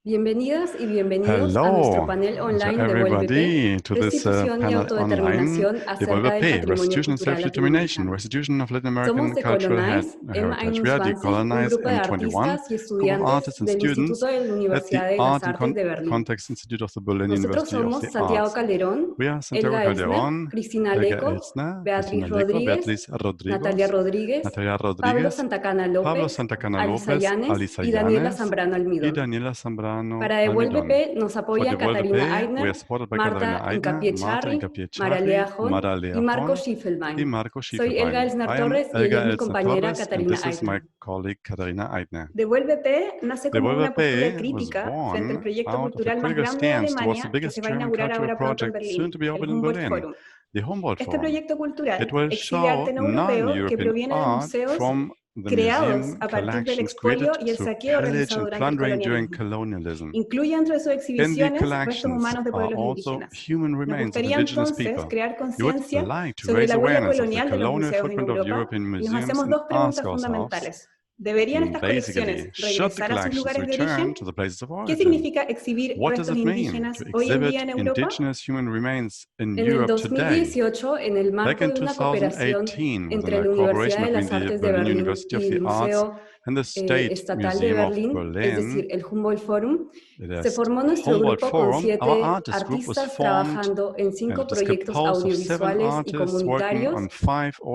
Bienvenidas y bienvenidos a nuestro panel online Devuelve, Restitución y Autodeterminación acerca del patrimonio cultural latinoamericano. Somos Decolonize, M21, un grupo de artistas y estudiantes del Instituto de la Universidad de las Artes de Berlín. Nosotros somos Santiago Calderón, Elga Elsner, Cristina Leco, Beatriz Rodríguez, Natalia Rodríguez, Pablo Santacana López, Alisa Yanes y Daniela Zambrano Almidón. Para Devuelve nos apoyan Catarina Aitner, Marta Incapié-Charri, Maralea Hon y Marco Schiffelbein. Soy Elga Elsner Torres y ella es mi compañera Catarina Aitner. Devuelve nace como una postura crítica frente al proyecto cultural más grande de Alemania que se va a inaugurar ahora pronto en Berlín, el Humboldt Forum. Este proyecto cultural exhibe arte no europeo que proviene de museos creados a partir del expolio y el saqueo realizado durante el colonialismo. Incluye dentro de sus exhibiciones restos humanos de pueblos indígenas. Nos gustaría entonces crear conciencia sobre la huella colonial de los museos en Europa y nos hacemos dos preguntas fundamentales. ¿Deberían estas colecciones regresar a sus lugares de origen? ¿Qué significa exhibir restos indígenas hoy en día en Europa? En el 2018, en el marco de una cooperación entre la Universidad de las Artes de Berlín y el Museo Estatal de Berlín, es decir, el Humboldt Forum, se formó nuestro grupo con 7 artistas trabajando en 5 proyectos audiovisuales y comunitarios,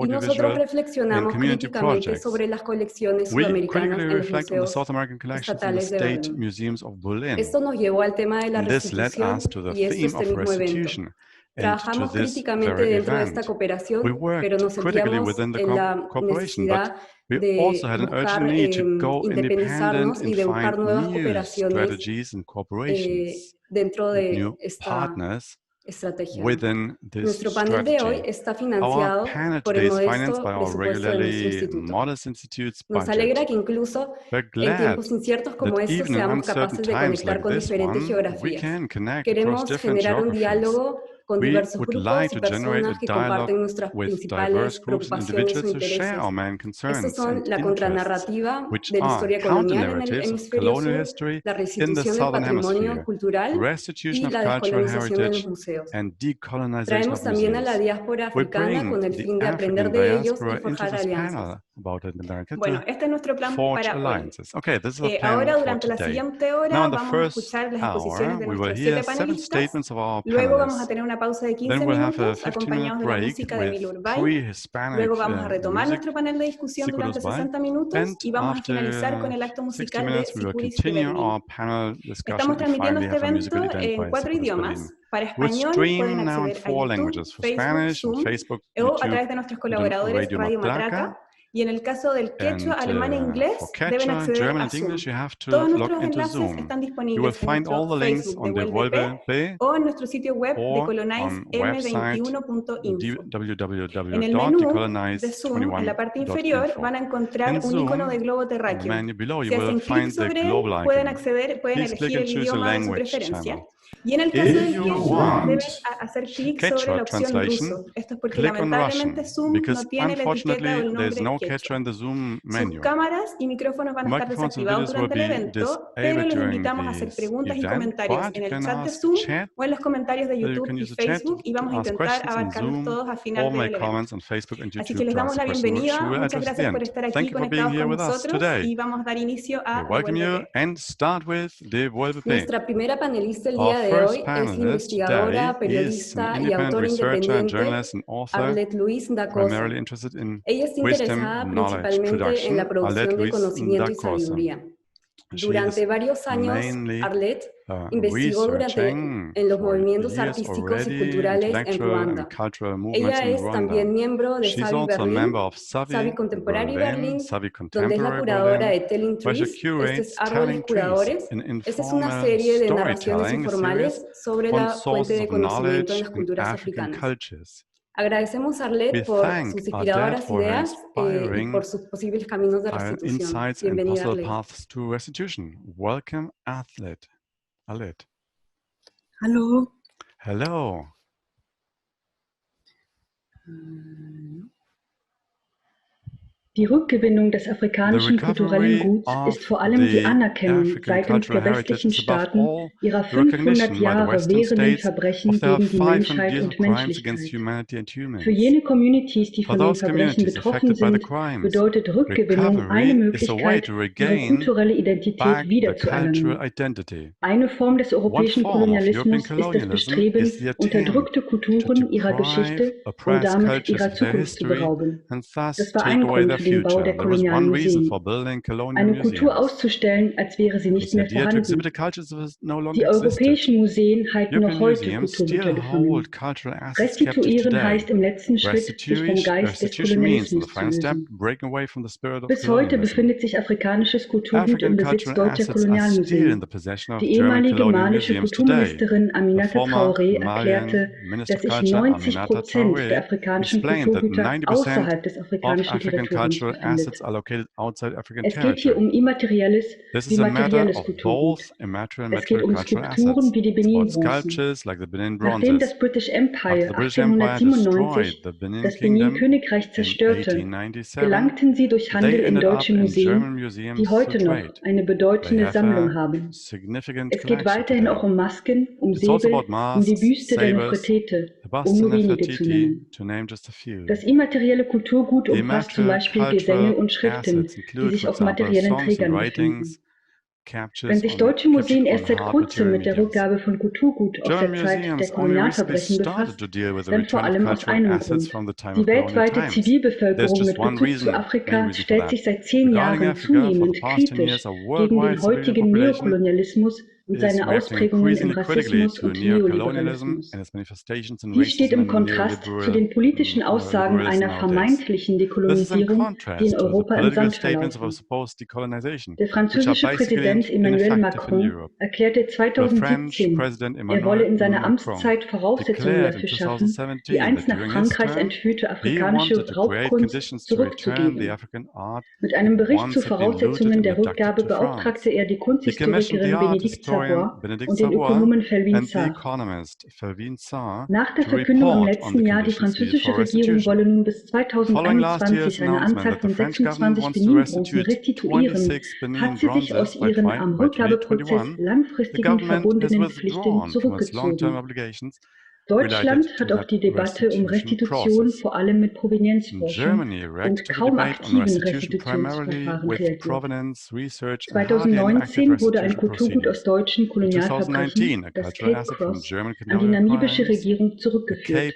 y nosotros reflexionamos críticamente sobre las colecciones sudamericanas en los museos estatales de Berlín. Esto nos llevó al tema de la restitución y es este mismo evento. Trabajamos críticamente dentro de esta cooperación, pero nos sentíamos en la necesidad de buscar independizarnos y de buscar nuevas cooperaciones dentro de esta estrategia. Nuestro panel de hoy está financiado por el modesto presupuesto de nuestro instituto. Nos alegra que incluso en tiempos inciertos como estos seamos capaces de conectar con diferentes geografías. Queremos generar un diálogo con diversos grupos y personas que comparten nuestras principales preocupaciones o intereses. Estos son la contranarrativa de la historia colonial en el hemisferio sur, la restitución del patrimonio cultural y la descolonización de los museos. Traemos también a la diáspora africana con el fin de aprender de ellos y forjar alianzas. Bueno, este es nuestro plan para hoy. Ahora, durante la siguiente hora, vamos a escuchar las exposiciones de nuestros 7 panelistas. Luego vamos a tener una pausa de 15 minutos acompañados de la música de Emilio Urbay-Zevallos. Luego vamos a retomar nuestro panel de discusión durante 60 minutos y vamos a finalizar con el acto musical de Sicuris de Berlín. Estamos transmitiendo este evento en 4 idiomas. Para español pueden acceder a YouTube, Facebook, Zoom o a través de nuestros colaboradores Radio Matraca. Y en el caso del quechua, alemán e inglés, deben acceder a Zoom. Todos nuestros enlaces están disponibles en nuestro Facebook de Devuelve o en nuestro sitio web decolonize.m21.info. En el menú de Zoom, en la parte inferior, van a encontrar un icono de globo terráqueo. Si hacen clic sobre él, pueden elegir el idioma de su preferencia. Y en el caso del quechua, deben hacer clic sobre la opción ruso. Esto es porque lamentablemente Zoom no tiene la etiqueta o el nombre quechua. Sus cámaras y micrófonos van a estar desactivados durante el evento, pero les invitamos a hacer preguntas y comentarios en el chat de Zoom o en los comentarios de YouTube y Facebook, y vamos a intentar abarcarlos todos al final del evento. Así que les damos la bienvenida. Muchas gracias por estar aquí conectados con nosotros y vamos a dar inicio a Devuelve. Nuestra primera panelista el día de hoy es la investigadora, periodista y autora independiente Arlette-Louise Ndakoze. Ella está interesada principalmente en la producción de conocimiento y sabiduría. Durante varios años, Arlette investigó en los movimientos artísticos y culturales en Ruanda. Ella es también miembro de Savi Berlin, Savi Contemporary Berlin, donde es la curadora de Telling Trees, este es Árboles Curadores. Esta es una serie de narraciones informales sobre la fuente de conocimiento en las culturas africanas. Agradecemos a Arlette por sus inspiradoras ideas y por sus posibles caminos de restitución. Bienvenida, Arlette. Hello. Hello. Die Rückgewinnung des afrikanischen kulturellen Guts ist vor allem die Anerkennung seitens der westlichen Staaten ihrer 500 Jahre währenden Verbrechen gegen die Menschheit und Menschlichkeit. Für jene Communities, die von den Verbrechen betroffen sind, bedeutet Rückgewinnung eine Möglichkeit, ihre kulturelle Identität wiederzuerlangen. Eine Form des europäischen Kolonialismus ist das Bestreben, unterdrückte Kulturen ihrer Geschichte und damit ihrer Zukunft zu berauben. Das war ein Grund für den Bau der kolonialen Museen. Eine Kultur auszustellen, als wäre sie nicht mehr vorhanden. Die europäischen Museen halten noch heute Kulturgüter gefangen. Restituieren heißt im letzten Schritt, sich vom Geist des Kolonialismus zu lösen. Bis heute befindet sich afrikanisches Kulturgut im Besitz deutscher Kolonialmuseen. Die ehemalige malische Kulturministerin Aminata Traoré erklärte, dass sich 90% der afrikanischen Kulturgüter außerhalb des afrikanischen Territoriums befindet. Es geht hier um immaterielles wie materielles Kulturgut. Es geht um Strukturen wie die Benin-Bronzen. Nachdem das British Empire 1897 das Benin-Königreich zerstörte, gelangten sie durch Handel in deutsche Museen, die heute noch eine bedeutende Sammlung haben. Es geht weiterhin auch um Masken, um Säbel, um die Büste der Nofretete, um nur wenige zu nennen. Das immaterielle Kulturgut umfasst zum Beispiel Gesänge und Schriften, die sich auf materiellen Trägern befinden. Wenn sich deutsche Museen erst seit kurzem mit der Rückgabe von Kulturgut aus der Zeit der Kolonialverbrechen befasst, dann vor allem aus einem Grund. Die weltweite Zivilbevölkerung mit Bezug zu Afrika stellt sich seit 10 Jahren zunehmend kritisch gegen den heutigen Neokolonialismus und seine Ausprägungen im Rassismus und Neoliberalismus. Dies steht im Kontrast zu den politischen Aussagen einer vermeintlichen Dekolonisierung, die in Europa im Sand verlaufen. Der französische Präsident Emmanuel Macron erklärte 2017, er wolle in seiner Amtszeit Voraussetzungen dafür schaffen, die einst nach Frankreich entführte afrikanische Raubkunst zurückzugeben. Mit einem Bericht zu Voraussetzungen der Rückgabe beauftragte er die Kunsthistorikerin Benedikte und den Ökonomen Felwine Sarr. Nach der Verkündung im letzten Jahr, die französische Regierung wolle nun bis 2021 eine Anzahl von 26 Benin-Bronzen restituieren, hat sie sich aus ihren am Rückgabeprozess langfristigen verbundenen Pflichten zurückgezogen. Deutschland hat auch die Debatte um Restitution vor allem mit Provenienzforschung und kaum aktiven Restitutionsverfahren reagiert. 2019 wurde ein Kulturgut aus deutschen Kolonialverbrechen, das Cape Cross, an die namibische Regierung zurückgeführt.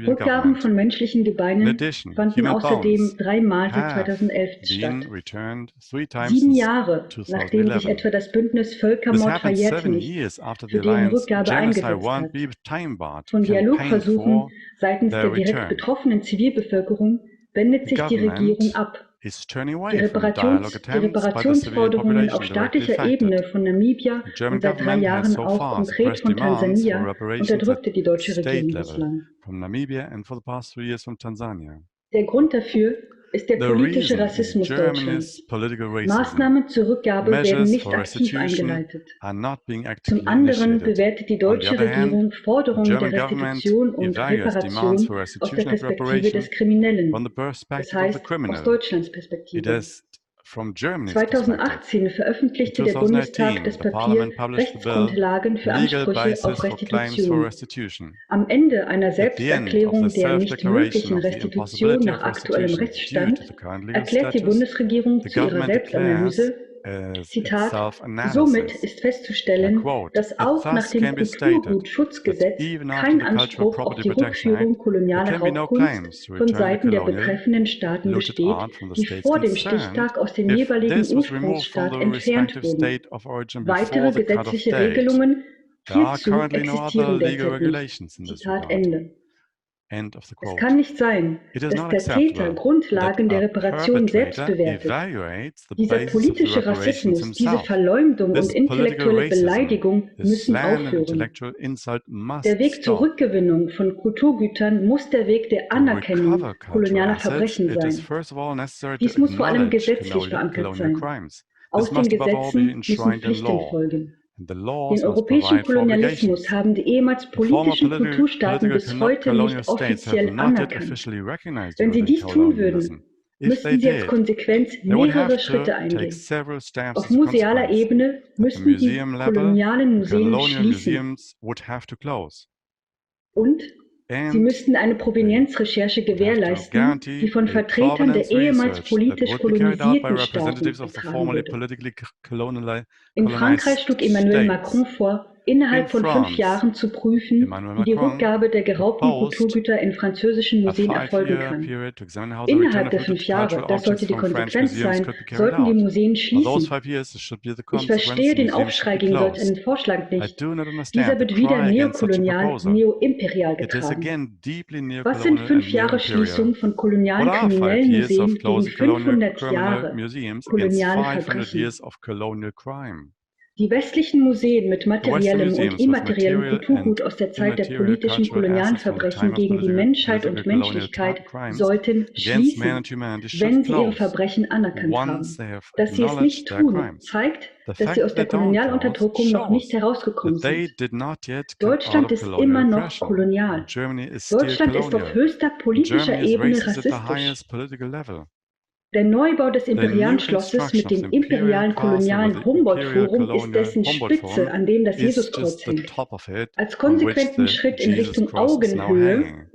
Rückgaben von menschlichen Gebeinen fanden außerdem 3 Mal seit 2011 statt. 7 Jahre, nachdem sich etwa das Bündnis Völkermord verjährt nicht, für deren Rückgabe eingesetzt hat. Von Dialogversuchen seitens der direkt betroffenen Zivilbevölkerung wendet sich die Regierung ab. Die Reparationsforderungen auf staatlicher Ebene von Namibia und seit 3 Jahren auch konkret von Tansania unterdrückte die deutsche Regierung bislang. Der Grund dafür ist der politische Rassismus Deutschlands. Maßnahmen zur Rückgabe werden nicht aktiv eingeleitet. Zum anderen bewertet die deutsche Regierung Forderungen der Restitution und Reparation aus der Perspektive des Kriminellen, das heißt aus Deutschlands Perspektive. 2018 veröffentlichte der Bundestag das Papier Rechtsgrundlagen für Ansprüche auf Restitution. Am Ende einer Selbsterklärung der nicht möglichen Restitution nach aktuellem Rechtsstand erklärt die Bundesregierung zu ihrer Selbstanalyse, Zitat, somit ist festzustellen, dass auch nach dem Kulturgutschutzgesetz kein Anspruch auf die Rückführung kolonialer Raubkunst von Seiten der betreffenden Staaten besteht, die vor dem Stichtag aus dem jeweiligen Ursprungsstaat entfernt wurden. Weitere gesetzliche Regelungen hierzu existieren derzeit nicht. Zitat Ende. Es kann nicht sein, dass der Täter Grundlagen der Reparation selbst bewertet. Dieser politische Rassismus, diese Verleumdung und intellektuelle Beleidigung müssen aufhören. Der Weg zur Rückgewinnung von Kulturgütern muss der Weg der Anerkennung kolonialer Verbrechen sein. Dies muss vor allem gesetzlich verankert sein. Aus den Gesetzen müssen Pflichten folgen. Den europäischen Kolonialismus haben die ehemals politischen Kulturstaaten bis heute nicht offiziell anerkannt. Wenn sie dies tun würden, müssten sie als Konsequenz mehrere Schritte eingehen. Auf musealer Ebene müssten die kolonialen Museen schließen. Und sie müssten eine Provenienzrecherche gewährleisten, die von Vertretern der ehemals politisch kolonisierten Staaten getragen wurde. In Frankreich schlug Emmanuel Macron vor, innerhalb von 5 Jahren zu prüfen, wie die Rückgabe der geraubten Kulturgüter in französischen Museen erfolgen kann. Innerhalb der 5 Jahre, das sollte die Konsequenz sein, sollten die Museen schließen. Ich verstehe den Aufschrei gegen solch einen Vorschlag nicht. Dieser wird wieder neokolonial, neoimperial getragen. Was sind 5 Jahre Schließung von kolonialen kriminellen Museen gegen 500 Jahre koloniale Verbrechen? Die westlichen Museen mit materiellem und immateriellem Kulturgut aus der Zeit der politischen kolonialen Verbrechen gegen die Menschheit und Menschlichkeit sollten schließen, wenn sie ihre Verbrechen anerkannt haben. Dass sie es nicht tun, zeigt, dass sie aus der Kolonialunterdrückung noch nicht herausgekommen sind. Deutschland ist immer noch kolonial. Deutschland ist auf höchster politischer Ebene rassistisch. Der Neubau des imperialen Schlosses mit dem imperialen kolonialen Humboldt-Forum ist dessen Spitze, an dem das Jesuskreuz hängt. Als konsequenten Schritt in Richtung Augenhöhe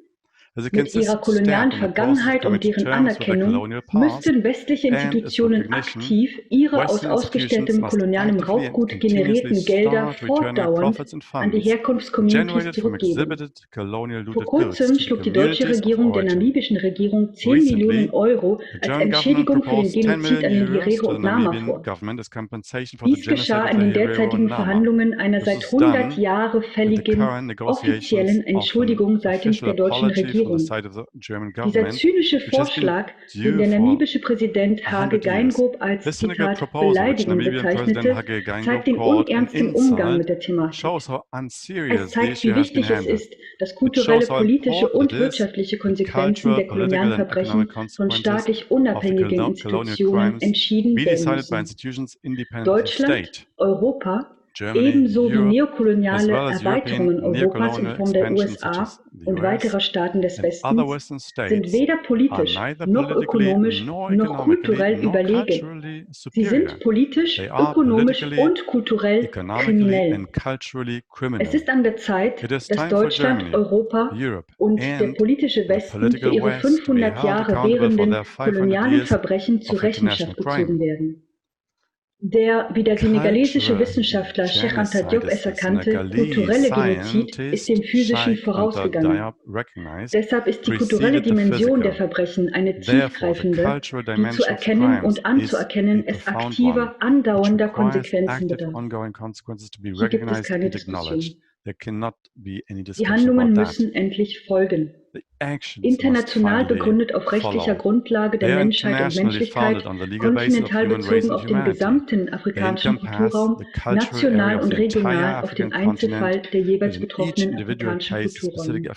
mit ihrer kolonialen Vergangenheit und deren Anerkennung müssten westliche Institutionen aktiv ihre aus ausgestelltem kolonialem Raubgut generierten Gelder fortdauernd an die Herkunftscommunities zurückgeben. Vor kurzem schlug die deutsche Regierung der namibischen Regierung 10 Millionen Euro als Entschädigung für den Genozid an den Herero und Nama vor. Dies geschah in den derzeitigen Verhandlungen einer seit 100 Jahren fälligen offiziellen Entschuldigung seitens der deutschen Regierung. Dieser zynische Vorschlag, den der namibische Präsident Hage Geingob als, Zitat, beleidigend bezeichnete, zeigt den unernsten Umgang mit der Thematik. Es zeigt, wie wichtig es ist, dass kulturelle, politische und wirtschaftliche Konsequenzen der kolonialen Verbrechen von staatlich unabhängigen Institutionen entschieden werden müssen. Deutschland, Europa, ebenso wie neokoloniale Erweiterungen Europas in Form der USA und weiterer Staaten des Westens sind weder politisch, noch ökonomisch, noch kulturell überlegen. Sie sind politisch, ökonomisch und kulturell kriminell. Es ist an der Zeit, dass Deutschland, Europa und der politische Westen für ihre 500 Jahre währenden kolonialen Verbrechen zur Rechenschaft gezogen werden. Der, wie der senegalesische Wissenschaftler Cheikh Anta Diop es erkannte, kulturelle Genozid ist dem physischen vorausgegangen. Deshalb ist die kulturelle Dimension der Verbrechen eine tiefgreifende, die zu erkennen und anzuerkennen es aktiver, andauernder Konsequenzen bedarf. Hier gibt es keine Diskussion. Die Handlungen müssen endlich folgen. International begründet auf rechtlicher Grundlage der Menschheit und Menschlichkeit, kontinental bezogen auf den gesamten afrikanischen Kulturraum, national und regional auf den Einzelfall der jeweils betroffenen afrikanischen Kulturräume.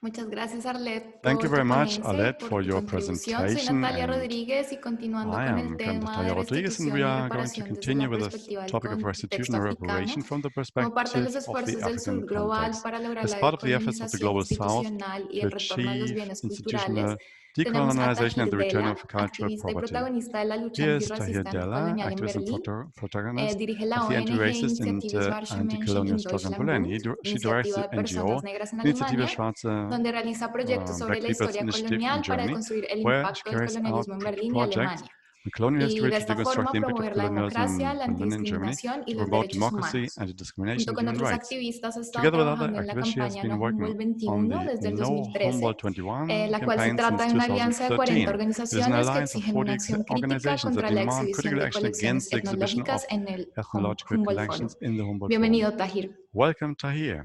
Muchas gracias, Arlette. Thank you very much, Arlette, for your presentation. Soy Natalia Rodríguez y continuando con el tema de restitución y reparación desde la perspectiva del contexto africano, como parte de los esfuerzos del Sur global para lograr la decolonización institucional y el retorno a los bienes culturales, tenemos a Tahir Della, activista y protagonista de la lucha antirracista anticolonial en Berlín. Dirige la ONG Initiative Schwarze Menschen in Deutschland, iniciativa de personas negras en Alemania, donde realiza proyectos sobre la historia colonial para deconstruir el impacto del colonialismo en Berlín y Alemania. Y de esta forma promover la democracia, la antidiscriminación y los derechos humanos. Junto con otros activistas ha estado trabajando en la campaña No Humboldt 21 desde el 2013, la cual se trata de una alianza de 40 organizaciones que exigen una acción crítica contra la exhibición de colecciones etnológicas en el Humboldt Forum. Bienvenido, Tahir. Welcome, Tahir.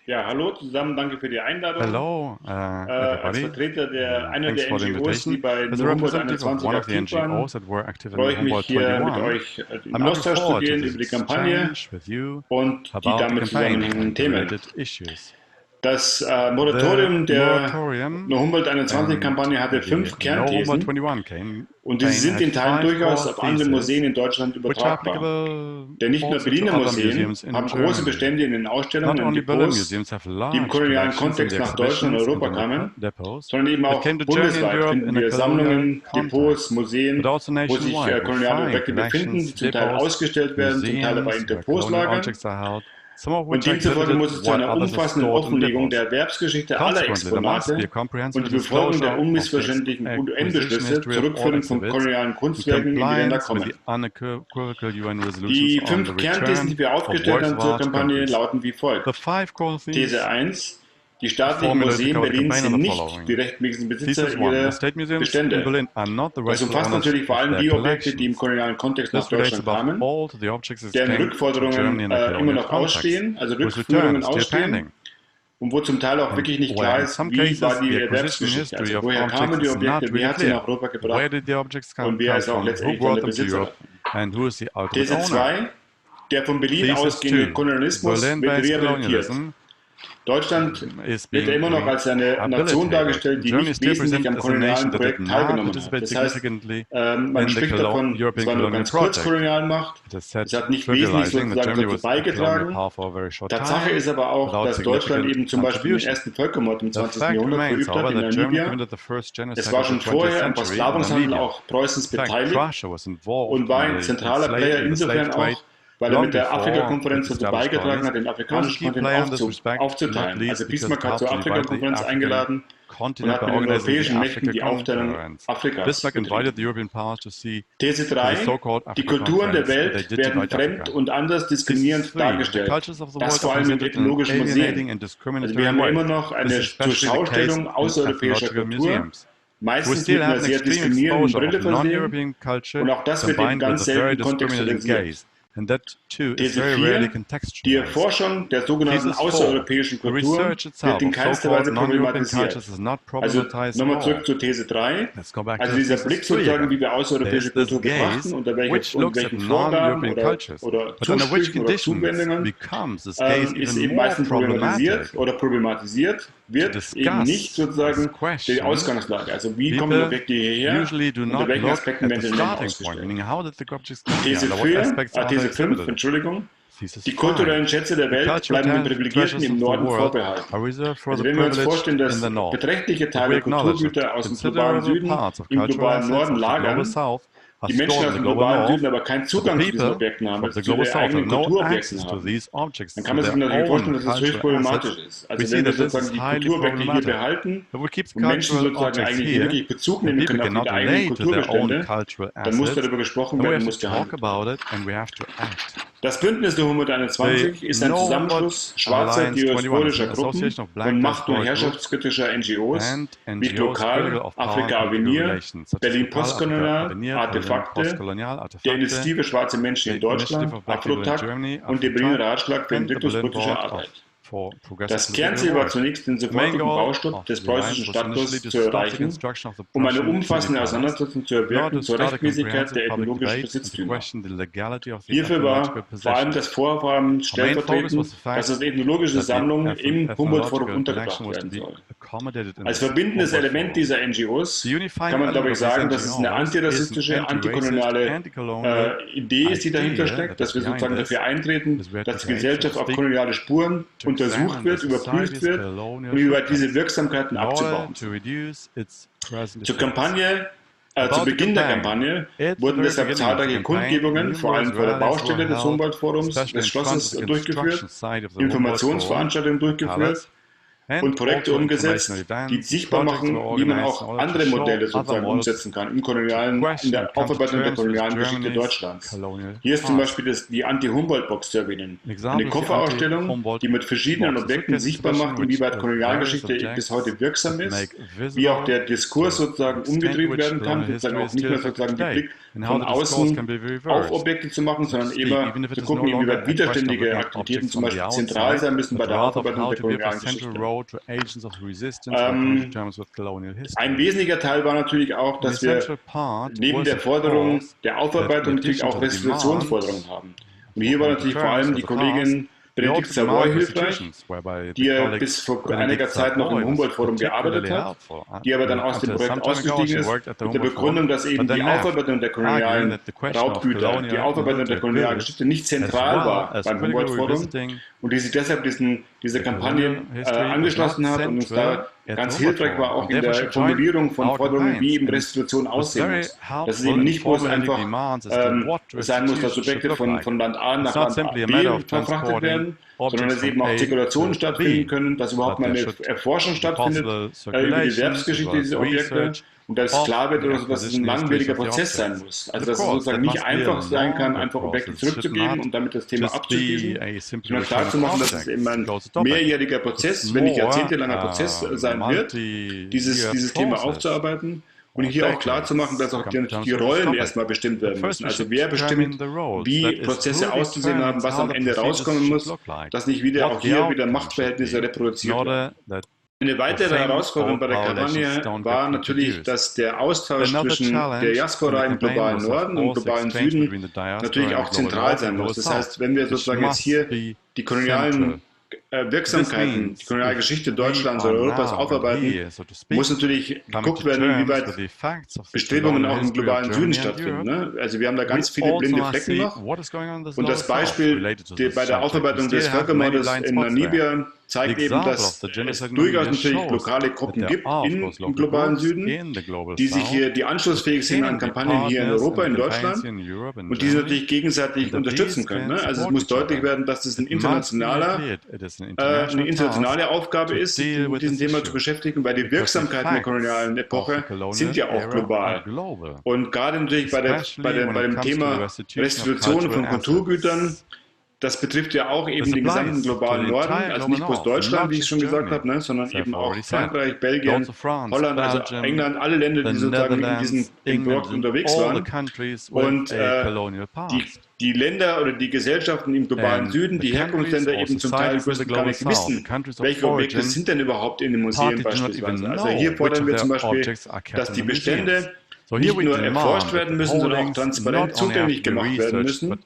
Ja, hallo zusammen, danke für die Einladung. Hello, als Vertreter einer der NGOs, die bei Humboldt 21 aktiv waren, freue ich mich hier mit euch in Austausch zu gehen über die Kampagne und die damit zusammenhängenden Themen. Das Moratorium der Humboldt 21-Kampagne hatte 5 Kernthesen und diese sind in Teilen durchaus auf andere Museen in Deutschland übertragbar. Denn nicht nur Berliner Museen haben große Bestände in den Ausstellungen und Depots, die im kolonialen Kontext nach Deutschland und Europa kamen, sondern eben auch bundesweit finden wir Sammlungen, Depots, Museen, wo sich koloniale Objekte befinden, die zum Teil ausgestellt werden, zum Teil aber in Depots lagern. Und demzufolge muss es zu einer umfassenden Offenlegung der Erwerbsgeschichte aller Exponate und die Befolgung der unmissverständlichen UN-Beschlüsse zur Rückführung von kolonialen Kunstwerken in die Länder kommen. Die 5 Kernthesen, die wir aufgestellt haben zur Kampagne, lauten wie folgt. These 1. Die staatlichen Museen Berlins sind nicht die rechtmäßigen Besitzer ihrer Bestände. Das umfasst natürlich vor allem die Objekte, die im kolonialen Kontext nach Deutschland kamen, deren Rückforderungen immer noch ausstehen, also Rückführungen ausstehen, und wo zum Teil auch wirklich nicht klar ist, wie war die Erwerbsgeschichte, also woher kamen die Objekte, wer hat sie nach Europa gebracht und wer ist auch letztendlich der Besitzer. These 2. Der von Berlin ausgehende Kolonialismus wird rehabilitiert. Deutschland wird immer noch als eine Nation dargestellt, die nicht wesentlich am kolonialen Projekt teilgenommen hat. Das heißt, man spricht davon, es war nur ganz kurz Kolonialmacht, es hat nicht wesentlich sozusagen dazu beigetragen. Tatsache ist aber auch, dass Deutschland eben zum Beispiel den ersten Völkermord im 20. Jahrhundert verübt hat in Namibia. Es war schon vorher am Versklavungshandel auch Preußens beteiligt und war ein zentraler Player insofern auch, weil er mit der Afrika-Konferenz dazu beigetragen hat, den afrikanischen Kontinent aufzuteilen. Also Bismarck hat zur Afrika-Konferenz eingeladen und hat mit den europäischen Mächten die Aufteilung Afrikas betrieben. These 3. Die Kulturen der Welt werden fremd und anders diskriminierend dargestellt. Das vor allem in ethnologischen Museen. Also wir haben ja immer noch eine Zurschaustellung außereuropäischer Kultur. Meistens mit einer sehr diskriminierenden Brille versehen. Und auch das wird eben ganz selten kontextualisiert. These 4. Die Erforschung der sogenannten außereuropäischen Kultur wird in keinster Weise problematisiert. Also nochmal zurück zur These 3. Also dieser Blick sozusagen, wie wir außereuropäische Kultur betrachten, unter welchen Vorgaben oder Zusprüchen oder Zuwendungen, ist eben meistens problematisiert, wird eben nicht sozusagen die Ausgangslage. Also wie kommen Objekte hierher, unter welchen Aspekten werden sie denn ausgestellt. These 5, Entschuldigung. Die kulturellen Schätze der Welt bleiben den Privilegierten im Norden vorbehalten. Also wenn wir uns vorstellen, dass beträchtliche Teile Kulturgüter aus dem globalen Süden im globalen Norden lagern, die Menschen aus dem globalen Süden aber keinen Zugang zu diesen Objekten haben, also zu ihren eigenen Kulturobjekten haben, dann kann man sich natürlich vorstellen, dass das höchst problematisch ist. Also wenn wir sozusagen die Kulturobjekte hier behalten und Menschen sozusagen eigentlich wirklich Bezug nehmen können auf ihre eigenen Kulturbestände, dann muss darüber gesprochen werden, muss gehandelt werden. Das Bündnis der Humboldt 21 ist ein Zusammenschluss schwarzer diasporischer Gruppen und macht- und herrschaftskritischer NGOs wie Lokal, Afrika Avenir, Berlin Postkolonial, Artefakte, der Initiative Schwarze Menschen in Deutschland, Afrotac und dem Berliner Ratschlag für entwicklungspolitische Arbeit. Das Kernziel war zunächst, den sofortigen Baustopp des preußischen Stadtbus zu erreichen, um eine umfassende Auseinandersetzung zu erwirken zur Rechtmäßigkeit der ethnologischen Besitztümer. Hierfür war vor allem das Vorhaben stellvertretend, dass eine ethnologische Sammlung im Humboldt-Forum untergebracht werden soll. Als verbindendes Element dieser NGOs kann man, glaube ich, sagen, dass es eine antirassistische, antikoloniale Idee ist, die dahinter steckt, dass wir sozusagen dafür eintreten, dass die Gesellschaft auf koloniale Spuren untersucht wird, überprüft wird und über diese Wirksamkeiten abzubauen. Zu Beginn der Kampagne wurden deshalb zahlreiche Kundgebungen, vor allem vor der Baustelle des Humboldt-Forums, des Schlosses durchgeführt, Informationsveranstaltungen durchgeführt und Projekte umgesetzt, die sichtbar machen, wie man auch andere Modelle sozusagen umsetzen kann in der Aufarbeitung der kolonialen Geschichte Deutschlands. Hier ist zum Beispiel die Anti-Humboldt-Box zu erwähnen. Eine Kofferausstellung, die mit verschiedenen Objekten sichtbar macht, inwieweit Kolonialgeschichte bis heute wirksam ist, wie auch der Diskurs sozusagen umgedreht werden kann, sozusagen auch nicht mehr sozusagen den Blick von außen auf Objekte zu machen, sondern eben zu gucken, inwieweit widerständige Aktivitäten zum Beispiel zentral sein müssen bei der Aufarbeitung der kolonialen Geschichte. Ein wesentlicher Teil war natürlich auch, dass wir neben der Forderung der Aufarbeitung natürlich auch Restitutionsforderungen haben. Und hier war natürlich vor allem die Kollegin Benedikt Savoy hilfreich, die bis vor einiger Zeit noch im Humboldt-Forum gearbeitet hat, die aber dann aus dem Projekt ausgestiegen ist, mit der Begründung, dass eben die Aufarbeitung der kolonialen Raubgüter, die Aufarbeitung der kolonialen Geschichte nicht zentral war beim Humboldt-Forum und die sich deshalb dieser Kampagne angeschlossen hat und uns da ganz hilfreich war, auch in der Formulierung von Forderungen, wie eben Restitution aussehen muss. Dass es eben nicht bloß einfach sein muss, dass Objekte von Land A nach Land B verfrachtet werden, sondern dass eben auch Zirkulationen stattfinden können, dass überhaupt mal eine Erforschung stattfindet über die Selbstgeschichte dieser Objekte und dass es klar wird, dass es ein langwieriger Prozess sein muss. Also dass es sozusagen nicht einfach sein kann, einfach Objekte zurückzugeben und damit das Thema abzuschließen, sondern klar zu machen, dass es eben ein mehrjähriger Prozess, wenn nicht jahrzehntelanger Prozess sein wird, dieses Thema aufzuarbeiten. Und hier auch klar zu machen, dass auch die Rollen erstmal bestimmt werden müssen. Also wer bestimmt, wie Prozesse auszusehen haben, was am Ende rauskommen muss, dass nicht auch hier wieder Machtverhältnisse reproduziert werden. Eine weitere Herausforderung bei der Kampagne war natürlich, dass der Austausch zwischen der Diaspora im globalen Norden und globalen Süden natürlich auch zentral sein muss. Das heißt, wenn wir sozusagen jetzt hier die kolonialen Wirksamkeiten, die koloniale Geschichte Deutschlands oder Europas aufarbeiten, muss natürlich geguckt werden, inwieweit Bestrebungen auch im globalen Süden stattfinden. Ne? Also wir haben da ganz viele blinde Flecken noch. Und das Beispiel bei der Aufarbeitung des Völkermordes in Namibia zeigt eben, dass es durchaus natürlich lokale Gruppen gibt im globalen Süden, die sich hier, die anschlussfähig sind an Kampagnen hier in Europa, in Deutschland und die natürlich gegenseitig unterstützen können. Ne? Also es muss deutlich werden, dass es eine internationale Aufgabe ist, sich mit diesem Thema zu beschäftigen, weil die Wirksamkeiten der kolonialen Epoche sind ja auch global. Und gerade natürlich bei dem Thema Restitution von Kulturgütern, das betrifft ja auch eben den gesamten globalen Norden, also nicht bloß Deutschland, wie ich schon gesagt habe, ne, sondern eben auch Frankreich, Belgien, Holland, also England, alle Länder, die sozusagen in Block unterwegs waren. Und die Länder oder die Gesellschaften im globalen Süden, die Herkunftsländer eben zum Teil gar nicht wissen, welche Objekte sind denn überhaupt in den Museen beispielsweise. Also hier fordern wir zum Beispiel, dass die Bestände nicht nur erforscht werden müssen, sondern auch transparent zugänglich gemacht werden müssen,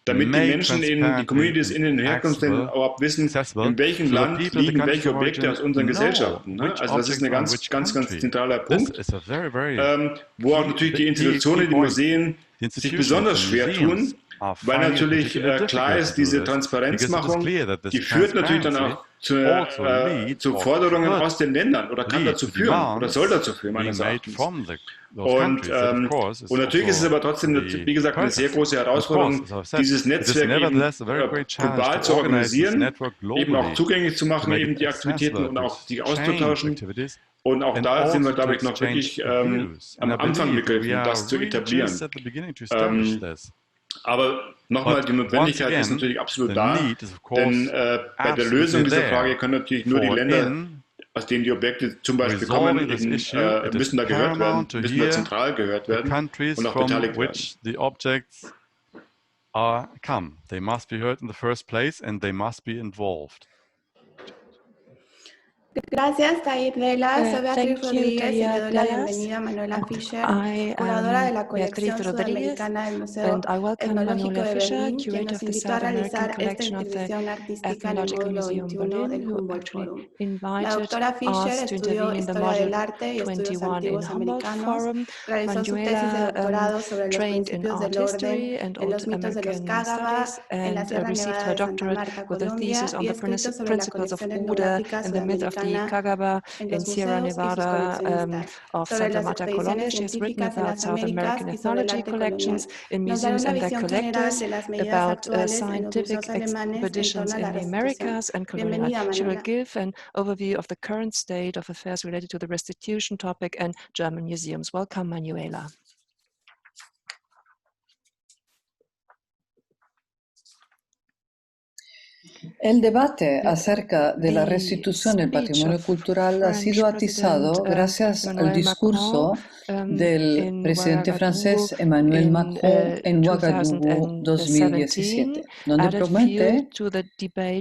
damit die Menschen die Communities in den Herkunftsländern überhaupt wissen, in welchem Land liegen welche Objekte aus unseren Gesellschaften. Ne? Also das ist ein ganz zentraler Punkt, wo auch natürlich die Institutionen, die Museen sich besonders schwer tun, weil natürlich klar ist, diese Transparenzmachung, die führt natürlich dann auch zu Forderungen aus den Ländern oder kann dazu führen oder soll dazu führen, meines Erachtens. Und natürlich ist es aber trotzdem, wie gesagt, eine sehr große Herausforderung, dieses Netzwerk eben global zu organisieren, eben auch zugänglich zu machen, eben die Aktivitäten und auch sich auszutauschen. Und auch da sind wir, glaube ich, noch wirklich am Anfang begriffen, das zu etablieren. Aber nochmal, die Notwendigkeit ist natürlich absolut da, denn bei der Lösung dieser Frage können natürlich nur die Länder, aus denen die Objekte zum Beispiel kommen, eben, müssen da gehört werden, müssen da zentral gehört werden und auch beteiligt werden. They must be heard in the first place and they must be involved. Gracias, Tahir, Della. Soy Beatriz Rodríguez y le doy la bienvenida a Manuela Fischer, curadora de la colección sudamericana del Museo Ethnológico de Berlín, quien nos invitó a realizar esta institución artística en el módulo 21 del Humboldt Forum. La doctora Fischer estudió Historia del Arte y Estudios Antiguos Americanos, realizó su tesis de doctorado sobre los principios del orden en los mitos de los Cágaba en la Sierra Nevada de Santa Marta, Colombia, y escrito sobre la colección etnográfica sudamericana the Kagaba in Sierra Nevada of Santa Marta, Colombia. She has written about South American ethnology collections in museums and their collectors, about scientific expeditions in the Americas and colonial. She will give an overview of the current state of affairs related to the restitution topic and German museums. Welcome, Manuela. El debate acerca de la restitución del patrimonio cultural ha sido atizado gracias al discurso del presidente francés Emmanuel Macron en Ouagadougou 2017, donde promete,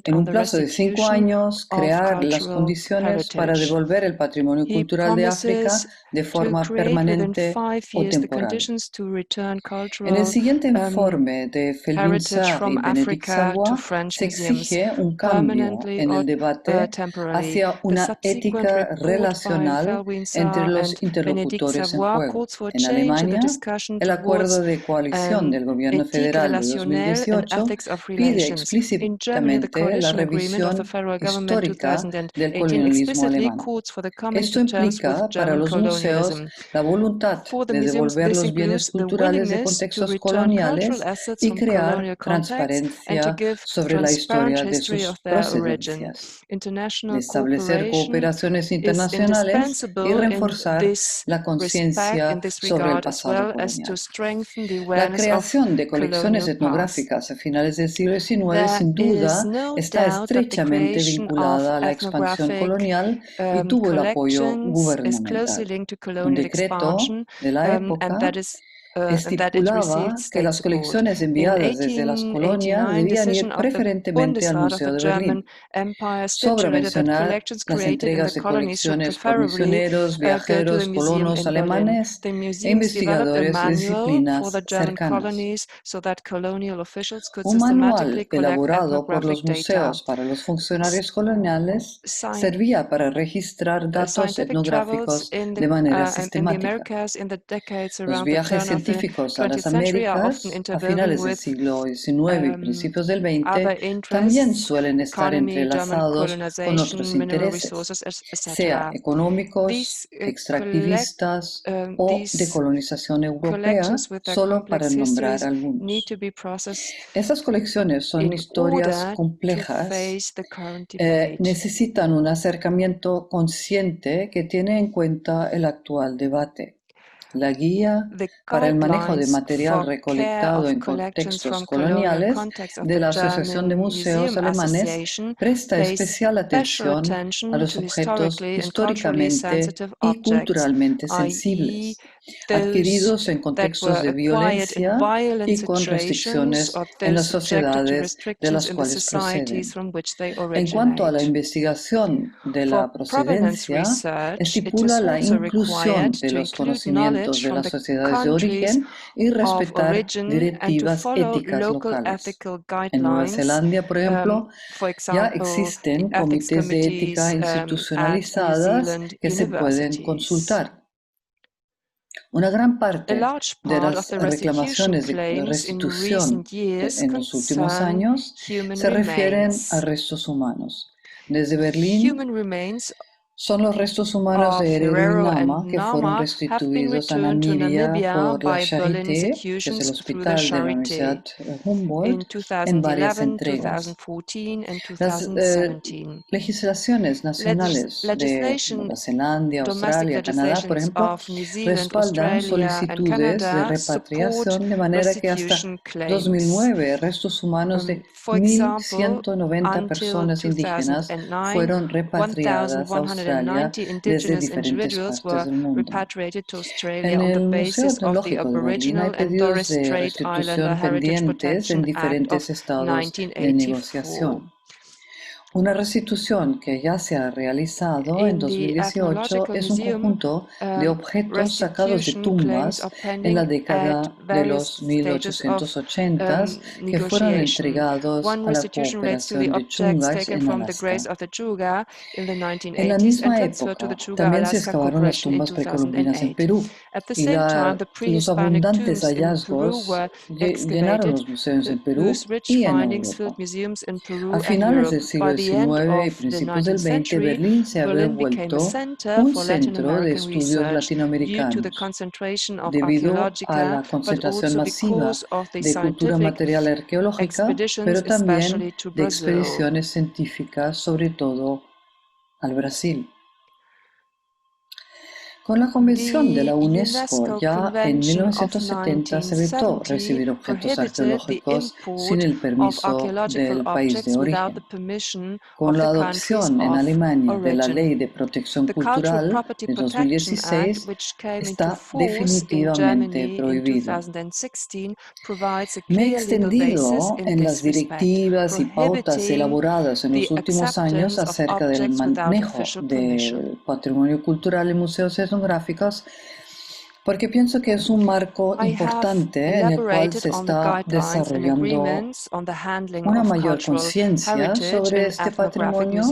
en un plazo de 5 años, crear las condiciones para devolver el patrimonio cultural de África de forma permanente o temporal. En el siguiente informe de Felwine Sarr y Benedikt Savoy se exige supone un cambio en el debate hacia una ética relacional entre los interlocutores en juego. En Alemania, el acuerdo de coalición del gobierno federal de 2018 pide explícitamente la revisión histórica del colonialismo alemán. Esto implica para los museos la voluntad de devolver los bienes culturales de contextos coloniales y crear transparencia sobre la historia de sus procedencias, de establecer cooperaciones internacionales y reforzar la conciencia sobre el pasado colonial. La creación de colecciones etnográficas a finales del siglo XIX sin duda está estrechamente vinculada a la expansión colonial y tuvo el apoyo gubernamental. Un decreto de la época estipulaba que las colecciones enviadas desde las colonias debían ir preferentemente al Museo de Berlín. Sobra mencionar las entregas de colecciones por misioneros, viajeros, colonos alemanes e investigadores de disciplinas cercanas. Un manual elaborado por los museos para los funcionarios coloniales servía para registrar datos etnográficos de manera sistemática. Los viajes científicos a las Américas a finales del siglo XIX y principios del XX también suelen estar entrelazados con otros intereses, sea económicos, extractivistas o de colonización europea, solo para nombrar algunos. Esas colecciones son historias complejas, necesitan un acercamiento consciente que tiene en cuenta el actual debate. La guía para el manejo de material recolectado en contextos coloniales de la Asociación de Museos Alemanes presta especial atención a los objetos históricamente y culturalmente sensibles, adquiridos en contextos de violencia y con restricciones en las sociedades de las cuales proceden. En cuanto a la investigación de la procedencia, estipula la inclusión de los conocimientos de las sociedades de origen y respetar directivas éticas locales. En Nueva Zelanda, por ejemplo, ya existen comités de ética institucionalizadas que se pueden consultar. Una gran parte de las reclamaciones de restitución en los últimos años se refieren a restos humanos. Desde Berlín, son los restos humanos de Herero y Nama que fueron restituidos a Namibia por la Charité, que es el hospital de la Universidad Humboldt, en varias entregas. Las legislaciones nacionales de Nueva Zelanda, Australia, Canadá, por ejemplo, respaldan solicitudes de repatriación, de manera que hasta 2009 restos humanos de 1.190 personas indígenas fueron repatriadas a Australia desde diferentes partes del mundo. En el Museo Etnológico de Berlín hay pedidos de restitución pendientes en diferentes estados de negociación. Una restitución que ya se ha realizado en 2018 es un conjunto de objetos sacados de tumbas en la década de los 1880 que fueron entregados a la cooperación de Chungas en Alaska. En la misma época también se excavaron las tumbas precolombinas en Perú y los abundantes hallazgos llenaron los museos en Perú y en Europa. A finales del siglo XIX y principios del XX, Berlín se había vuelto un centro de estudios latinoamericanos debido a la concentración masiva de cultura material arqueológica, pero también de expediciones científicas, sobre todo al Brasil. Con la Convención de la UNESCO, ya en 1970 se vetó recibir objetos arqueológicos sin el permiso del país de origen. Con la adopción en Alemania de la Ley de Protección Cultural de 2016, está definitivamente prohibido. Me he extendido en las directivas y pautas elaboradas en los últimos años acerca del manejo del patrimonio cultural en museos etnográficos Porque pienso que es un marco importante en el cual se está desarrollando una mayor conciencia sobre este patrimonio.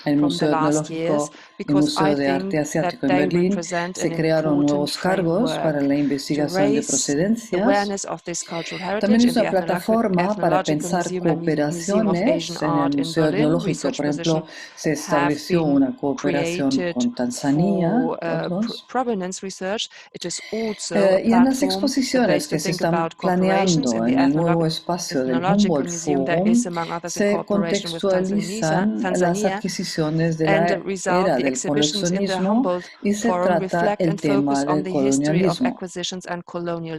El Museo Etnológico y Museo de Arte Asiático en Berlín se crearon nuevos cargos para la investigación de procedencias. También es una plataforma para pensar cooperaciones en el Museo Etnológico. Por ejemplo, se estableció una cooperación con Tanzania, otros. Y en las exposiciones que se están planeando en el nuevo espacio del Humboldt Forum, se contextualizan las adquisiciones de la era del coleccionismo y se trata el tema del colonialismo.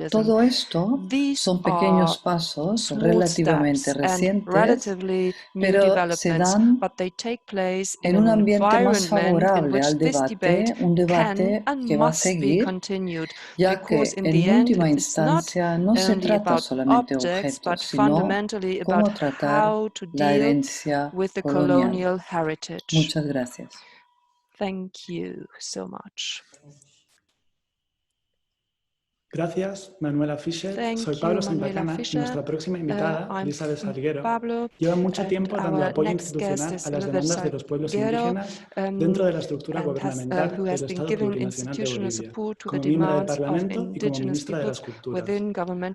Todo esto son pequeños pasos relativamente recientes, pero se dan en un ambiente más favorable al debate, un debate que va a seguir, ya que en última instancia no se trata solamente de objetos, sino cómo tratar la herencia colonial. Muchas gracias. Thank you so much. Gracias, Manuela Fischer. Soy Pablo Santacana y nuestra próxima invitada, Elizabeth Salguero, lleva mucho tiempo dando apoyo institucional a las demandas de los pueblos indígenas dentro de la estructura gubernamental del Estado Plurinacional de Bolivia, como miembro del Parlamento y como ministra de las Culturas.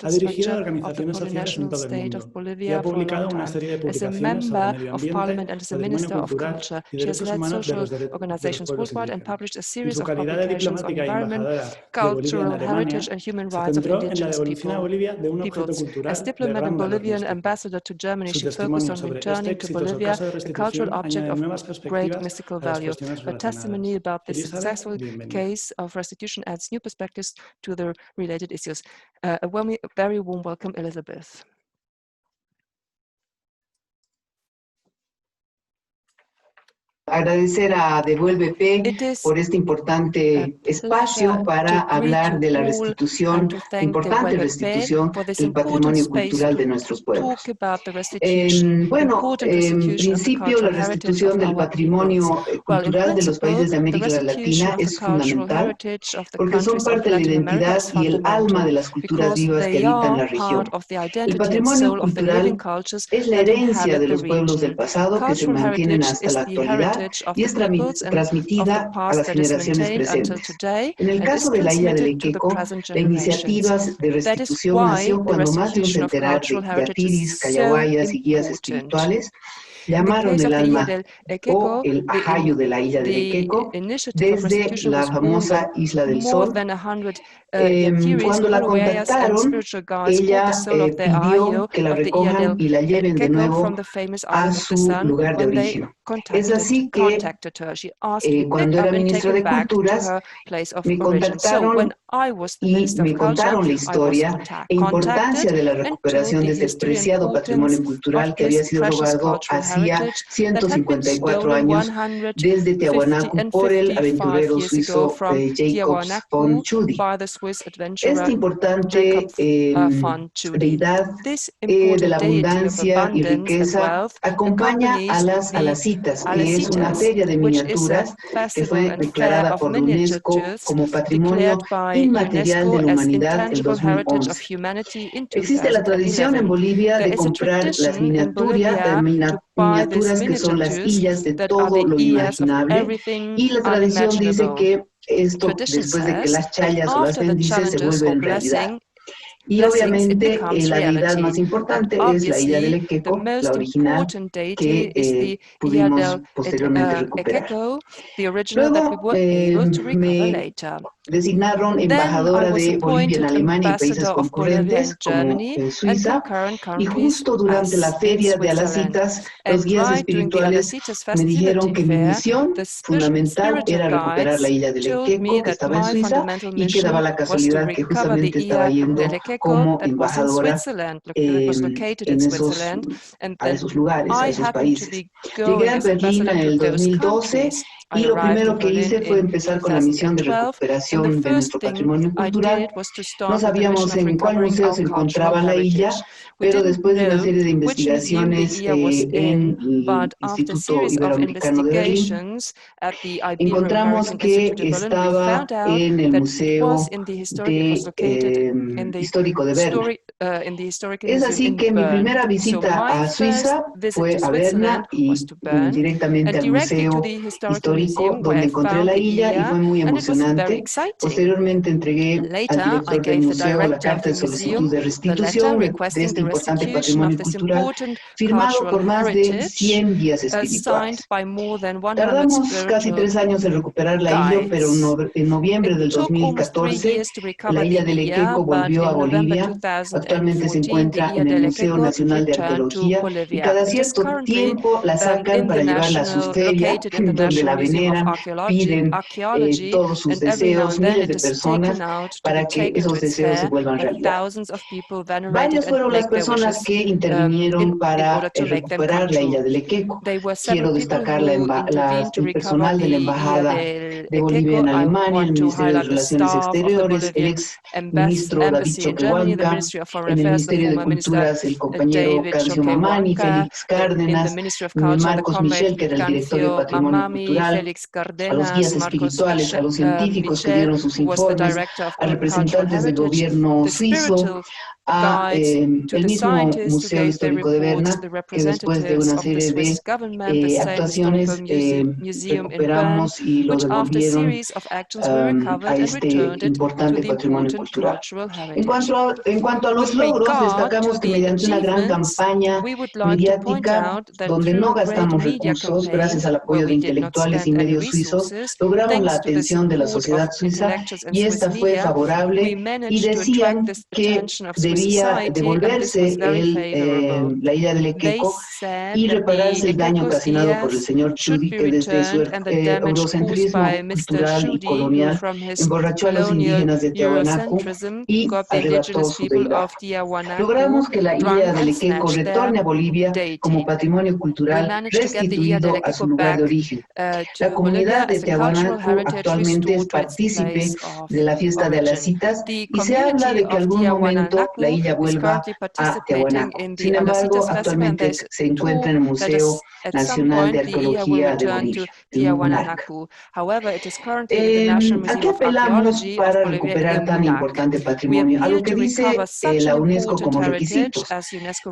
Ha dirigido organizaciones sociales en todo el mundo y ha publicado una serie de publicaciones sobre medio ambiente, patrimonio cultural y derechos humanos de los pueblos indígenas. En su calidad de diplomática y embajadora de Bolivia en Alemania, se centró en la devolución a Bolivia de un objeto cultural de gran valor místico. Su testimonio sobre este exitoso caso de restitución añade nuevas perspectivas a las cuestiones relacionadas. Elizabeth, bienvenida. Very warm welcome, Elizabeth. Agradecer a Devuelve por este importante espacio para hablar de la restitución, importante restitución del patrimonio cultural de nuestros pueblos. Bueno, en principio la restitución del patrimonio cultural de los países de América Latina es fundamental porque son parte de la identidad y el alma de las culturas vivas que habitan la región. El patrimonio cultural es la herencia de los pueblos del pasado que se mantienen hasta la actualidad y es transmitida a las generaciones presentes. En el caso de la isla del Equeco, la iniciativa de restitución nació cuando más de un centenar de yatiris, cayahuayas y guías espirituales llamaron el alma o el ajayo de la isla del Equeco desde la famosa Isla del Sol. Cuando la contactaron, ella pidió que la recojan y la lleven de nuevo a su lugar de origen. Es así que cuando era ministra de Culturas, me contactaron y me contaron la historia e importancia de la recuperación de este preciado patrimonio cultural que había sido robado hacía 154 años desde Tiahuanaco por el aventurero suizo Jacobs von Tschudi. Esta importante deidad de la abundancia y riqueza acompaña a las alacitas, que es una feria de miniaturas que fue declarada por la UNESCO como Patrimonio Inmaterial de la Humanidad en 2011. Existe la tradición en Bolivia de comprar las miniaturas que son las illas de todo lo imaginable, y la tradición dice que esto, después de que las chayas o las bendices, se vuelven realidad. Y obviamente la deidad más importante es la isla del Equeco, la original, que pudimos posteriormente recuperar. Luego me designaron embajadora de Bolivia en Alemania y países concurrentes como Suiza, y justo durante la feria de Alacitas, los guías espirituales me dijeron que mi misión fundamental era recuperar la isla del Equeco, que estaba en Suiza, y que daba la casualidad que justamente estaba yendo como embajadora a esos lugares, a esos países. Llegué a Berlín en el 2012 y lo primero que hice fue empezar con la misión de recuperación de nuestro patrimonio cultural. No sabíamos en cuál museo se encontraba la isla, pero después de una serie de investigaciones en el Instituto Iberoamericano de Berlín, encontramos que estaba en el Museo Histórico de Berna. Es así que mi primera visita a Suiza fue a Berna y directamente al Museo Histórico, donde encontré la isla y fue muy emocionante. Posteriormente entregué al director del museo la carta de solicitud de restitución de este importante patrimonio cultural, firmado por más de 100 guías espirituales. Tardamos casi 3 años en recuperar la isla, pero en noviembre del 2014 la isla de Lequeco volvió a Bolivia. Actualmente se encuentra en el Museo Nacional de Arqueología y cada cierto tiempo la sacan para llevarla a su feria, donde la veneran, piden todos sus deseos, miles de personas, para que esos deseos se vuelvan realidad. Varias fueron las personas que intervinieron para recuperar la isla de Lequeco. Quiero destacar el personal de la Embajada de Bolivia en Alemania, el Ministerio de Relaciones Exteriores, el ex ministro David Choquehuanca, en el Ministerio de Culturas el compañero Cancio Mamani, Félix Cárdenas, Marcos Michel, que era el director de Patrimonio Cultural, a los guías espirituales, a los científicos que dieron sus informes, a representantes del gobierno suizo, a el mismo Museo Histórico de Berna, que después de una serie de actuaciones recuperamos y lo devolvieron a este importante patrimonio cultural. En cuanto a los logros, destacamos que mediante una gran campaña mediática, donde no gastamos recursos, gracias al apoyo de intelectuales y medios suizos, logramos la atención de la sociedad suiza y esta fue favorable y decían que debía devolverse la isla de Lequeco y repararse el daño ocasionado por el señor Chudi, que desde su eurocentrismo cultural y colonial emborrachó a los indígenas de Tiahuanaco y arrebató su deidad. Logramos que la isla de Lequeco retorne a Bolivia como patrimonio cultural restituido a su lugar de origen. La comunidad de Tiahuanaco actualmente es partícipe de la fiesta de las citas y se habla de que algún momento la isla vuelva a Tiahuanaco. Sin embargo, actualmente se encuentra en el Museo Nacional de Arqueología de Bolivia, el MUNARC. ¿A qué apelamos para recuperar tan importante patrimonio? A lo que dice la UNESCO como requisitos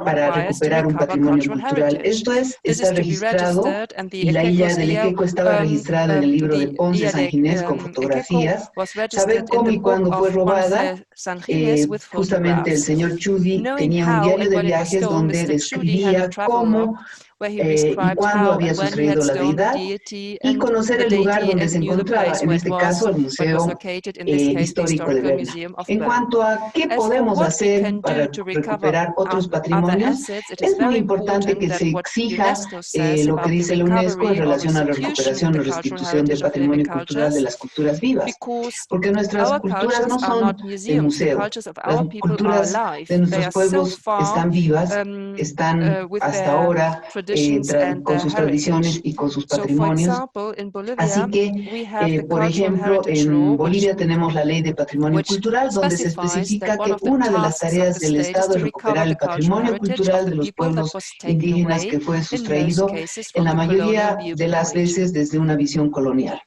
para recuperar un patrimonio cultural. Esto es, está registrado y la isla de Lequeco estaba registrada en el libro de Ponce San Ginés con fotografías, saber cómo y cuándo fue robada. Justamente el señor Chudi tenía un diario de viajes donde describía cómo y cuándo había sucedido la deidad y conocer el lugar donde se encontraba, en este caso el Museo Histórico de Berna. En cuanto a qué podemos hacer para recuperar otros patrimonios, es muy importante que se exija lo que dice la UNESCO en relación a la recuperación o restitución del patrimonio cultural de las culturas vivas, porque nuestras culturas no son de museo, las culturas de nuestros pueblos están vivas, están hasta ahora con sus tradiciones y con sus patrimonios. Así que, por ejemplo, en Bolivia tenemos la Ley de Patrimonio Cultural, donde se especifica que una de las tareas del Estado es recuperar el patrimonio cultural de los pueblos indígenas que fue sustraído en la mayoría de las veces desde una visión colonial.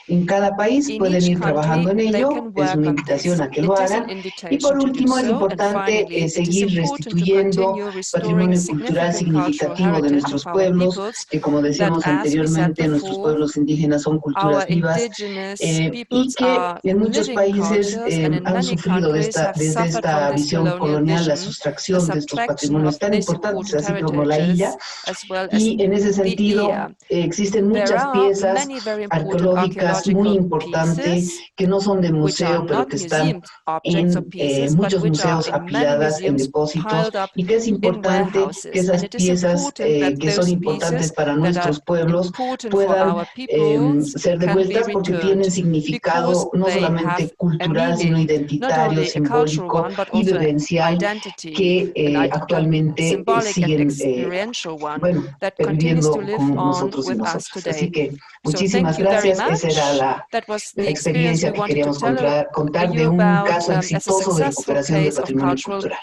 En cada país pueden ir trabajando en ello, es una invitación a que lo hagan. Y por último, es importante seguir restituyendo patrimonio cultural significativo de nuestros pueblos, que como decíamos anteriormente, nuestros pueblos indígenas son culturas vivas y que en muchos países han sufrido desde esta visión colonial la sustracción de estos patrimonios tan importantes, así como la isla. Y en ese sentido existen muchas piezas arqueológicas réplicas muy importantes que no son de museo, pero que están en muchos museos apiladas en depósitos, y que es importante que esas piezas que son importantes para nuestros pueblos puedan ser devueltas porque tienen significado no solamente cultural, sino identitario, simbólico y vivencial que actualmente siguen perviviendo con nosotros y nosotras. Así que muchísimas gracias. Esa era la experiencia que queríamos contar de un caso exitoso de recuperación del patrimonio cultural.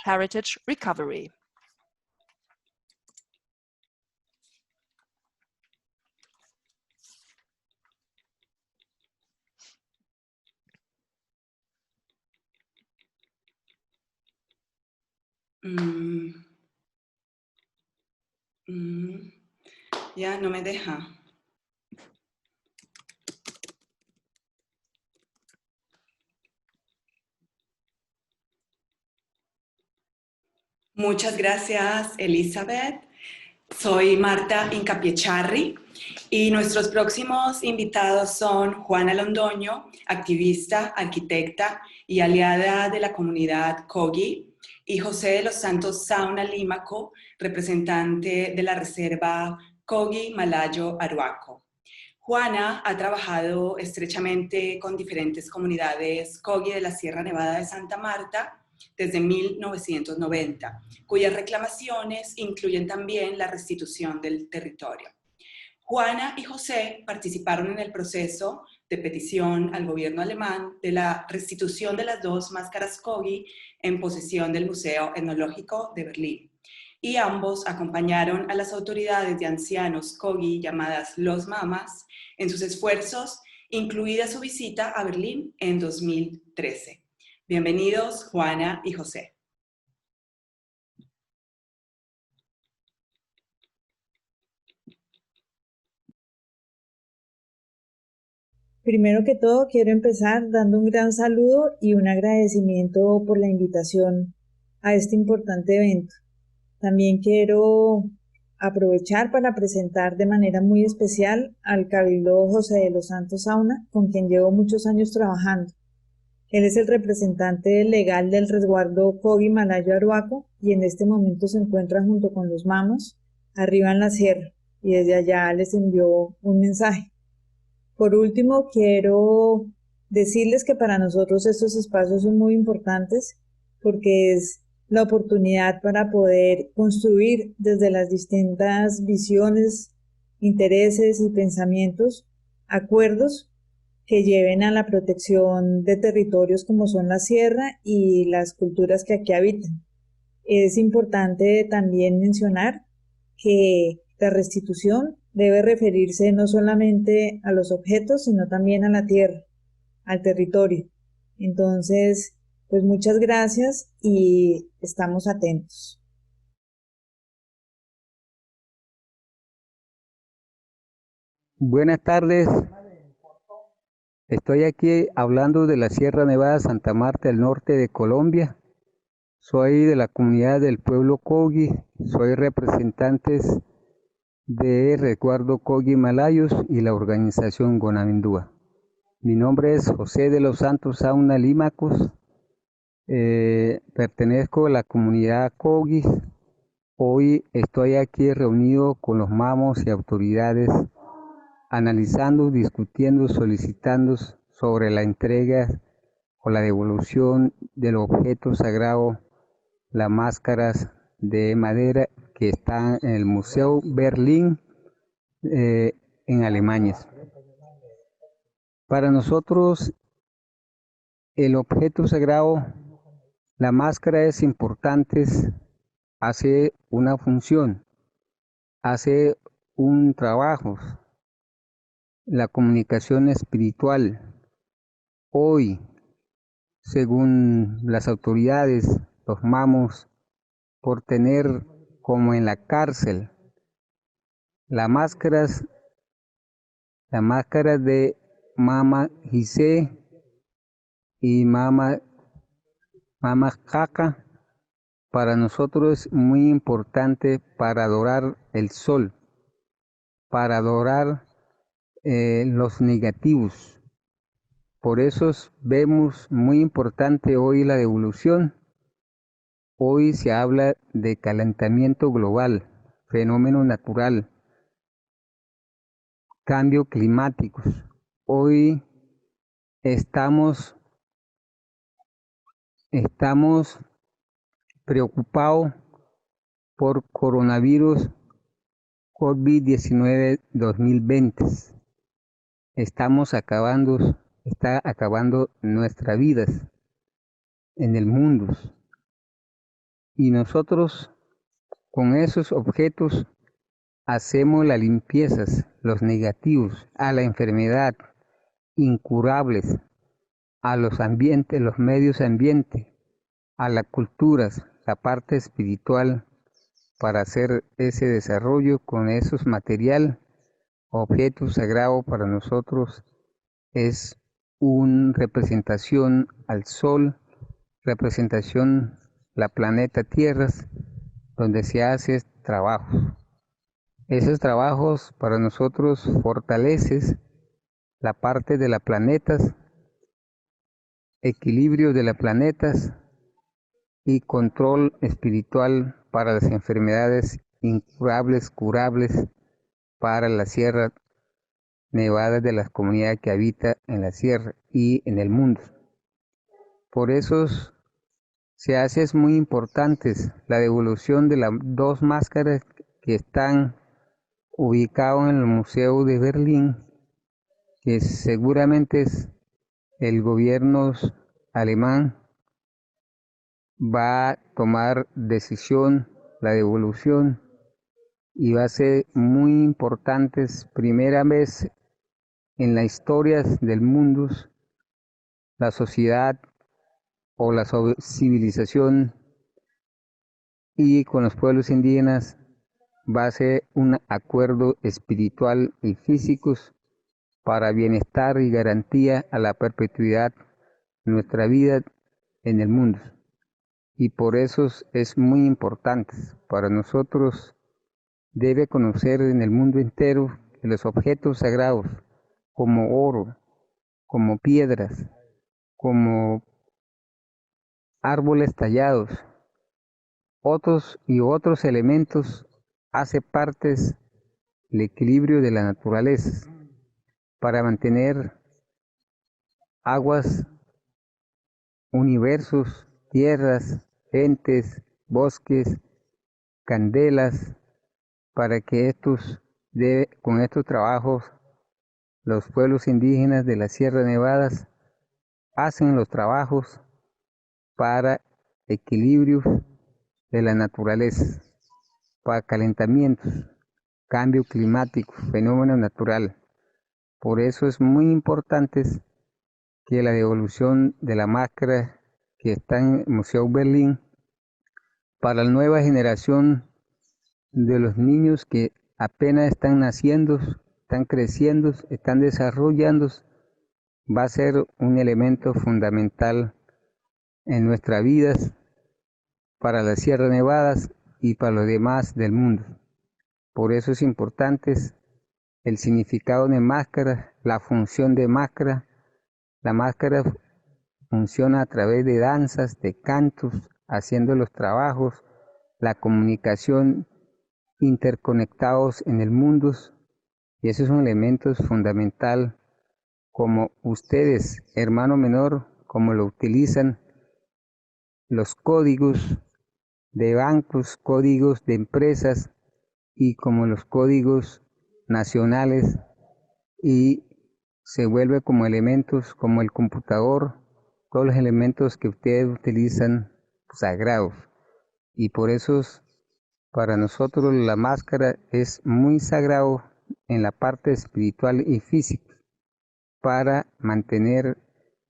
Ya no me deja. Muchas gracias, Elizabeth. Soy Marta Incapiecharri y nuestros próximos invitados son Juana Londoño, activista, arquitecta y aliada de la comunidad Kogi, y José de los Santos Sauna Límaco, representante de la reserva Kogi Malayo Aruaco. Juana ha trabajado estrechamente con diferentes comunidades Kogi de la Sierra Nevada de Santa Marta desde 1990, cuyas reclamaciones incluyen también la restitución del territorio. Juana y José participaron en el proceso de petición al gobierno alemán de la restitución de las 2 máscaras Kogi en posesión del Museo Etnológico de Berlín, y ambos acompañaron a las autoridades de ancianos Kogi llamadas Los Mamas en sus esfuerzos, incluida su visita a Berlín en 2013. Bienvenidos, Juana y José. Primero que todo, quiero empezar dando un gran saludo y un agradecimiento por la invitación a este importante evento. También quiero aprovechar para presentar de manera muy especial al Cabildo José de los Santos Sauna, con quien llevo muchos años trabajando. Él es el representante legal del resguardo Kogi Malayo Aruaco y en este momento se encuentra junto con los mamos arriba en la sierra, y desde allá les envió un mensaje. Por último, quiero decirles que para nosotros estos espacios son muy importantes porque es la oportunidad para poder construir desde las distintas visiones, intereses y pensamientos acuerdos que lleven a la protección de territorios como son la sierra y las culturas que aquí habitan. Es importante también mencionar que la restitución debe referirse no solamente a los objetos, sino también a la tierra, al territorio. Entonces, pues muchas gracias y estamos atentos. Buenas tardes. Estoy aquí hablando de la Sierra Nevada de Santa Marta, del norte de Colombia. Soy de la comunidad del pueblo Kogi, soy representante de Resguardo Kogi Malayos y la organización Gonavindúa. Mi nombre es José de los Santos Sauna Límacos, pertenezco a la comunidad Kogi. Hoy estoy aquí reunido con los mamos y autoridades, analizando, discutiendo, solicitando sobre la entrega o la devolución del objeto sagrado, las máscaras de madera que están en el Museo Berlín en Alemania. Para nosotros el objeto sagrado, la máscara es importante, hace una función, hace un trabajo, la comunicación espiritual. Hoy, según las autoridades, los mamos, por tener como en la cárcel las máscaras de Mama Jise y Mama Jaca, para nosotros es muy importante para adorar el sol, para adorar los negativos. Por eso vemos muy importante hoy la devolución. Hoy se habla de calentamiento global, fenómeno natural, cambio climáticos. Hoy estamos preocupados por coronavirus COVID-19 2020. Está acabando nuestras vidas en el mundo. Y nosotros con esos objetos hacemos las limpiezas, los negativos, a la enfermedad, incurables, a los ambientes, los medios ambientes, a las culturas, la parte espiritual, para hacer ese desarrollo con esos materiales, objetos sagrados para nosotros es una representación al sol, representación la planeta Tierra, donde se hace trabajo. Esos trabajos para nosotros fortalecen la parte de los planetas, equilibrio de los planetas y control espiritual para las enfermedades incurables, curables para la Sierra Nevada de las comunidades que habitan en la sierra y en el mundo. Por eso es muy importante la devolución de las dos máscaras que están ubicadas en el Museo de Berlín, que seguramente el gobierno alemán va a tomar decisión, la devolución, y va a ser muy importante, primera vez en la historia del mundo, la sociedad o la civilización y con los pueblos indígenas va a ser un acuerdo espiritual y físico para bienestar y garantía a la perpetuidad de nuestra vida en el mundo. Y por eso es muy importante para nosotros. Debe conocer en el mundo entero que los objetos sagrados como oro, como piedras, como árboles tallados, otros elementos hace parte del equilibrio de la naturaleza para mantener aguas, universos, tierras, entes, bosques, candelas, para que con estos trabajos los pueblos indígenas de las Sierra Nevadas hacen los trabajos para equilibrio de la naturaleza, para calentamientos, cambio climático, fenómeno natural. Por eso es muy importante que la devolución de la máscara que está en el Museo Berlín para la nueva generación de los niños que apenas están naciendo, están creciendo, están desarrollando, va a ser un elemento fundamental en nuestras vidas para las Sierras Nevadas y para los demás del mundo. Por eso es importante el significado de máscara, la función de máscara. La máscara funciona a través de danzas, de cantos, haciendo los trabajos, la comunicación interconectados en el mundo, y esos son elementos fundamentales como ustedes, hermano menor, como lo utilizan los códigos de bancos, códigos de empresas y como los códigos nacionales, y se vuelve como elementos como el computador, todos los elementos que ustedes utilizan sagrados. Y por eso para nosotros la máscara es muy sagrado en la parte espiritual y física para mantener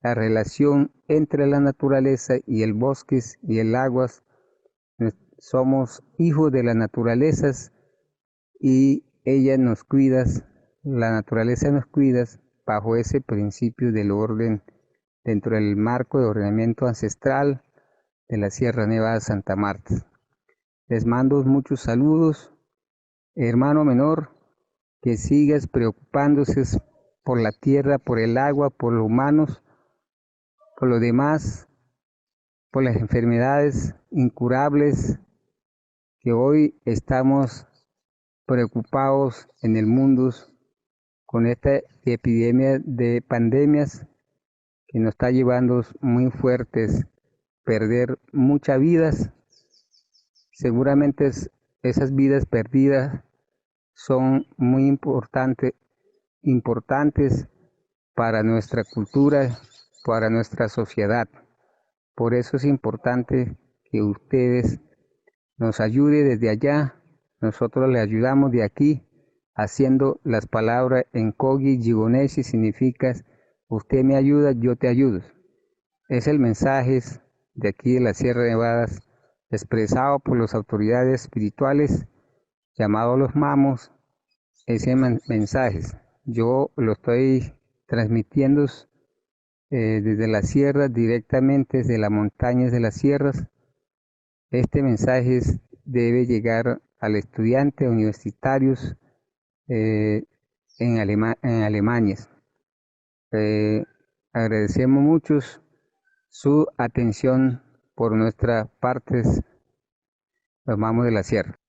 la relación entre la naturaleza y el bosque y el agua. Somos hijos de las naturalezas y ella nos cuida, la naturaleza nos cuida bajo ese principio del orden dentro del marco de ordenamiento ancestral de la Sierra Nevada de Santa Marta. Les mando muchos saludos, hermano menor, que sigas preocupándose por la tierra, por el agua, por los humanos, por los demás, por las enfermedades incurables que hoy estamos preocupados en el mundo con esta epidemia de pandemias que nos está llevando muy fuertes, perder muchas vidas. Seguramente esas vidas perdidas son muy importantes para nuestra cultura, para nuestra sociedad. Por eso es importante que ustedes nos ayuden desde allá. Nosotros les ayudamos de aquí, haciendo las palabras en Kogi, Gigonesi, significa usted me ayuda, yo te ayudo. Es el mensaje de aquí de la Sierra de Nevadas, expresado por las autoridades espirituales, llamados los mamos. Ese mensaje yo lo estoy transmitiendo desde las sierras, directamente desde las montañas de las sierras. Este mensaje debe llegar al estudiante universitarios en Alemania. Agradecemos mucho su atención por nuestras partes, los mamos de la sierra.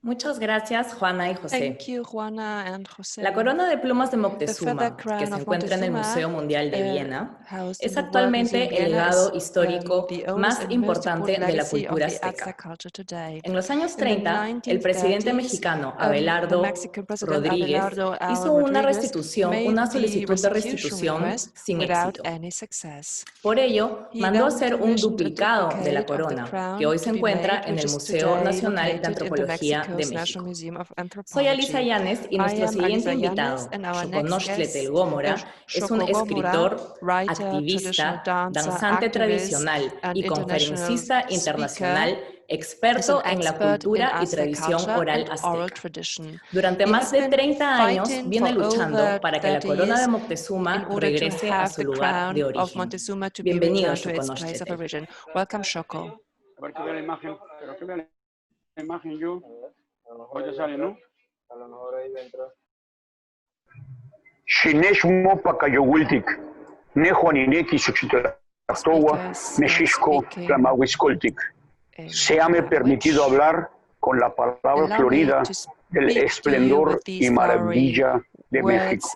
Muchas gracias, Juana y José. Thank you, Juana and José. La corona de plumas de The Moctezuma, feather que crown se of encuentra en el Montezuma, Museo Mundial de Viena, housed es in the World Museum actualmente in el Vienna, legado is histórico the oldest más and most importante important de la legacy of cultura the azteca. Aztec culture today. En los años In the 30, el presidente 1930s, mexicano the Abelardo Mexican president Rodríguez Abelardo hizo una Rodríguez made una the solicitud de restitution restitución request sin without éxito. any success. Por ello, He mandó then hacer un commissioned a duplicado de la duplicate of the corona, crown que hoy se to be encuentra made, en which el is Museo today Nacional de located in the Antropología de Mexico's México. National Museum of Soy Alisa Anthropology. Yanes y I nuestro am siguiente Alisa invitado, Yanes, and our next Xokonoschtletl guest, Gómora, es un Xokonoschtletl Gómora, escritor, writer, traditional activista, dancer, danzante activist, tradicional and y international conferencista speaker. internacional, Is an experto en la expert in cultura y Aztec tradición culture oral and oral azteca. tradition. Durante He más has de been 30 años fighting viene for luchando over para que la 30 corona de years in Moctezuma order to regrese a have su the lugar de crown of origen. Montezuma to be Bienvenido, returned to its place of Xokonoschtletl. origin. Welcome, Xoko. A ver que vea la imagen, pero que vea la imagen yo. Hoy ya sale, ¿no? A lo mejor ahí dentro. Xinexmo Pacayowiltic, Nejuanineki Xochitlastowa, Mexixco, Tlamahuiscoltic. Se ha permitido hablar con la palabra florida del esplendor y maravilla de México.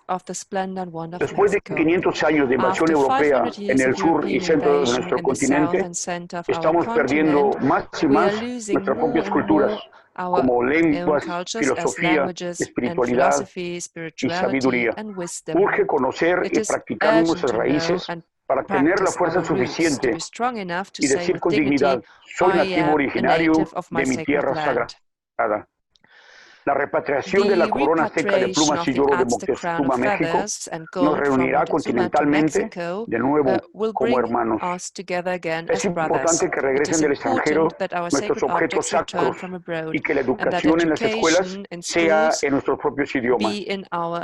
Después de 500 años de invasión europea en el sur y centro de nuestro continente, estamos perdiendo más y más nuestras propias culturas, como lenguas, filosofía, espiritualidad y sabiduría. Urge conocer y practicar nuestras raíces para tener la fuerza suficiente y decir con dignidad, soy nativo originario de mi tierra sagrada. La repatriación de la corona azteca de plumas y oro de Moctezuma, México, nos reunirá continentalmente de nuevo como hermanos. Es importante que regresen del extranjero nuestros objetos sacros y que la educación en las escuelas sea en nuestros propios idiomas,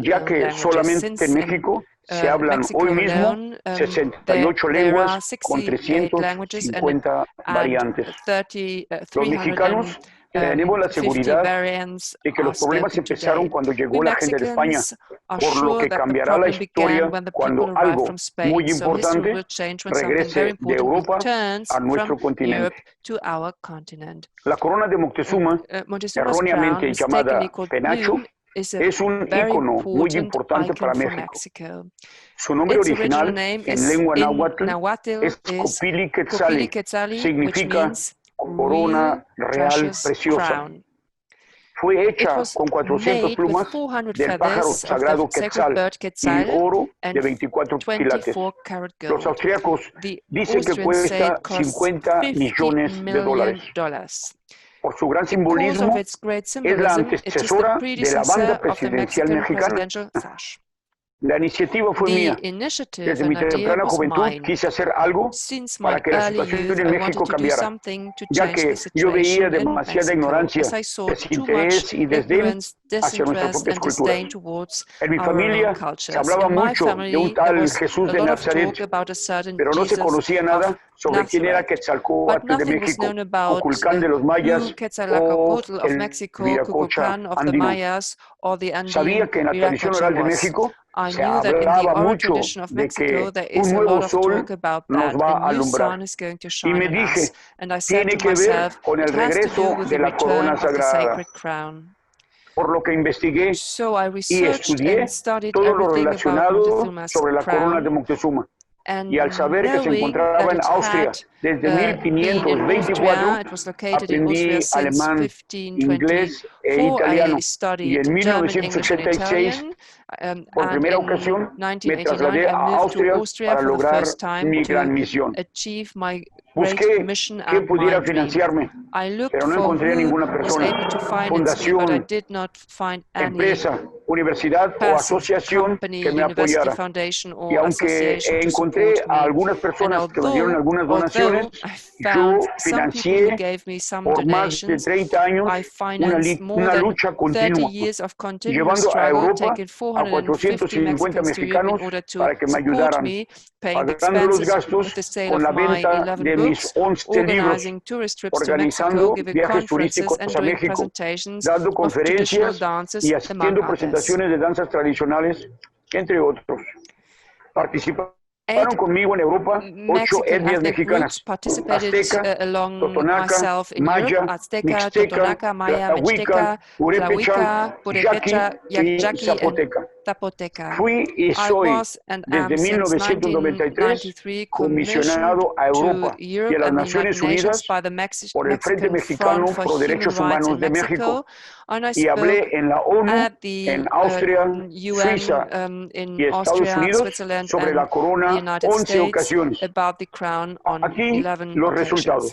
ya que solamente en México se hablan hoy mismo 68 lenguas con 350 variantes. Los mexicanos tenemos la seguridad de que los problemas empezaron cuando llegó la gente de España, por lo que cambiará la historia cuando algo muy importante regrese de Europa a nuestro continente. La corona de Moctezuma, erróneamente llamada penacho, es un ícono muy importante para México. Su nombre original en lengua náhuatl es Copili Quetzali, significa corona real preciosa. Fue hecha con 400 plumas del pájaro sagrado Quetzal y oro de 24 quilates. Los austríacos dicen que cuesta 50 millones de dólares. Por su gran simbolismo, es la antecesora de la banda presidencial mexicana. La iniciativa fue mía. Desde mi temprana juventud quise hacer algo para que la situación en México cambiara, ya que yo veía demasiada ignorancia, desinterés y desdén hacia nuestras propias culturas. En mi familia se hablaba mucho de un tal Jesús de Nazaret, pero no se conocía nada sobre quién era Quetzalcóatl de México, o Culcán de los mayas, o el Viracocha andino. Sabía que en la tradición oral de México se hablaba mucho de que un nuevo sol nos va a alumbrar. Y me dije, tiene que ver con el regreso de la corona sagrada. Por lo que investigué y estudié todo lo relacionado sobre la corona de Moctezuma. Y al saber que se encontraba en Austria desde 1524, aprendí alemán, inglés e italiano. Y en 1986, por primera ocasión, me trasladé a Austria para lograr mi gran misión. Busqué quién pudiera financiarme, pero no encontré ninguna persona, fundación, empresa, universidad o asociación que me apoyara. Y aunque encontré a algunas personas que me dieron algunas donaciones, yo financié por más de 30 años una lucha continua, llevando a Europa a 450 mexicanos para que me ayudaran, pagando los gastos con la venta de mis 11 libros, organizando viajes turísticos a México, dando conferencias y haciendo presentaciones de danzas tradicionales, entre otros. Participaron conmigo en Europa 8 etnias mexicanas: azteca, totonaca, maya, mixteca, tlahuica, purépecha, yaqui y zapoteca. Fui y soy desde 1993 comisionado a Europa y a las Naciones Unidas por el Frente Mexicano Pro Derechos Humanos de México, y hablé en la ONU, en Austria, Suiza y Estados Unidos sobre la corona 11 ocasiones. Aquí los resultados.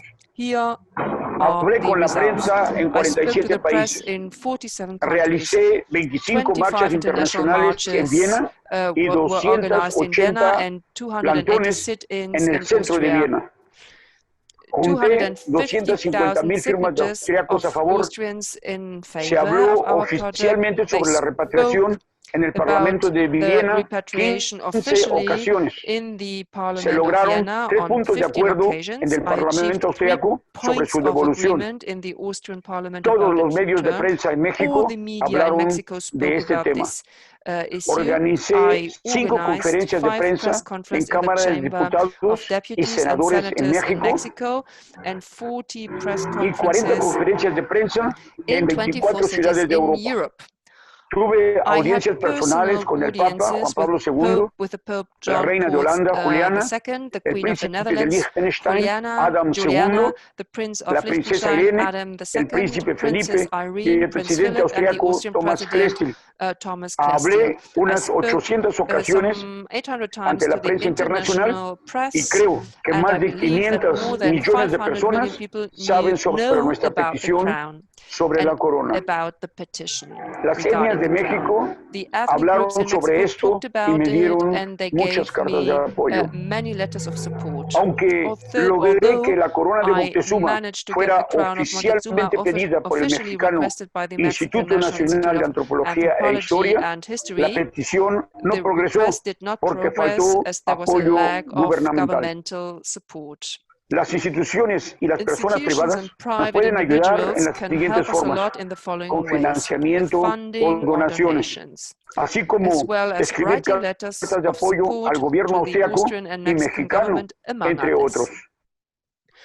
Hablé con la prensa en 47 países. Realicé 25 marchas internacionales en Viena y 280 plantones en el centro de Viena. Junté 250,000 firmas de austríacos a favor. Se habló oficialmente sobre la repatriación en el Parlamento de Viena 15 ocasiones. Se lograron 3 puntos de acuerdo en el Parlamento austríaco sobre su devolución. Todos los medios de prensa en México hablaron de este tema. Organicé 5 conferencias de prensa en Cámara de Diputados y Senadores en México y 40 conferencias de prensa en 24 ciudades de Europa. Tuve audiencias personales con el Papa Juan Pablo II, la reina de Holanda, Juana, el príncipe de Liechtenstein, Adam II, la princesa Irene, el príncipe Felipe y el presidente austriaco Thomas Klestil. Hablé unas 800 ocasiones ante la prensa internacional y creo que más de 500 millones de personas saben sobre nuestra petición sobre la corona. Las etnias de México hablaron sobre esto y me dieron muchas cartas de apoyo. Aunque logré que la corona de Moctezuma fuera oficialmente pedida por el mexicano Instituto Nacional de Antropología e Historia, la petición no progresó porque faltó apoyo gubernamental. Las instituciones y las personas privadas nos pueden ayudar en las siguientes formas: con financiamiento o donaciones, así como escribir cartas de apoyo al gobierno austriaco y mexicano, entre otros.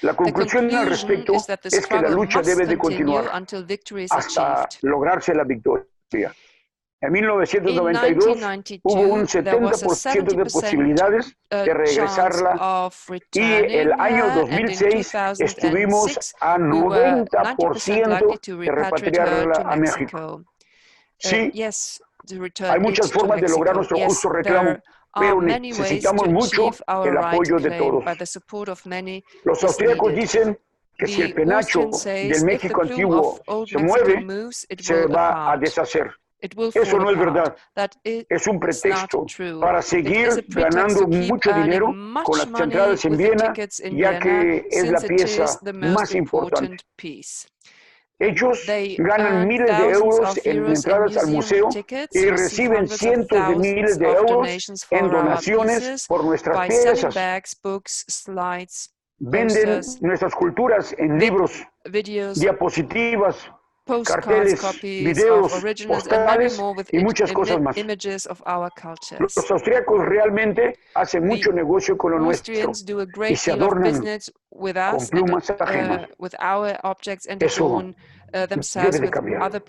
La conclusión al respecto es que la lucha debe de continuar hasta lograrse la victoria. En 1992 hubo un 70% de posibilidades de regresarla y el año 2006 estuvimos a 90% de repatriarla a México. Sí, hay muchas formas de lograr nuestro justo reclamo, pero necesitamos mucho el apoyo de todos. Los austríacos dicen que si el penacho del México antiguo se mueve, se va a deshacer. Eso no es verdad. Es un pretexto para seguir ganando mucho dinero con las entradas en Viena, ya que es la pieza más importante. Ellos ganan miles de euros en entradas al museo y reciben cientos de miles de euros en donaciones por nuestras piezas. Venden nuestras culturas en libros, diapositivas, carteles, videos, postales y muchas cosas más. Los austríacos realmente hacen mucho negocio con lo nuestro y se adornan con plumas ajenas. Eso debe de cambiar.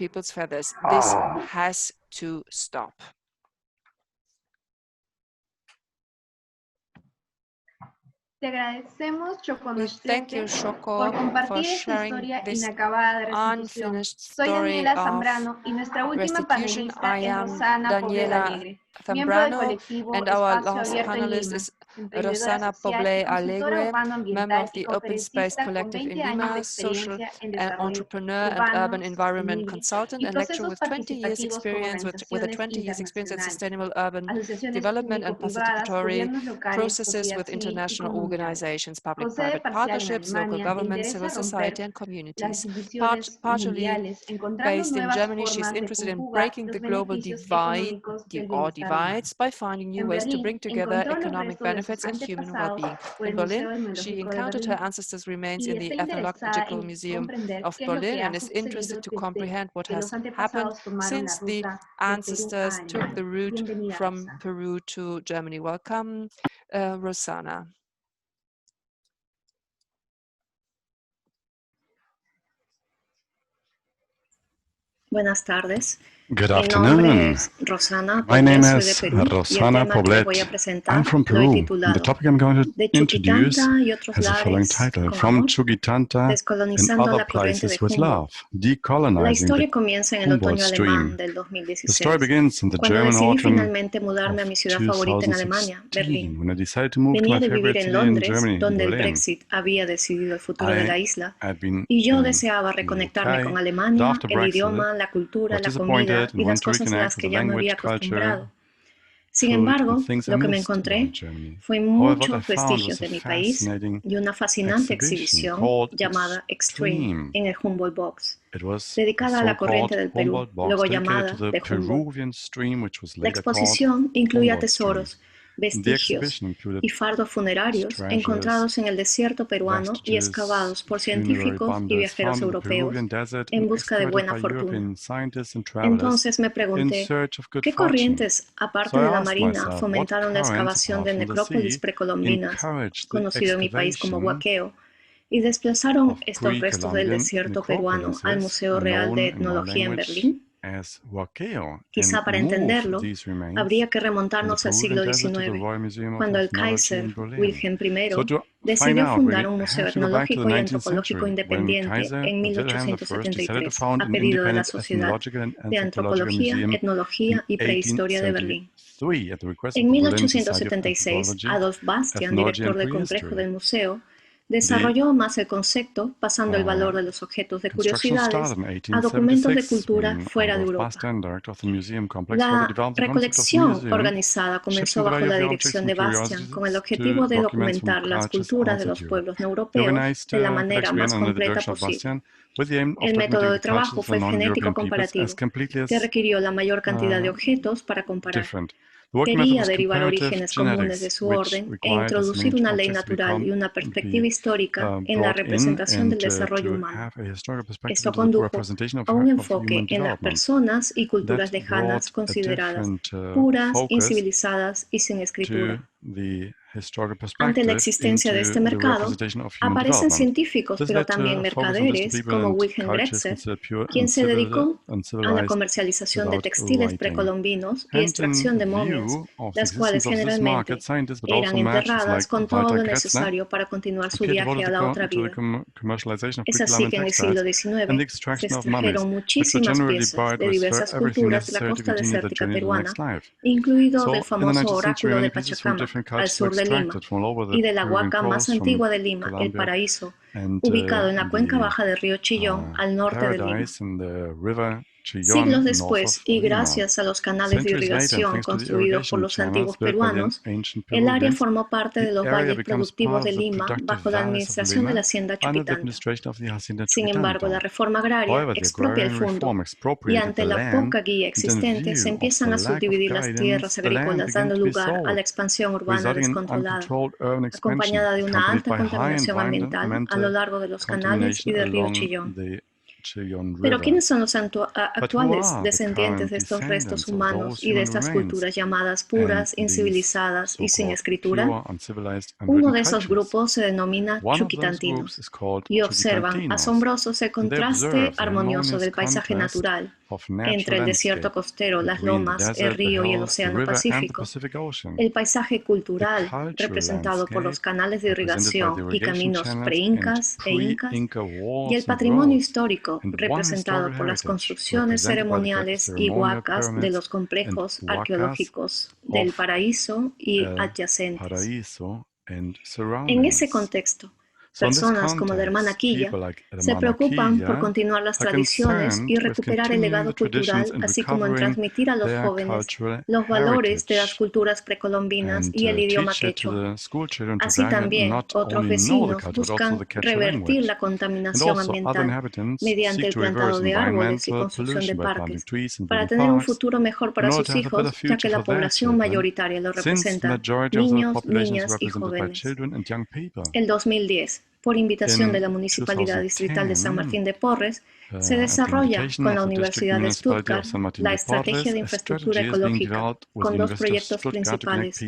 Te agradecemos, Xokonoschtletl, por compartir esta historia inacabada de restitución. Soy Daniela Zambrano y nuestra última panelista es Rossana, Poblet, miembro del colectivo Espacio Abierto en Lima, Rossana, Poblet, Alegre, member of the Open Space Collective in Lima, social and entrepreneur and urban environment consultant and lecturer with 20 years experience with a 20 years experience in sustainable urban development and participatory processes with international organizations, public-private partnerships, local government, civil society and communities. Partially based in Germany, she's interested in breaking the global divides by finding new ways to bring together economic benefits and human well-being. In Berlin, she encountered her ancestors' remains in the Ethnological Museum of Berlin and is interested to comprehend what has happened since the ancestors took the route from Peru to Germany. Welcome, Rossana. Buenas tardes. Good afternoon. My name is Rossana Poblet. I'm from Peru. The topic I'm going to introduce has the following title: From Chugitanta and Other Places with Love, Decolonizing the Humboldt Stream. The story begins in the German autumn of 2016, when I decided to move to my favorite city in Germany, Berlin. I had been in the UK, after Brexit, was disappointed y las cosas a las que ya me había acostumbrado. Sin embargo, lo que me encontré fue muchos vestigios de mi país y una fascinante exhibición llamada Extreme en el Humboldt Box, dedicada a la corriente del Perú, luego llamada de Humboldt. La exposición incluía tesoros, vestigios y fardos funerarios encontrados en el desierto peruano y excavados por científicos y viajeros europeos en busca de buena fortuna. Entonces me pregunté, ¿qué corrientes, aparte de la marina, fomentaron la excavación de necrópolis precolombinas, conocido en mi país como huaqueo, y desplazaron estos restos del desierto peruano al Museo Real de Etnología en Berlín? Quizá para entenderlo, habría que remontarnos al siglo XIX, cuando el Kaiser Wilhelm I decidió fundar un museo etnológico y antropológico independiente en 1873, a pedido de la Sociedad de Antropología, Etnología y Prehistoria de Berlín. En 1876, Adolf Bastian, director del complejo del museo, desarrolló más el concepto, pasando el valor de los objetos de curiosidades a documentos de cultura fuera de Europa. La recolección organizada comenzó bajo la dirección de Bastian con el objetivo de documentar las culturas de los pueblos no europeos de la manera más completa posible. El método de trabajo fue genético comparativo, que requirió la mayor cantidad de objetos para comparar. Quería derivar orígenes comunes de su orden e introducir una ley natural y una perspectiva histórica en la representación del desarrollo humano. Esto condujo a un enfoque en las personas y culturas lejanas consideradas puras, incivilizadas y sin escritura. Ante la existencia de este mercado, aparecen científicos, pero también mercaderes, como Wilhelm Gretzer, quien se dedicó a la comercialización de textiles precolombinos y extracción de momias, las cuales generalmente eran enterradas con todo lo necesario para continuar su viaje a la otra vida. Es así que en el siglo XIX se extrajeron muchísimas piezas de diversas culturas de la costa desértica peruana, incluido del famoso oráculo de Pachacama, al sur de Lima, y de la huaca más antigua de Lima, el Paraíso, ubicado en la cuenca baja del río Chillón, al norte de Lima. Siglos después, y gracias a los canales de irrigación construidos por los antiguos peruanos, el área formó parte de los valles productivos de Lima bajo la administración de la hacienda Chuquitanta. Sin embargo, la reforma agraria expropia el fondo y ante la poca guía existente se empiezan a subdividir las tierras agrícolas, dando lugar a la expansión urbana descontrolada, acompañada de una alta contaminación ambiental a lo largo de los canales y del río Chillón. Pero ¿quiénes son los actuales descendientes de estos restos humanos y de estas culturas llamadas puras, incivilizadas y sin escritura? Uno de esos grupos se denomina chuquitantinos y observan asombrosos el contraste armonioso del paisaje natural entre el desierto costero, las lomas, el río y el océano Pacífico, el paisaje cultural representado por los canales de irrigación y caminos pre-incas e incas, y el patrimonio histórico representado por las construcciones ceremoniales y huacas de los complejos arqueológicos del Paraíso y adyacentes. En ese contexto, personas como la hermana Quilla se preocupan por continuar las tradiciones y recuperar el legado cultural, así como en transmitir a los jóvenes los valores de las culturas precolombinas y el idioma quechua. Así también, otros vecinos buscan revertir la contaminación ambiental mediante el plantado de árboles y construcción de parques, para tener un futuro mejor para sus hijos, ya que la población mayoritaria lo representa niños, niñas y jóvenes. El 2010, por invitación de la Municipalidad Distrital de San Martín de Porres, se desarrolla con la Universidad de Stuttgart la Estrategia de Infraestructura Ecológica con dos proyectos principales,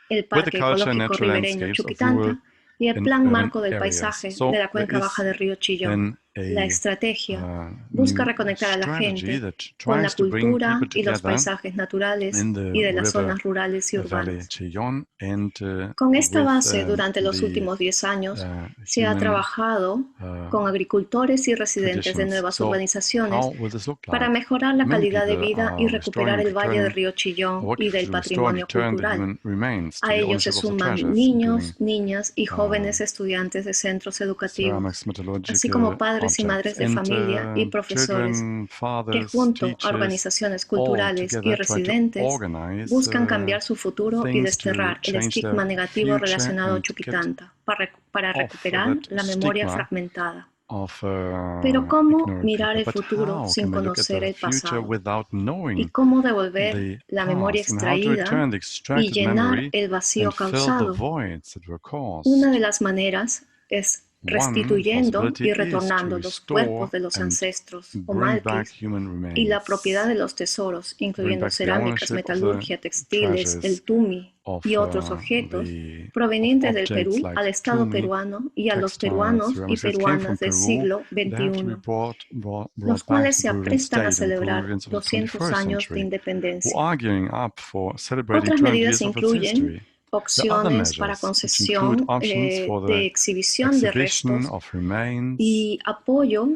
el Parque Ecológico Ribereño Chuquitanta y el Plan Marco del Paisaje de la Cuenca Baja del río Chillón. La estrategia busca reconectar a la gente con la cultura y los paisajes naturales y de las zonas rurales y urbanas. Con esta base, durante los últimos 10 años, se ha trabajado con agricultores y residentes de nuevas urbanizaciones para mejorar la calidad de vida y recuperar el valle del río Chillón y del patrimonio cultural. A ellos se suman niños, niñas y jóvenes estudiantes de centros educativos, así como padres y madres de familia y profesores que junto a organizaciones culturales y residentes buscan cambiar su futuro y desterrar el estigma negativo relacionado a Chuquitanta para recuperar la memoria fragmentada. Pero ¿cómo mirar el futuro sin conocer el pasado? ¿Y cómo devolver la memoria extraída y llenar el vacío causado? Una de las maneras es restituyendo y retornando los cuerpos de los ancestros o malquis y la propiedad de los tesoros, incluyendo cerámicas, metalurgia, textiles, el tumi y otros objetos provenientes del Perú al Estado peruano y a los peruanos y peruanas del siglo XXI, los cuales se aprestan a celebrar 200 años de independencia. Otras medidas incluyen opciones para concesión de exhibición de restos y apoyo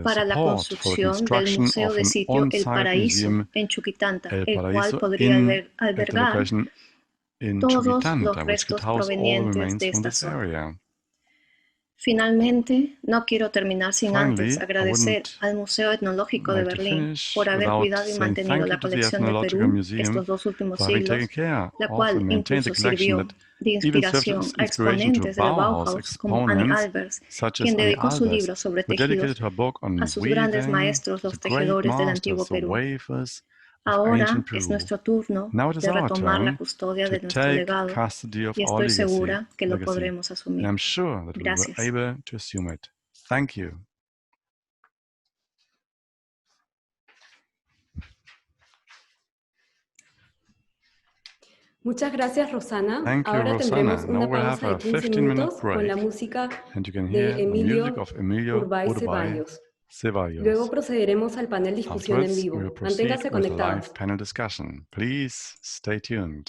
para la construcción del Museo de Sitio El Paraíso en Chuquitanta, el cual podría albergar todos los restos provenientes de esta zona. Finalmente, no quiero terminar sin antes agradecer al Museo Etnológico de Berlín por haber cuidado y mantenido la colección de Perú estos 2 últimos siglos, la cual incluso sirvió de inspiración a exponentes de la Bauhaus como Annie Albers, quien dedicó su libro sobre tejidos a sus grandes maestros, los tejedores del antiguo Perú. Ahora es nuestro turno de retomar la custodia de nuestro legado y estoy segura que lo podremos asumir. Gracias. Muchas gracias, Rossana. Ahora tendremos una pausa de 15 minutos con la música de Emilio Urbay-Zevallos. Luego procederemos al panel discusión en vivo. Manténgase conectados. Please stay tuned.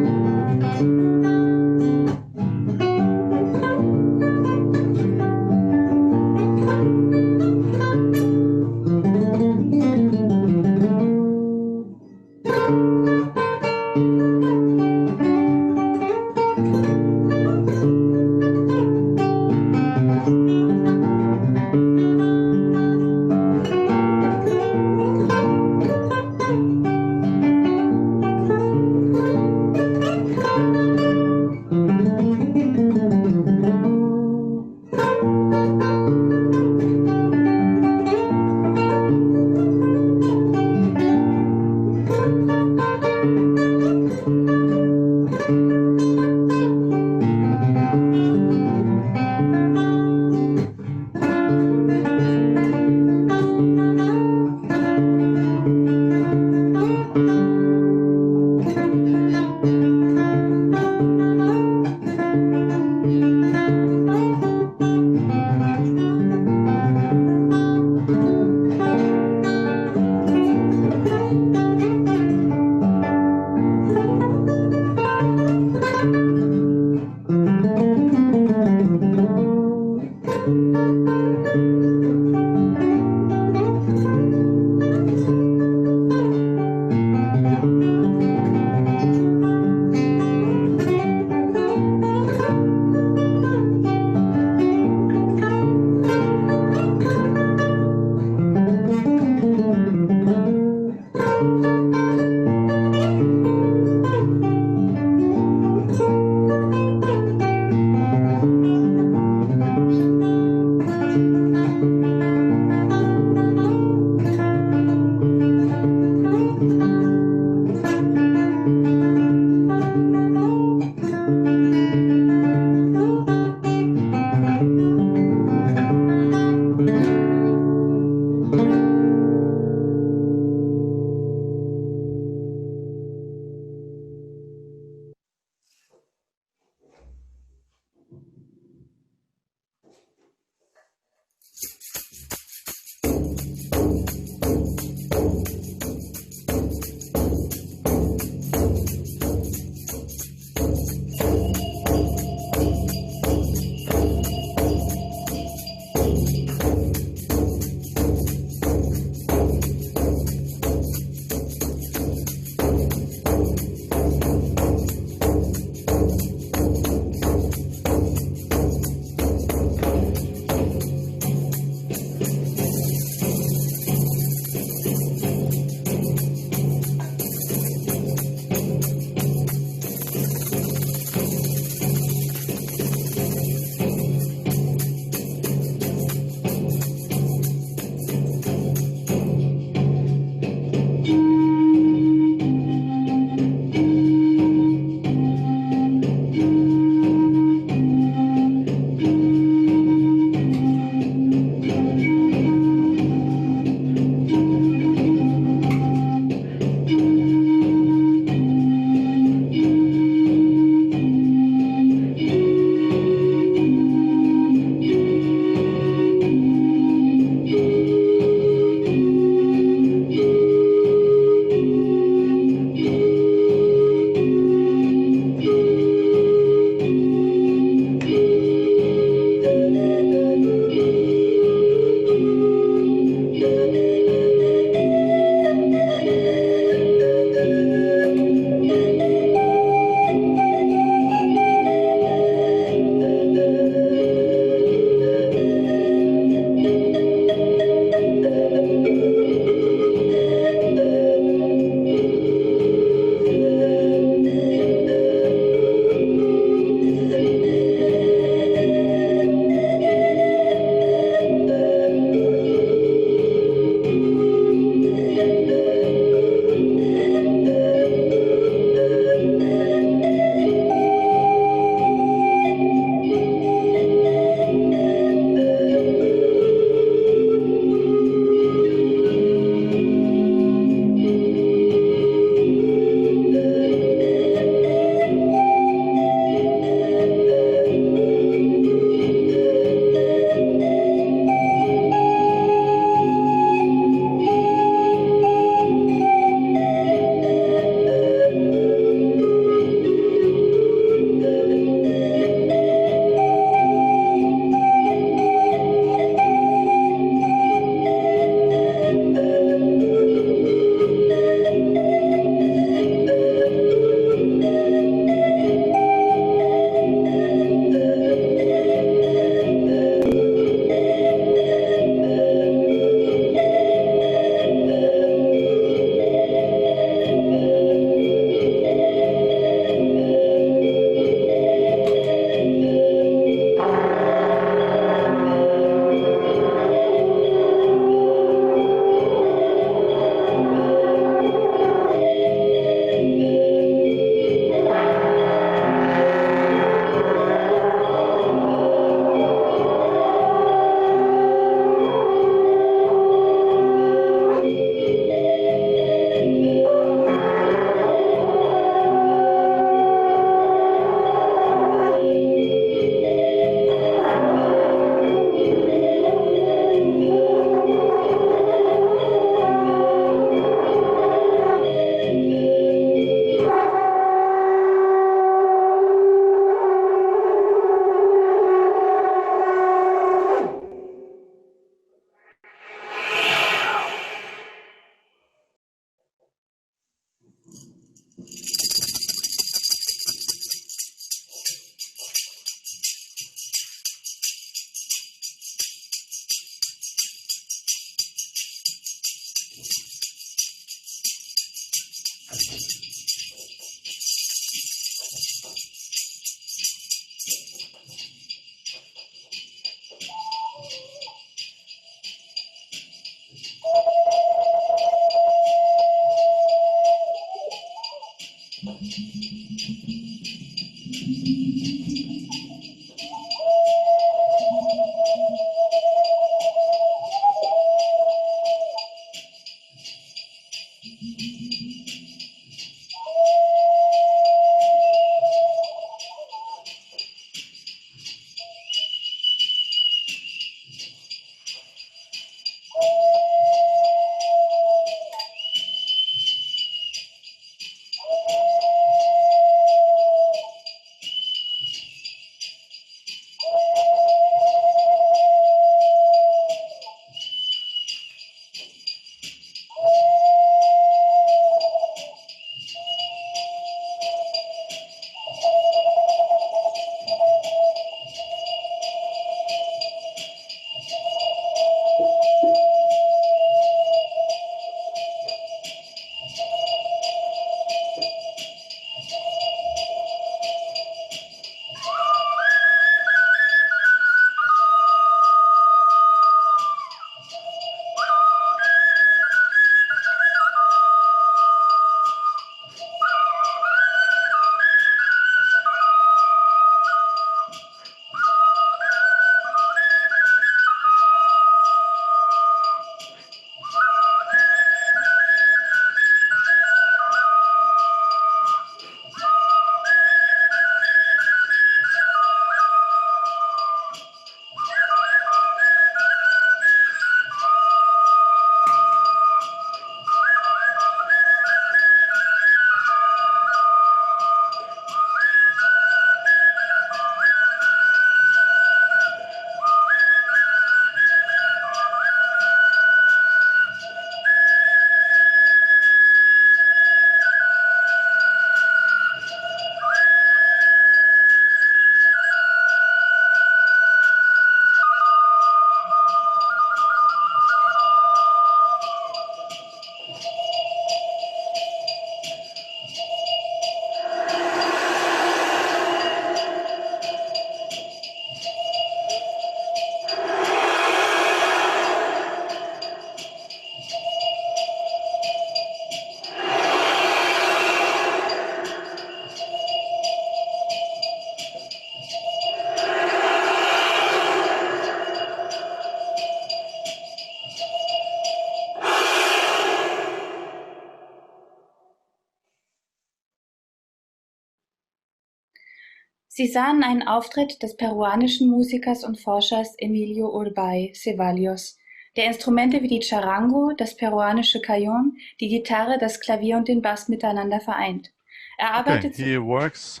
Sie sahen einen Auftritt des peruanischen Musikers und Forschers Emilio Urbay-Zevallos, der Instrumente wie die Charango, das peruanische Cajon, die Gitarre, das Klavier und den Bass miteinander vereint. Er arbeitet he works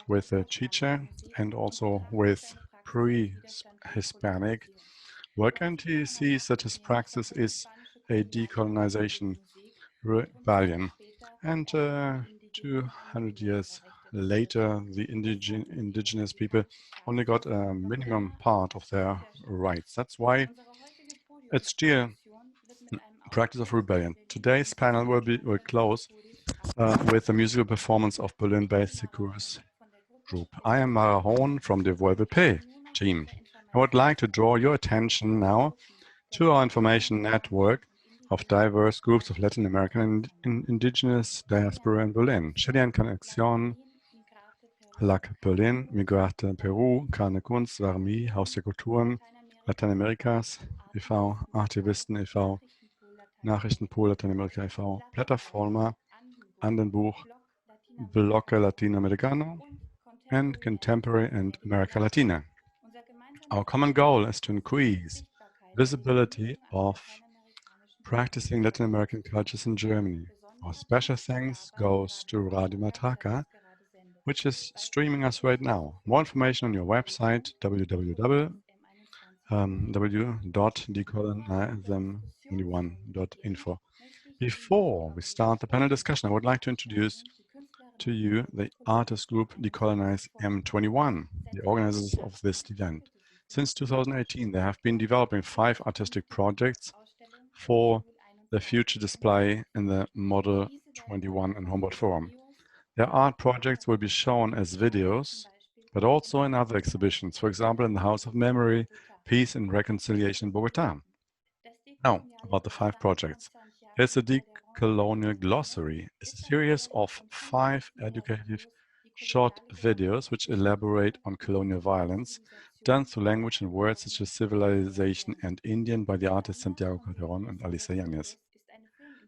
with the Chicha and also with pre-Hispanic work, and he sees that his praxis is a decolonization rebellion. And 200 years later, the indigenous people only got a minimum part of their rights. That's why it's still practice of rebellion. Today's panel will close with a musical performance of Berlin-based Securus group. I am Mara Hohn from Devuelve team. I would like to draw your attention now to our information network of diverse groups of Latin American and indigenous diaspora in Berlin. Chilean Conexión, LAC Berlin, Migrate Peru, Carne Kunst, Varmi, Haus der Kulturen, Lateinamerikas e.V., Aktivisten e.V., Nachrichtenpool Lateinamerika e.V., Plataforma, Andenbuch, Bloque Latinoamericano, and Contemporary and America Latina. Our common goal is to increase visibility of practicing Latin American cultures in Germany. Our special thanks goes to Radio Matraca, which is streaming us right now. More information on your website, www.decolonize21.info. Before we start the panel discussion, I would like to introduce to you the artist group Decolonize M21, the organizers of this event. Since 2018, they have been developing 5 artistic projects for the future display in the Model 21 and Humboldt Forum. Their art projects will be shown as videos, but also in other exhibitions, for example, in the House of Memory, Peace and Reconciliation in Bogotá. Now, about the 5 projects. There's the Colonial Glossary is a series of 5 educative short videos which elaborate on colonial violence, done through language and words such as civilization and Indian by the artists Santiago Calderon and Alisa Yanez.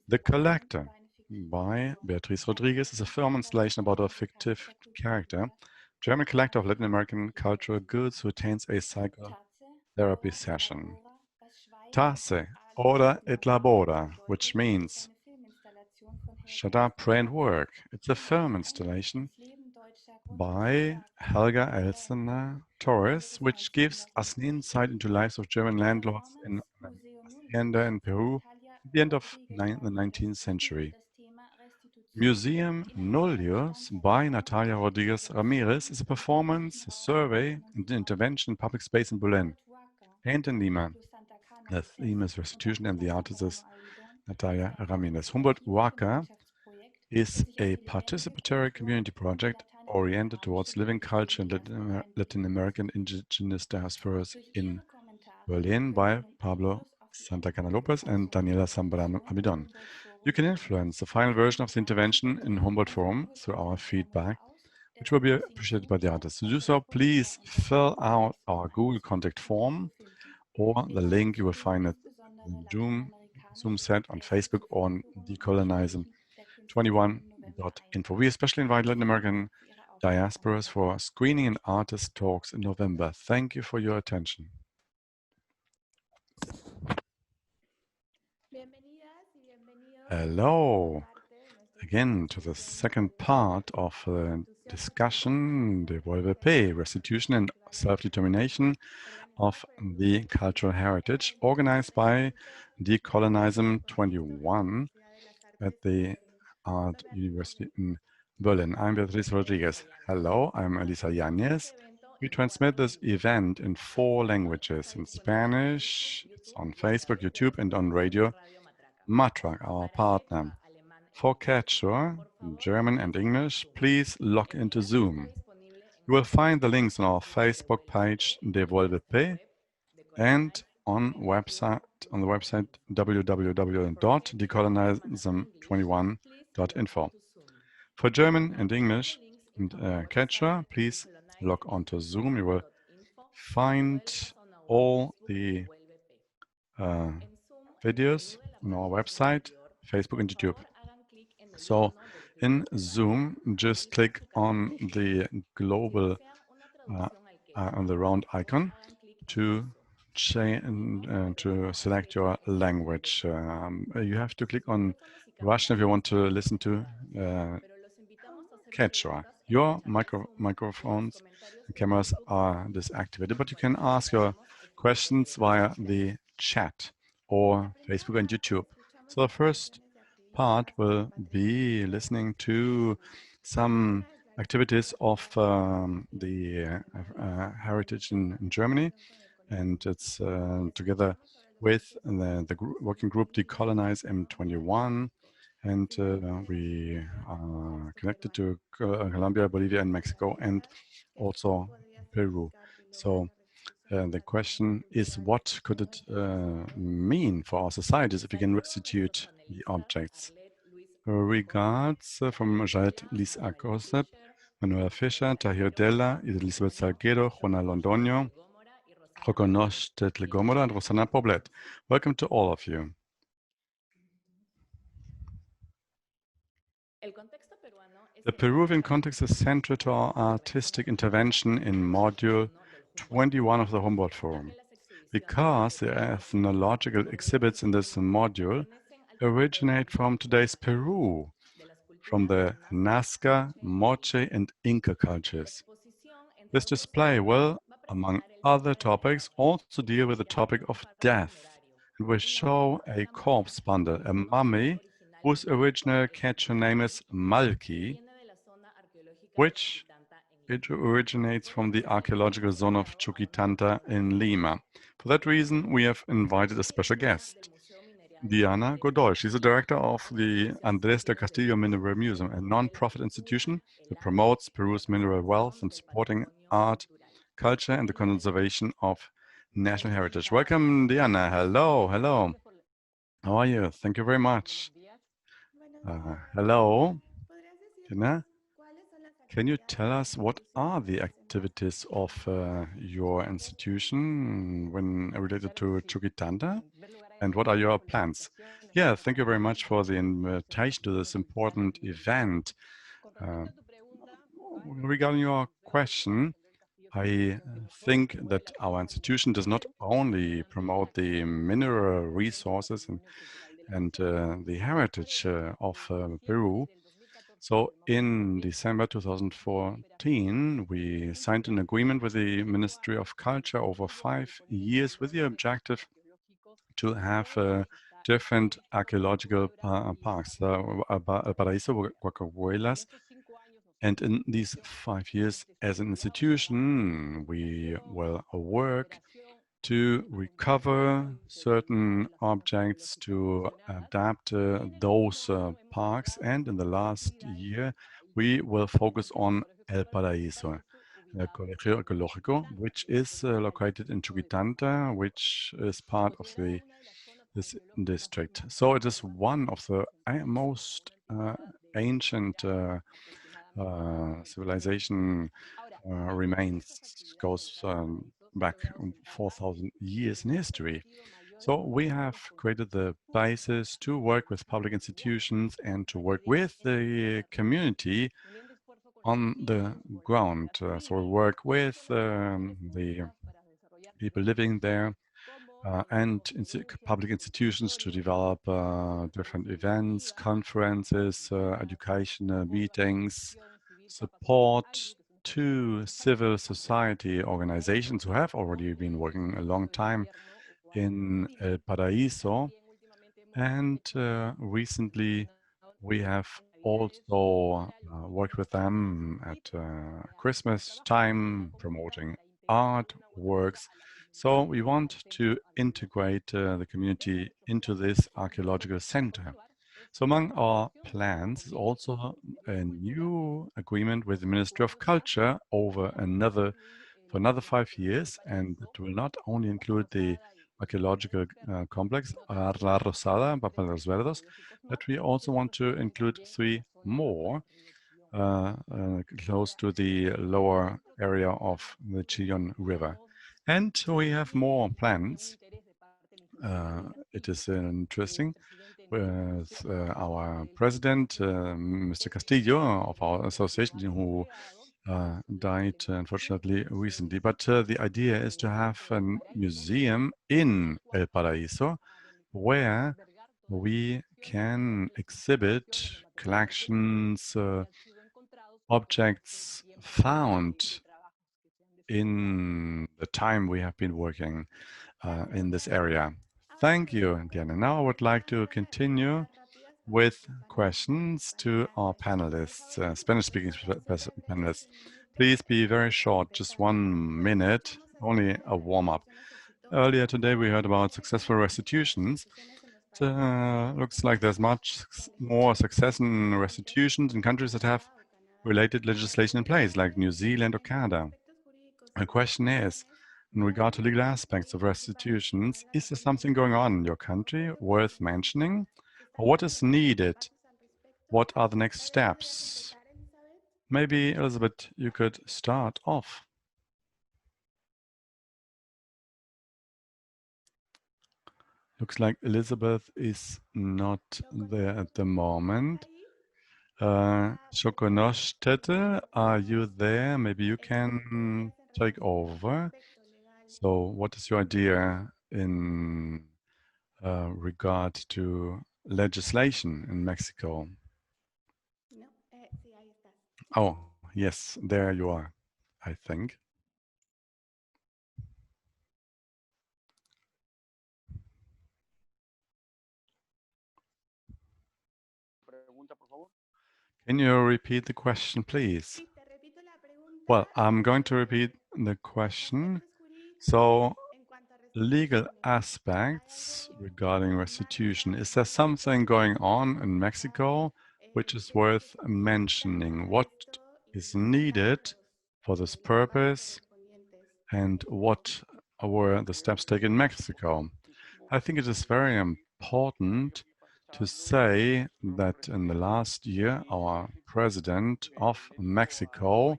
The Collector by Beatriz Rodriguez is a film installation about a fictive character, German collector of Latin American cultural goods who attends a psychotherapy session. Tasse, Ora et Labora, which means shut up, pray and work. It's a film installation by Helga Elsner Torres, which gives us an insight into lives of German landlords in Hacienda in Peru at the end of the 19th century. Museum Nullius by Natalia Rodriguez Ramirez is a performance, a survey, and an intervention in public space in Berlin and in Lima. The theme is restitution and the artist is Natalia Ramirez. Humboldt Waka is a participatory community project oriented towards living culture and Latin American indigenous diasporas in Berlin by Pablo Santacana Lopez and Daniela Zambrano Abidon. You can influence the final version of the intervention in Humboldt Forum through our feedback, which will be appreciated by the artists. To do so, please fill out our Google contact form or the link you will find at the Zoom set on Facebook or on Decolonize21.info. We especially invite Latin American diasporas for screening and artist talks in November. Thank you for your attention. Hello again to the second part of the discussion, Devuelve, Restitution and Self-Determination of the Cultural Heritage, organized by Decolonize 21 at the Art University in Berlin. I'm Beatriz Rodriguez. Hello, I'm Alisa Yanez. We transmit this event in 4 languages, in Spanish, it's on Facebook, YouTube, and on Radio Matraca, our partner. For Quechua, German, and English, please log into Zoom. You will find the links on our Facebook page, Devuelve, and on the website www.decolonize21.info. For German and English and Quechua, please log on to Zoom. You will find all the videos on our website, Facebook, and YouTube. So in Zoom, just click on the global, on the round icon to select your language. You have to click on Russian if you want to listen to Quechua. Your microphones and cameras are disactivated, but you can ask your questions via the chat or Facebook and YouTube. So the first part will be listening to some activities of the heritage in Germany, and it's together with the working group Decolonize M21, and we are connected to Colombia, Bolivia, and Mexico, and also Peru. So the question is, what could it mean for our societies if we can restitute the objects? Regards from Arlette-Louise Manuela Fischer, Tahir, Della, Elizabeth Salguero, Juana Londoño, Xokonoschtletl Gómora, and Rossana Poblet. Welcome to all of you. The Peruvian context is central to our artistic intervention in Module 21 of the Humboldt Forum, because the ethnological exhibits in this module originate from today's Peru, from the Nazca, Moche, and Inca cultures. This display will, among other topics, also deal with the topic of death, and will show a corpse bundle, a mummy, whose original Quechua name is Malki, which it originates from the archaeological zone of Chuquitanta in Lima. For that reason, we have invited a special guest, Diana Godoy. She's the director of the Andrés del Castillo Mineral Museum, a non-profit institution that promotes Peru's mineral wealth and supporting art, culture, and the conservation of national heritage. Welcome, Diana. Hello, hello. How are you? Thank you very much. Hello, Tina. Can you tell us what are the activities of your institution when related to Chukitanda? And what are your plans? Yeah, thank you very much for the invitation to this important event. Regarding your question, I think that our institution does not only promote the mineral resources and the heritage of Peru. So in December 2014, we signed an agreement with the Ministry of Culture over 5 years with the objective to have different archaeological parks, Paraíso, Guacahuelas. And in these 5 years as an institution, we will work to recover certain objects, to adapt those parks. And in the last year, we will focus on El Paraíso, the Colegio Ecológico, which is located in Chuquitanta, which is part of this district. So it is one of the most ancient civilization remains, goes back 4,000 years in history. So we have created the basis to work with public institutions and to work with the community on the ground. So we work with the people living there and public institutions to develop different events, conferences, educational meetings, support to civil society organizations who have already been working a long time in El Paraíso. And recently, we have also worked with them at Christmas time, promoting artworks. So we want to integrate the community into this archaeological center. So among our plans is also a new agreement with the Ministry of Culture for another 5 years, and it will not only include the archaeological complex, La Rosada, Papa de los Verdos, but we also want to include 3 more close to the lower area of the Chillon River. And we have more plans. It is interesting with our president, Mr. Castillo, of our association, who died unfortunately recently. But the idea is to have a museum in El Paraíso where we can exhibit collections, objects found in the time we have been working in this area. Thank you, Diana. Now I would like to continue with questions to our panelists, Spanish-speaking panelists. Please be very short, just 1 minute, only a warm-up. Earlier today, we heard about successful restitutions. Looks like there's much more success in restitutions in countries that have related legislation in place, like New Zealand or Canada. The question is, in regard to legal aspects of restitutions, is there something going on in your country worth mentioning? Or what is needed? What are the next steps? Maybe, Elizabeth, you could start off. Looks like Elizabeth is not there at the moment. Xokonoschtletl, are you there? Maybe you can take over. So what is your idea in regard to legislation in Mexico? Oh, yes, there you are, I think. Can you repeat the question, please? Well, I'm going to repeat the question. So, legal aspects regarding restitution. Is there something going on in Mexico which is worth mentioning? What is needed for this purpose and what were the steps taken in Mexico? I think it is very important to say that in the last year, our president of Mexico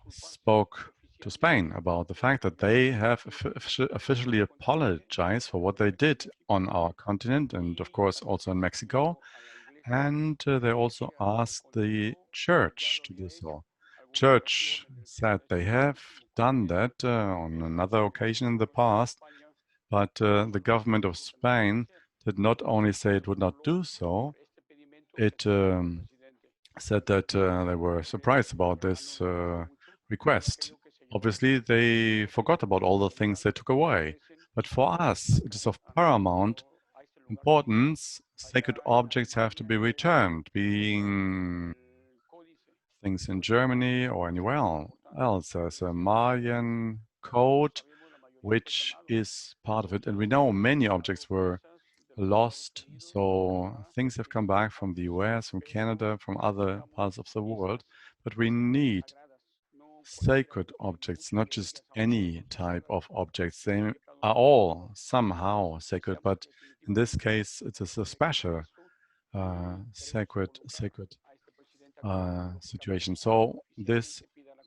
spoke to Spain about the fact that they have officially apologized for what they did on our continent and, of course, also in Mexico. And they also asked the church to do so. Church said they have done that on another occasion in the past, but the government of Spain did not only say it would not do so, it said that they were surprised about this request. Obviously, they forgot about all the things they took away. But for us, it is of paramount importance. Sacred objects have to be returned, being things in Germany or anywhere else. There's a Mayan code, which is part of it. And we know many objects were lost. So things have come back from the US, from Canada, from other parts of the world. But we need sacred objects, not just any type of objects. They are all somehow sacred, but in this case, it is a special sacred situation. So this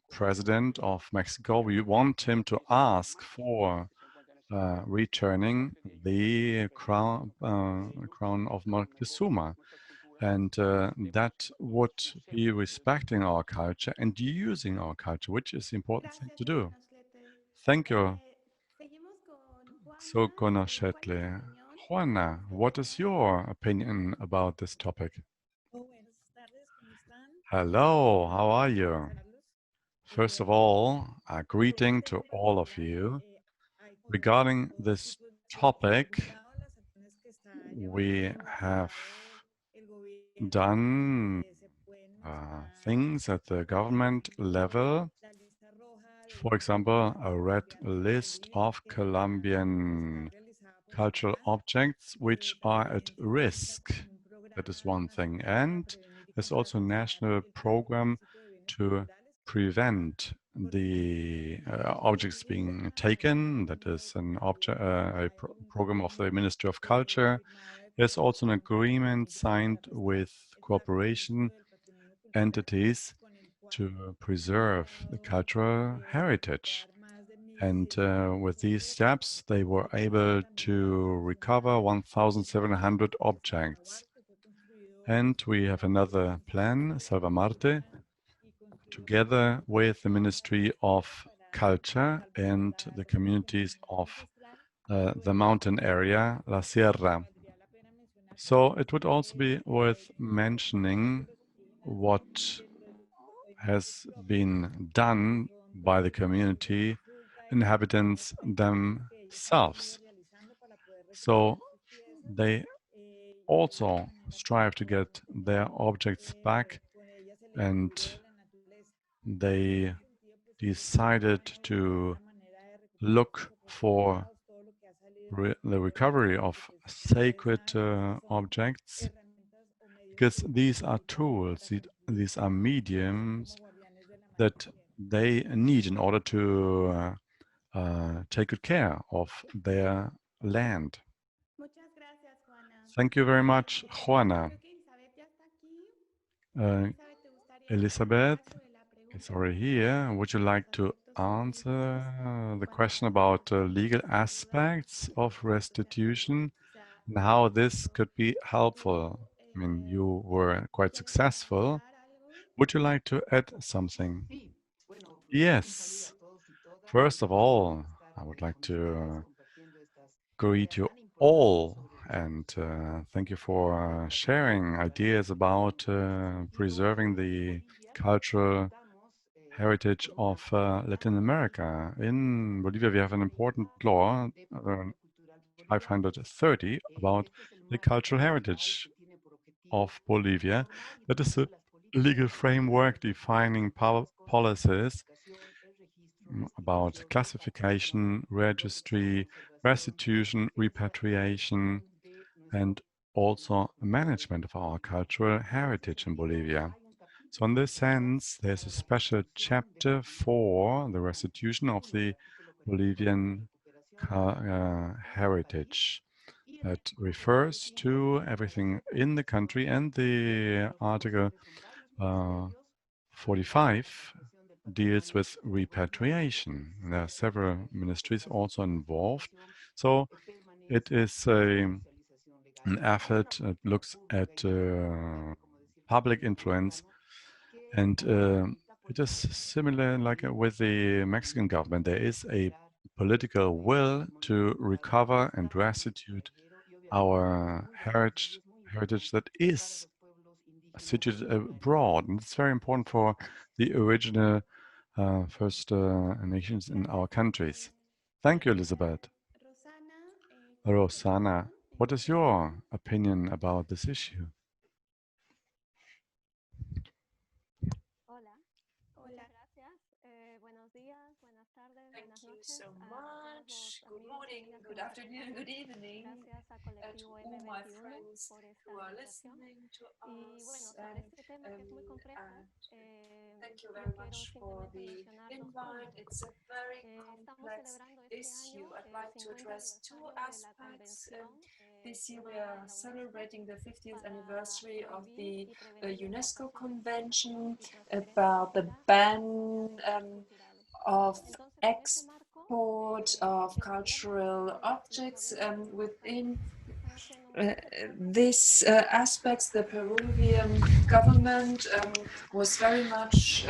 president of Mexico, we want him to ask for returning the crown of Moctezuma. And that would be respecting our culture and using our culture, which is the important thing to do. Thank you. Xokonoschtletl. Juana, what is your opinion about this topic? Hello, how are you? First of all, a greeting to all of you. Regarding this topic, we have done things at the government level. For example, a red list of Colombian cultural objects which are at risk. That is one thing. And there's also a national program to prevent the objects being taken. That is an program of the Ministry of Culture. There's also an agreement signed with cooperation entities to preserve the cultural heritage. And with these steps, they were able to recover 1,700 objects. And we have another plan, Salva Marte, together with the Ministry of Culture and the communities of the mountain area, La Sierra. So it would also be worth mentioning what has been done by the community inhabitants themselves. So they also strive to get their objects back, and they decided to look for the recovery of sacred objects, because these are tools, these are mediums that they need in order to take good care of their land. Thank you very much, Juana. Elizabeth is already here. Would you like to answer the question about legal aspects of restitution and how this could be helpful? I mean, you were quite successful. Would you like to add something? Yes. First of all, I would like to greet you all and thank you for sharing ideas about preserving the cultural heritage of Latin America. In Bolivia, we have an important law, 530, about the cultural heritage of Bolivia. That is a legal framework defining policies about classification, registry, restitution, repatriation, and also management of our cultural heritage in Bolivia. So in this sense, there's a special chapter for the restitution of the Bolivian heritage. that refers to everything in the country, and the Article 45 deals with repatriation. There are several ministries also involved. So it is an effort that looks at public influence, and it is similar like with the Mexican government. There is a political will to recover and restitute our heritage that is situated abroad. And it's very important for the original First Nations in our countries. Thank you, Elizabeth. Rossana, what is your opinion about this issue? Thank you so much. Good morning, good afternoon, good evening to all my friends who are listening to us. Thank you very much for the invite. It's a very complex issue. I'd like to address two aspects. This year we are celebrating the 50th anniversary of the UNESCO Convention about the ban of export of cultural objects. Within this aspects, the Peruvian government was very much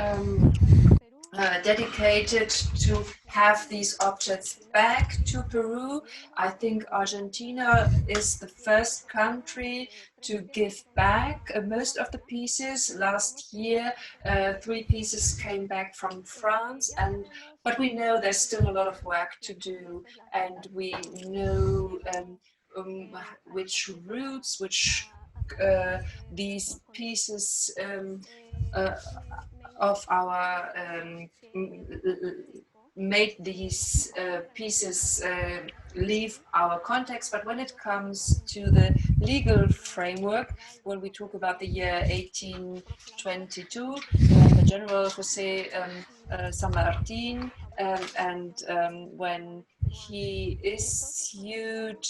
dedicated to have these objects back to Peru. I think Argentina is the first country to give back most of the pieces. Last year, 3 pieces came back from France, but we know there's still a lot of work to do, and we know which routes, which these pieces of our made these pieces leave our context. But when it comes to the legal framework, when we talk about the year 1822, the General José San Martín, and when he issued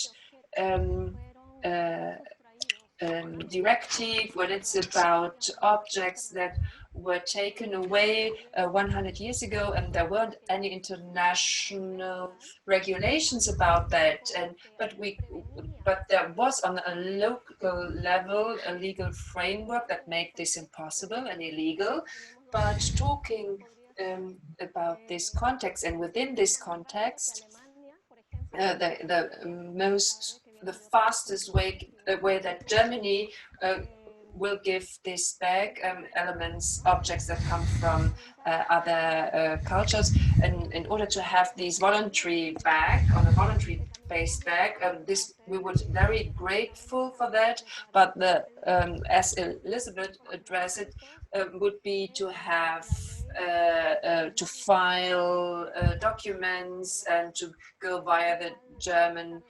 directive, when it's about objects that were taken away 100 years ago, and there weren't any international regulations about that. But there was on a local level a legal framework that made this impossible and illegal. But talking about this context, and within this context, the fastest way that Germany will give this back, elements, objects that come from other cultures, and in order to have these voluntary back, on a voluntary based back, this we would very grateful for that. But as Elizabeth addressed it, would be to have to file documents and to go via the German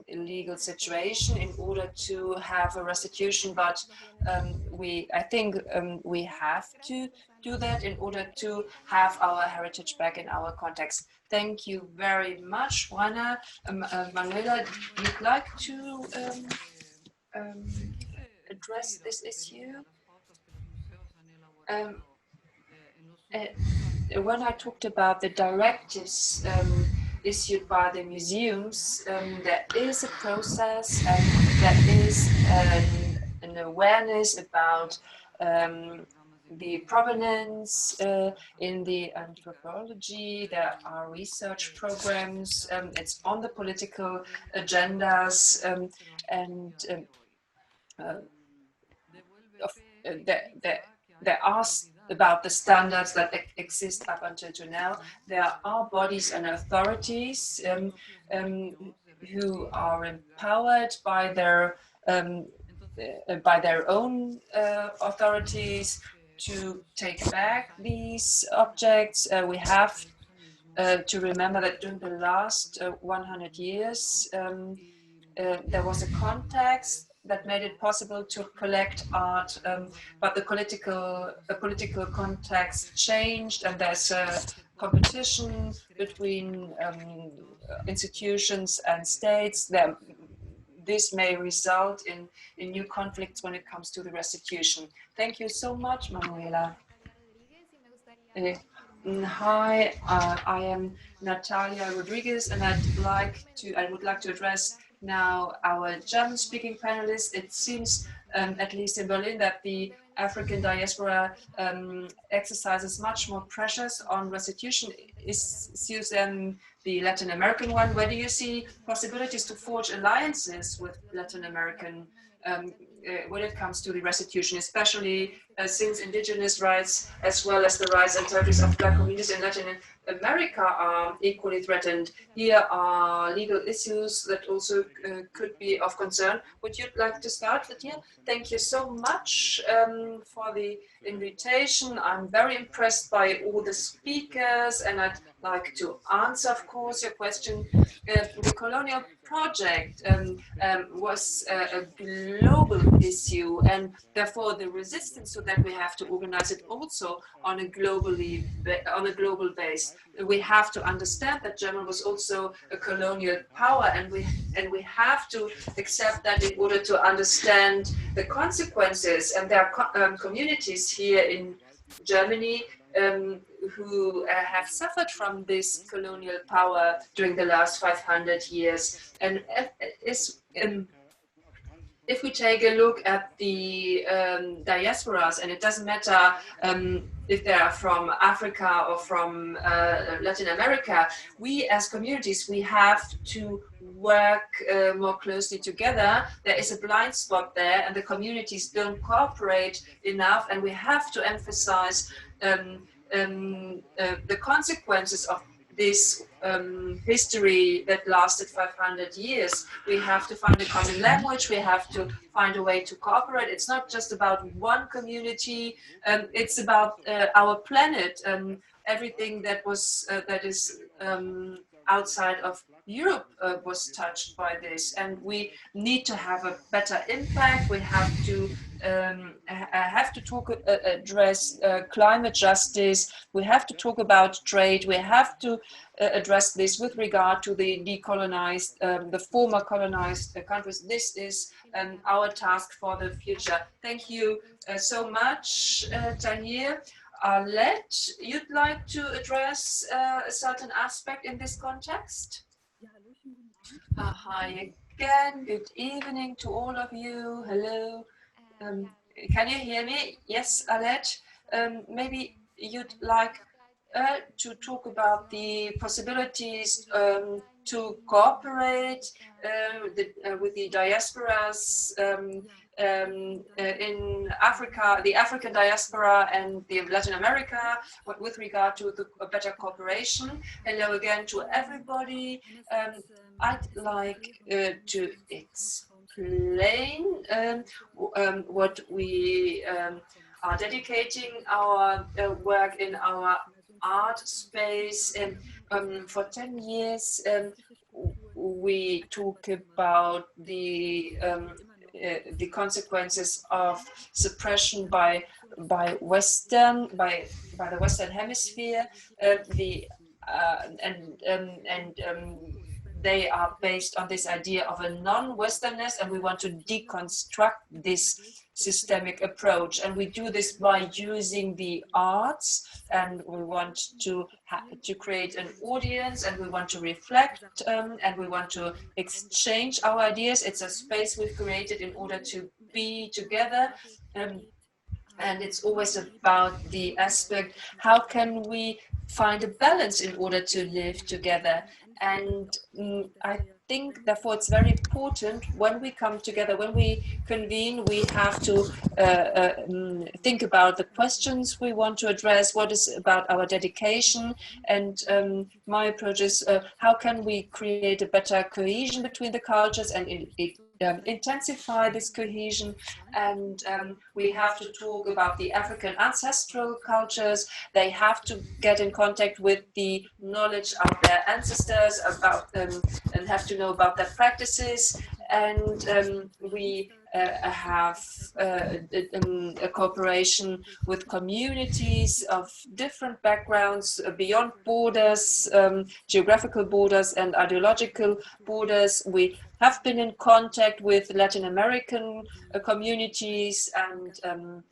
legal situation in order to have a restitution. But I think we have to do that in order to have our heritage back in our context. Thank you very much, Juana. Manuela, you'd like to address this issue? When I talked about the directives issued by the museums, there is a process, and there is an awareness about the provenance in the anthropology. There are research programs, it's on the political agendas, there are about the standards that exist up until now. There are bodies and authorities who are empowered by their own authorities to take back these objects. We have to remember that during the last 100 years, there was a context that made it possible to collect art, but the political context changed, and there's a competition between institutions and states. There this may result in new conflicts when it comes to the restitution. Thank you so much, Manuela. Hi, I am Natalia Rodriguez, and I would like to address now our German-speaking panelists. It seems, at least in Berlin, that the African diaspora exercises much more pressures on restitution issues than the Latin American one. Where do you see possibilities to forge alliances with Latin American when it comes to the restitution, especially since indigenous rights as well as the rights and territories of Black communities in Latin America are equally threatened? Here are legal issues that also could be of concern. Would you like to start, Tahir? Thank you so much for the invitation. I'm very impressed by all the speakers, and I'd like to answer, of course, your question. The colonial project was a global issue, and therefore the resistance to that we have to organize it also on a global base. We have to understand that Germany was also a colonial power, and we have to accept that in order to understand the consequences. And there are communities here in Germany who have suffered from this colonial power during the last 500 years. And if we take a look at the diasporas, and it doesn't matter if they are from Africa or from Latin America, we as communities, we have to work more closely together. There is a blind spot there, and the communities don't cooperate enough, and we have to emphasize the consequences of this history that lasted 500 years. We have to find a common language. We have to find a way to cooperate. It's not just about one community. It's about our planet. Everything that is outside of Europe was touched by this, and we need to have a better impact. We have to address climate justice. We have to talk about trade. We have to address this with regard to the decolonized, the former colonized countries. This is our task for the future. Thank you so much, Tahir. Arlette, you'd like to address a certain aspect in this context? Hi again, good evening to all of you. Hello. Can you hear me? Yes, Arlette. Maybe you'd like to talk about the possibilities to cooperate with the diasporas in Africa, the African diaspora and the Latin America, with regard to a better cooperation. Hello again to everybody. I'd like to explain what we are dedicating our work in our art space. For 10 years, we talk about the consequences of suppression by the Western Hemisphere. They are based on this idea of a non-Westernness, and we want to deconstruct this systemic approach. And we do this by using the arts, and we want to create an audience, and we want to reflect, and we want to exchange our ideas. It's a space we've created in order to be together. And it's always about the aspect, how can we find a balance in order to live together? And I think, therefore, it's very important when we come together, when we convene, we have to think about the questions we want to address, what is about our dedication. And my approach is, how can we create a better cohesion between the cultures and intensify this cohesion? And we have to talk about the African ancestral cultures. They have to get in contact with the knowledge of their ancestors, about and have to know about their practices. and we have a cooperation with communities of different backgrounds beyond borders, geographical borders and ideological borders. We have been in contact with Latin American communities and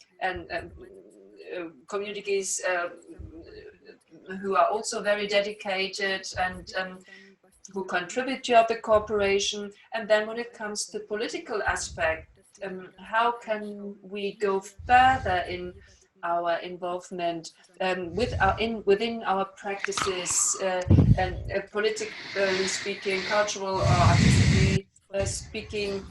communities who are also very dedicated and who contribute to the cooperation. And then when it comes to the political aspect, how can we go further in our involvement within our practices and politically speaking, cultural or artistically speaking.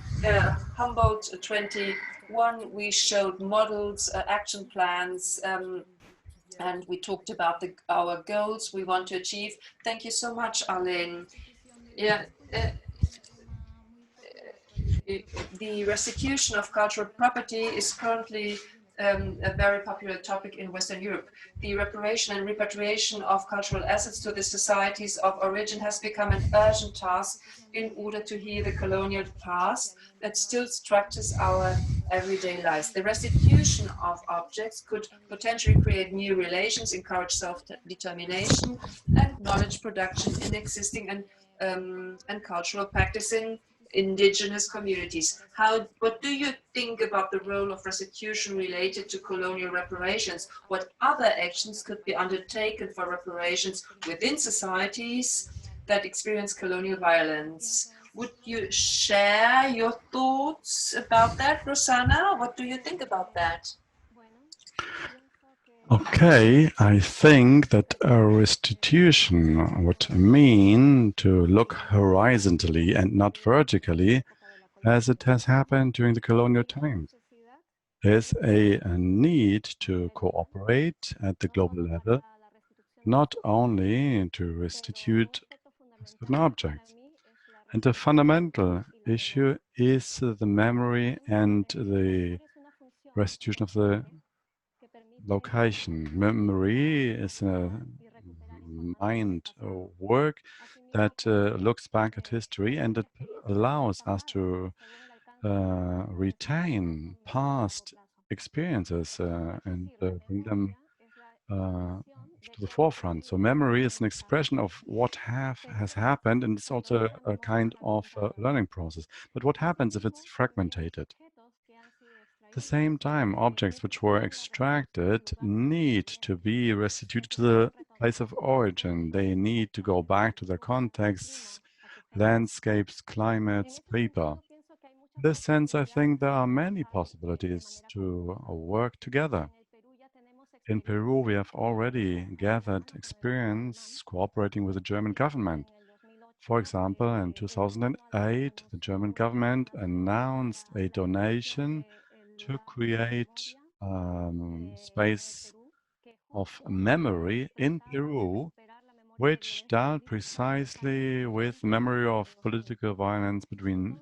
Humboldt 21, we showed models, action plans, and we talked about our goals we want to achieve. Thank you so much, Arlene. Yeah, the restitution of cultural property is currently a very popular topic in Western Europe. The reparation and repatriation of cultural assets to the societies of origin has become an urgent task in order to heal the colonial past that still structures our everyday lives. The restitution of objects could potentially create new relations, encourage self-determination and knowledge production in existing and cultural practicing indigenous communities. What do you think about the role of restitution related to colonial reparations? What other actions could be undertaken for reparations within societies that experience colonial violence? Would you share your thoughts about that, Rossana? What do you think about that? Okay, I think that a restitution would mean to look horizontally and not vertically, as it has happened during the colonial times. There's a need to cooperate at the global level, not only to restitute certain objects. And the fundamental issue is the memory and the restitution of the location. Memory is a mind work that looks back at history, and it allows us to retain past experiences and bring them to the forefront. So memory is an expression of what has happened, and it's also a kind of learning process. But what happens if it's fragmented? At the same time, objects which were extracted need to be restituted to the place of origin. They need to go back to their contexts, landscapes, climates, people. In this sense, I think there are many possibilities to work together. In Peru, we have already gathered experience cooperating with the German government. For example, in 2008, the German government announced a donation to create space of memory in Peru, which dealt precisely with the memory of political violence between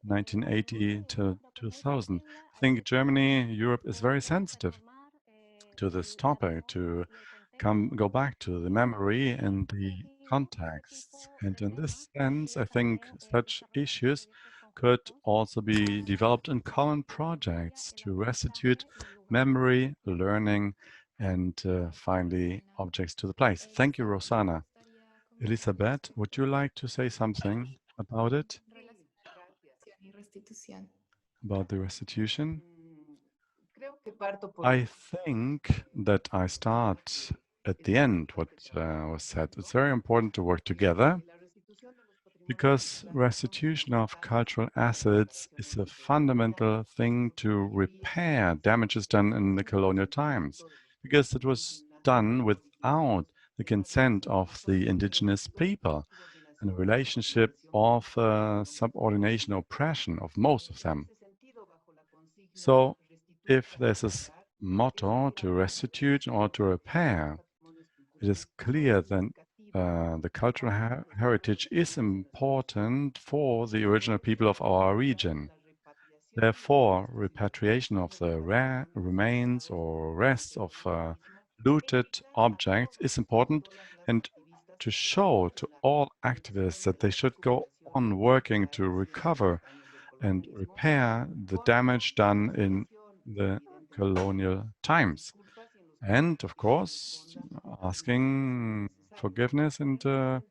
1980 to 2000. I think Germany, Europe is very sensitive to this topic, to go back to the memory and the contexts. And in this sense, I think such issues could also be developed in common projects to restitute memory, learning, and finally objects to the place. Thank you, Rossana. Elizabeth, would you like to say something about it? About the restitution? I think that I start at the end what was said. It's very important to work together because restitution of cultural assets is a fundamental thing to repair damages done in the colonial times, because it was done without the consent of the indigenous people and a relationship of subordination oppression of most of them. So if there's this motto to restitute or to repair, it is clear that the cultural heritage is important for the original people of our region. Therefore, repatriation of the remains or rests of looted objects is important, and to show to all activists that they should go on working to recover and repair the damage done in the colonial times. And, of course, asking forgiveness and to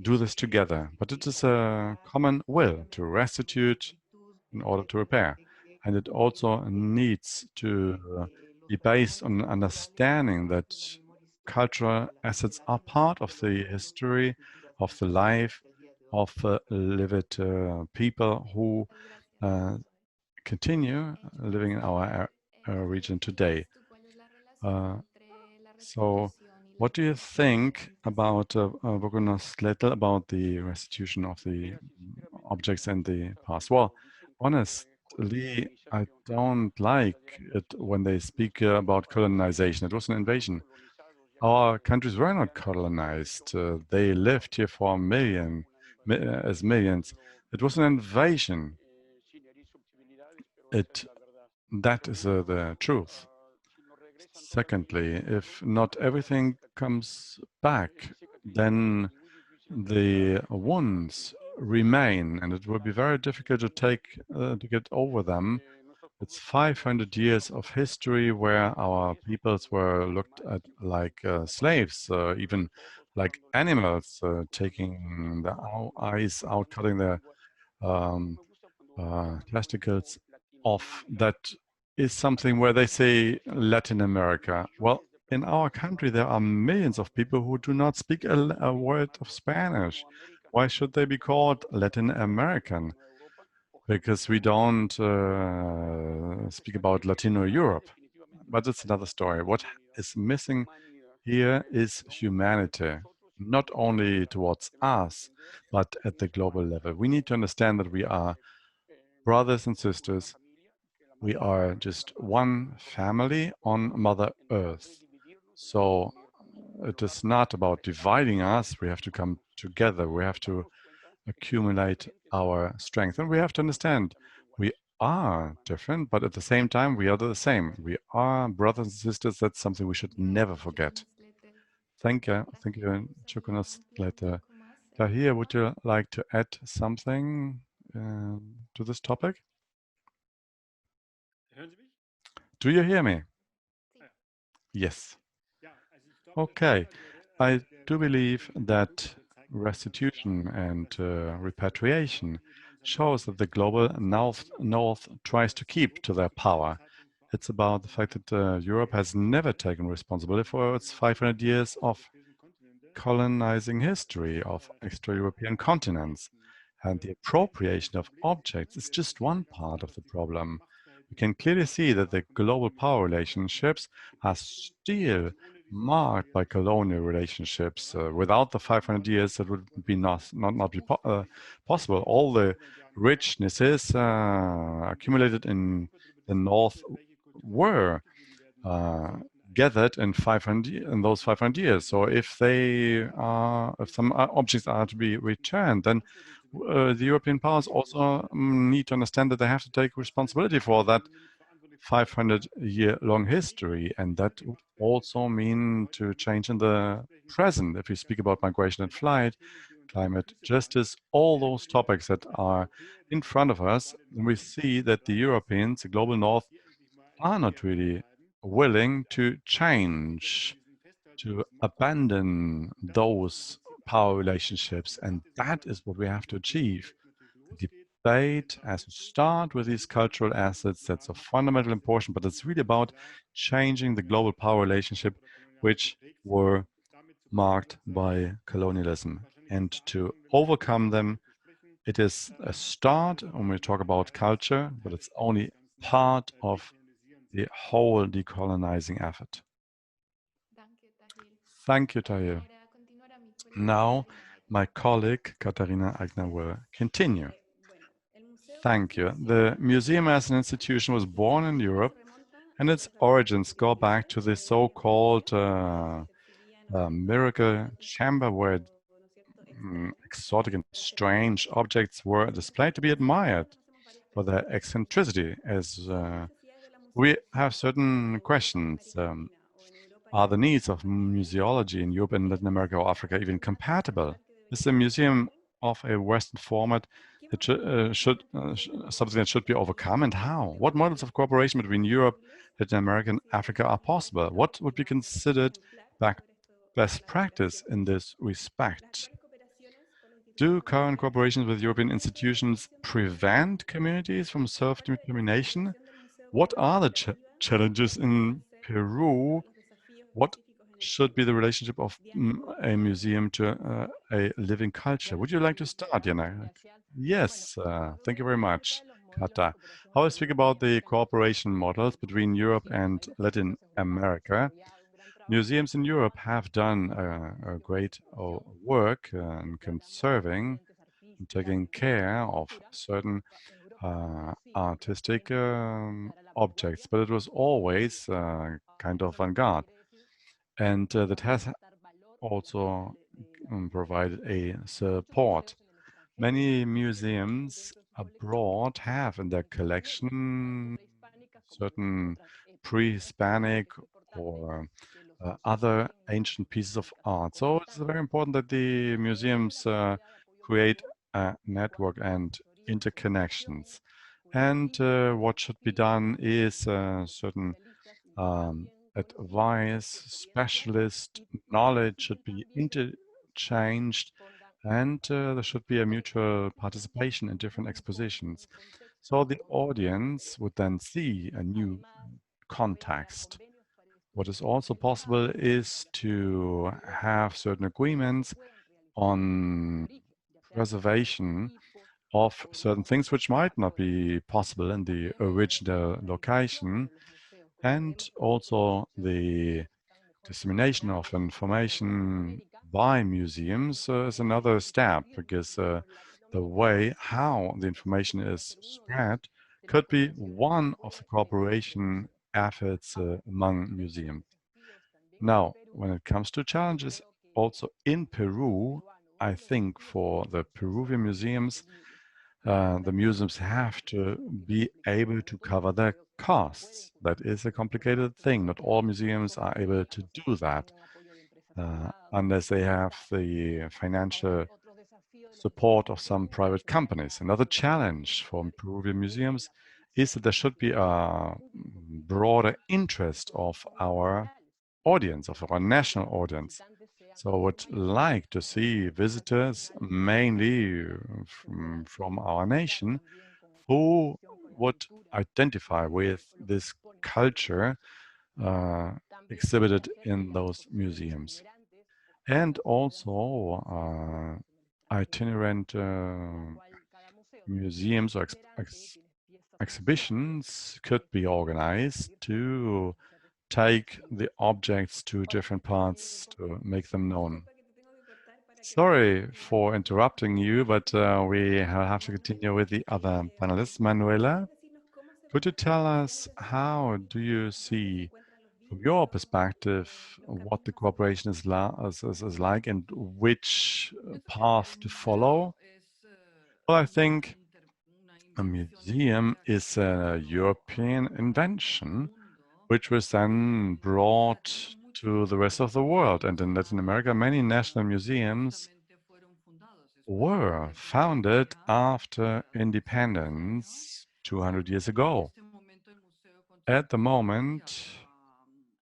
do this together. But it is a common will to restitute in order to repair. And it also needs to be based on understanding that cultural assets are part of the history, of the life of lived people who continue living in our region today. So what do you think about Xokonoschtletl, about the restitution of the objects in the past? Well, honestly, I don't like it when they speak about colonization. It was an invasion. Our countries were not colonized. They lived here for as millions. It was an invasion. That is the truth. Secondly, if not everything comes back, then the wounds remain, and it will be very difficult to get over them. It's 500 years of history where our peoples were looked at like slaves, even like animals, taking the eyes out, cutting their testicles off. That is something where they say Latin America. Well, in our country, there are millions of people who do not speak a word of Spanish. Why should they be called Latin American? Because we don't speak about Latino Europe. But it's another story. What is missing here is humanity, not only towards us, but at the global level. We need to understand that we are brothers and sisters. We are just one family on Mother Earth. So it is not about dividing us. We have to come together. We have to accumulate our strength. And we have to understand we are different, but at the same time, we are the same. We are brothers and sisters. That's something we should never forget. Thank you. Thank you, Xokonoschtletl. Tahir, would you like to add something to this topic? Do you hear me? Yes. Okay. I do believe that restitution and repatriation shows that the global North tries to keep to their power. It's about the fact that Europe has never taken responsibility for its 500 years of colonizing history of extra-European continents. And the appropriation of objects is just one part of the problem. We can clearly see that the global power relationships are still marked by colonial relationships. Without the 500 years, that would be not be possible. All the richnesses accumulated in the North were gathered in those 500 years. So if some objects are to be returned, then the European powers also need to understand that they have to take responsibility for that 500-year-long history, and that would also mean to change in the present. If we speak about migration and flight, climate justice, all those topics that are in front of us, we see that the Europeans, the global North, are not really willing to change, to abandon those power relationships, and that is what we have to achieve. The debate has to start with these cultural assets. That's of fundamental importance, but it's really about changing the global power relationship, which were marked by colonialism. And to overcome them, it is a start when we talk about culture, but it's only part of the whole decolonizing effort. Thank you, Tahir. Now, my colleague, Katarina Agner, will continue. Thank you. The museum as an institution was born in Europe, and its origins go back to the so-called miracle chamber, where exotic and strange objects were displayed to be admired for their eccentricity. As we have certain questions. Are the needs of museology in Europe and Latin America or Africa even compatible? Is the museum of a Western format that something that should be overcome, and how? What models of cooperation between Europe, Latin America, and Africa are possible? What would be considered best practice in this respect? Do current cooperations with European institutions prevent communities from self-determination? What are the challenges in Peru? What should be the relationship of a museum to a living culture? Would you like to start, Yana? Yes, thank you very much, Kata. I will speak about the cooperation models between Europe and Latin America. Museums in Europe have done a great work in conserving and taking care of certain artistic objects, but it was always kind of avant-garde. And that has also provided a support. Many museums abroad have in their collection certain pre-Hispanic or other ancient pieces of art. So it's very important that the museums create a network and interconnections. And what should be done is certain advice, specialist knowledge should be interchanged, and there should be a mutual participation in different expositions. So the audience would then see a new context. What is also possible is to have certain agreements on preservation of certain things which might not be possible in the original location, and also the dissemination of information by museums is another step, because the way how the information is spread could be one of the cooperation efforts among museums. Now, when it comes to challenges, also in Peru, I think for the Peruvian museums, the museums have to be able to cover their costs. That is a complicated thing. Not all museums are able to do that unless they have the financial support of some private companies. Another challenge for Peruvian museums is that there should be a broader interest of our audience, of our national audience. So I would like to see visitors, mainly from our nation, who would identify with this culture exhibited in those museums. And also itinerant museums or exhibitions could be organized to take the objects to different parts to make them known. Sorry for interrupting you, but we have to continue with the other panelists. Manuela, could you tell us how do you see, from your perspective, what the cooperation is like and which path to follow? Well, I think a museum is a European invention, which was then brought to the rest of the world. And in Latin America, many national museums were founded after independence 200 years ago. At that moment,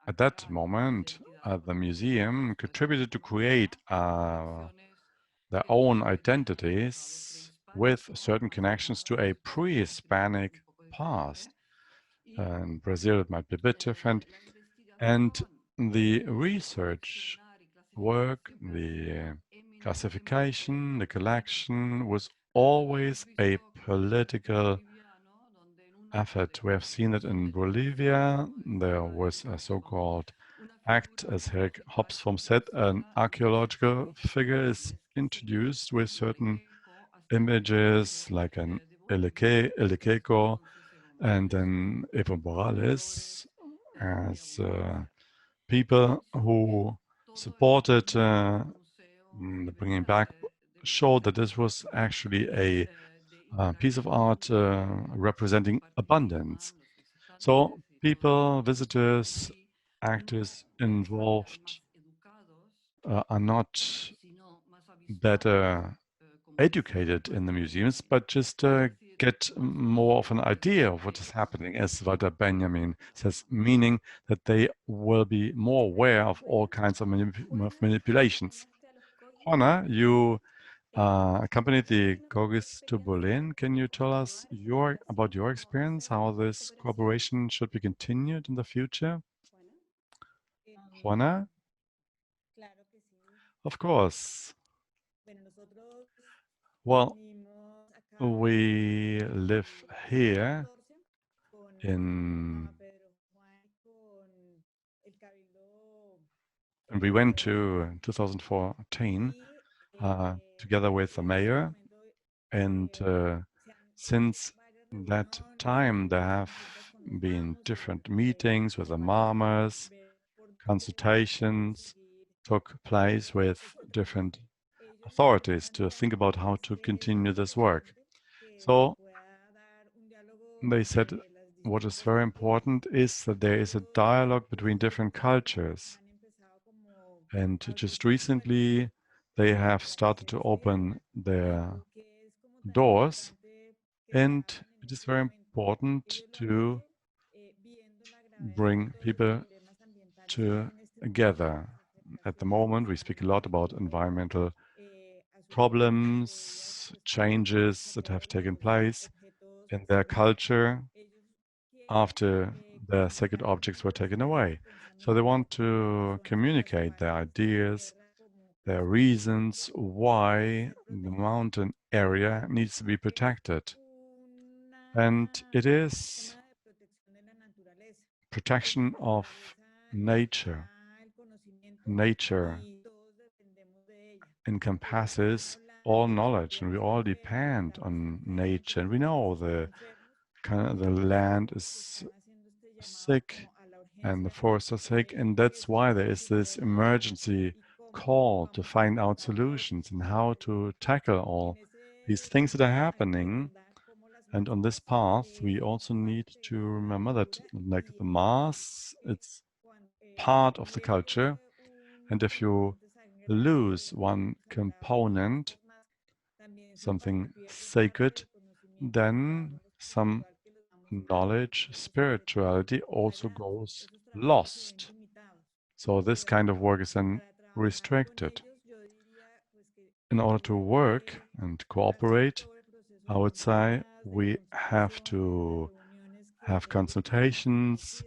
the museum contributed to create their own identities with certain connections to a pre-Hispanic past. In Brazil, it might be a bit different. And the research work, the classification, the collection was always a political effort. We have seen it in Bolivia. There was a so-called act, as Herr Hobsbawm said, an archaeological figure is introduced with certain images like an Elequeco and then Evo Morales as people who supported the bringing back, showed that this was actually a piece of art representing abundance. So people, visitors, actors involved are not better educated in the museums, but just get more of an idea of what is happening, as Walter Benjamin says, meaning that they will be more aware of all kinds of manipulations. Juana, you accompanied the Gogis to Berlin. Can you tell us about your experience, how this cooperation should be continued in the future? Juana? Of course. Well, we live here and we went to 2014 together with the mayor, and since that time there have been different meetings with the mamas, consultations took place with different authorities to think about how to continue this work. So they said what is very important is that there is a dialogue between different cultures. And just recently, they have started to open their doors. And it is very important to bring people together. At the moment, we speak a lot about environmental problems, changes that have taken place in their culture after the sacred objects were taken away. So they want to communicate their ideas, their reasons why the mountain area needs to be protected. And it is protection of nature. Nature encompasses all knowledge, and we all depend on nature. And we know the land is sick and the forests are sick, and that's why there is this emergency call to find out solutions and how to tackle all these things that are happening. And on this path, we also need to remember that, like the Mass, it's part of the culture. And if you lose one component, something sacred, then some knowledge, spirituality also goes lost. So this kind of work is then restricted. In order to work and cooperate, I would say we have to have consultations,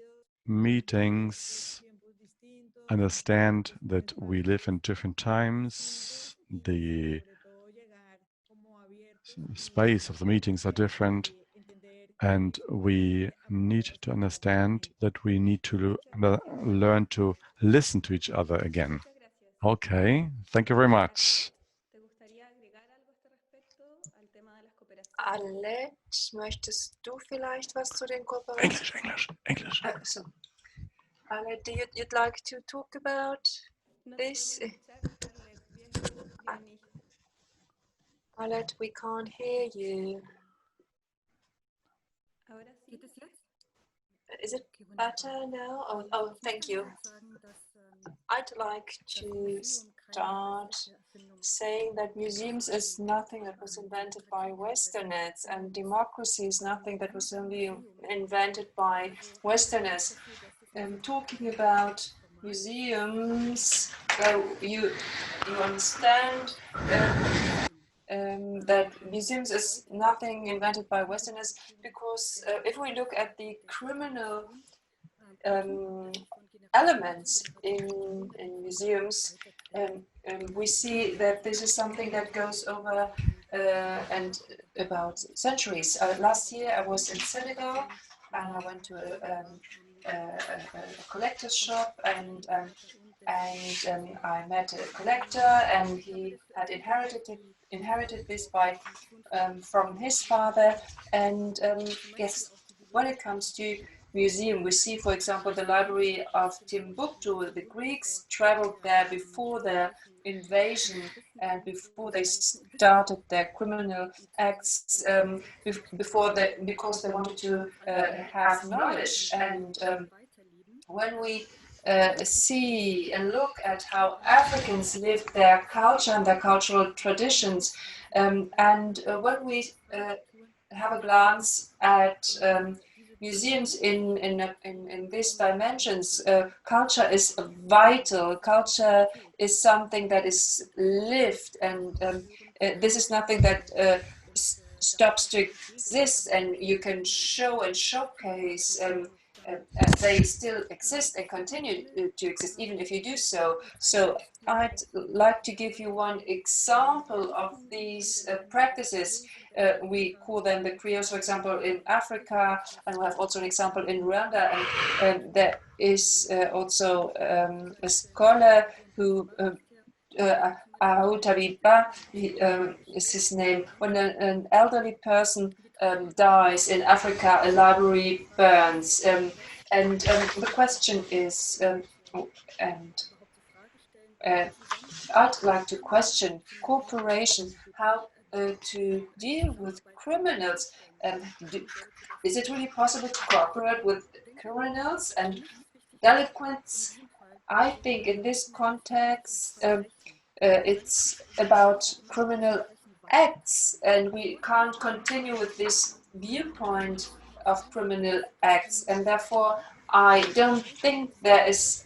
meetings, understand that we live in different times, the space of the meetings are different, and we need to understand that we need to learn to listen to each other again. Okay, thank you very much. Arlette, möchtest du vielleicht was zu den Kooperationen? English. So. Arlette, you'd like to talk about this? Arlette, we can't hear you. Is it better now? Oh, thank you. I'd like to start saying that museums is nothing that was invented by Westerners, and democracy is nothing that was only invented by Westerners. Talking about museums, you understand that museums is nothing invented by Westerners, because if we look at the criminal elements in museums, we see that this is something that goes over and about centuries. Last year I was in Senegal and I went to a collector's shop, and I met a collector, and he had inherited this from his father. And yes, when it comes to museum, we see, for example, the library of Timbuktu. The Greeks traveled there before the invasion and before they started their criminal acts, because they wanted to have knowledge. And when we see and look at how Africans live their culture and their cultural traditions. And when we have a glance at museums in these dimensions, culture is vital. Culture is something that is lived, and this is nothing that stops to exist, and you can show and showcase. They still exist and continue to exist, even if you do so. So I'd like to give you one example of these practices. We call them the creoles, for example, in Africa, and we have also an example in Rwanda. And there is also a scholar who Ahutabiba is his name. When an elderly person dies in Africa, a library burns. And the question is, I'd like to question cooperation, how to deal with criminals. Is it really possible to cooperate with criminals and delinquents? I think in this context, it's about criminal acts, and we can't continue with this viewpoint of criminal acts, and therefore I don't think there is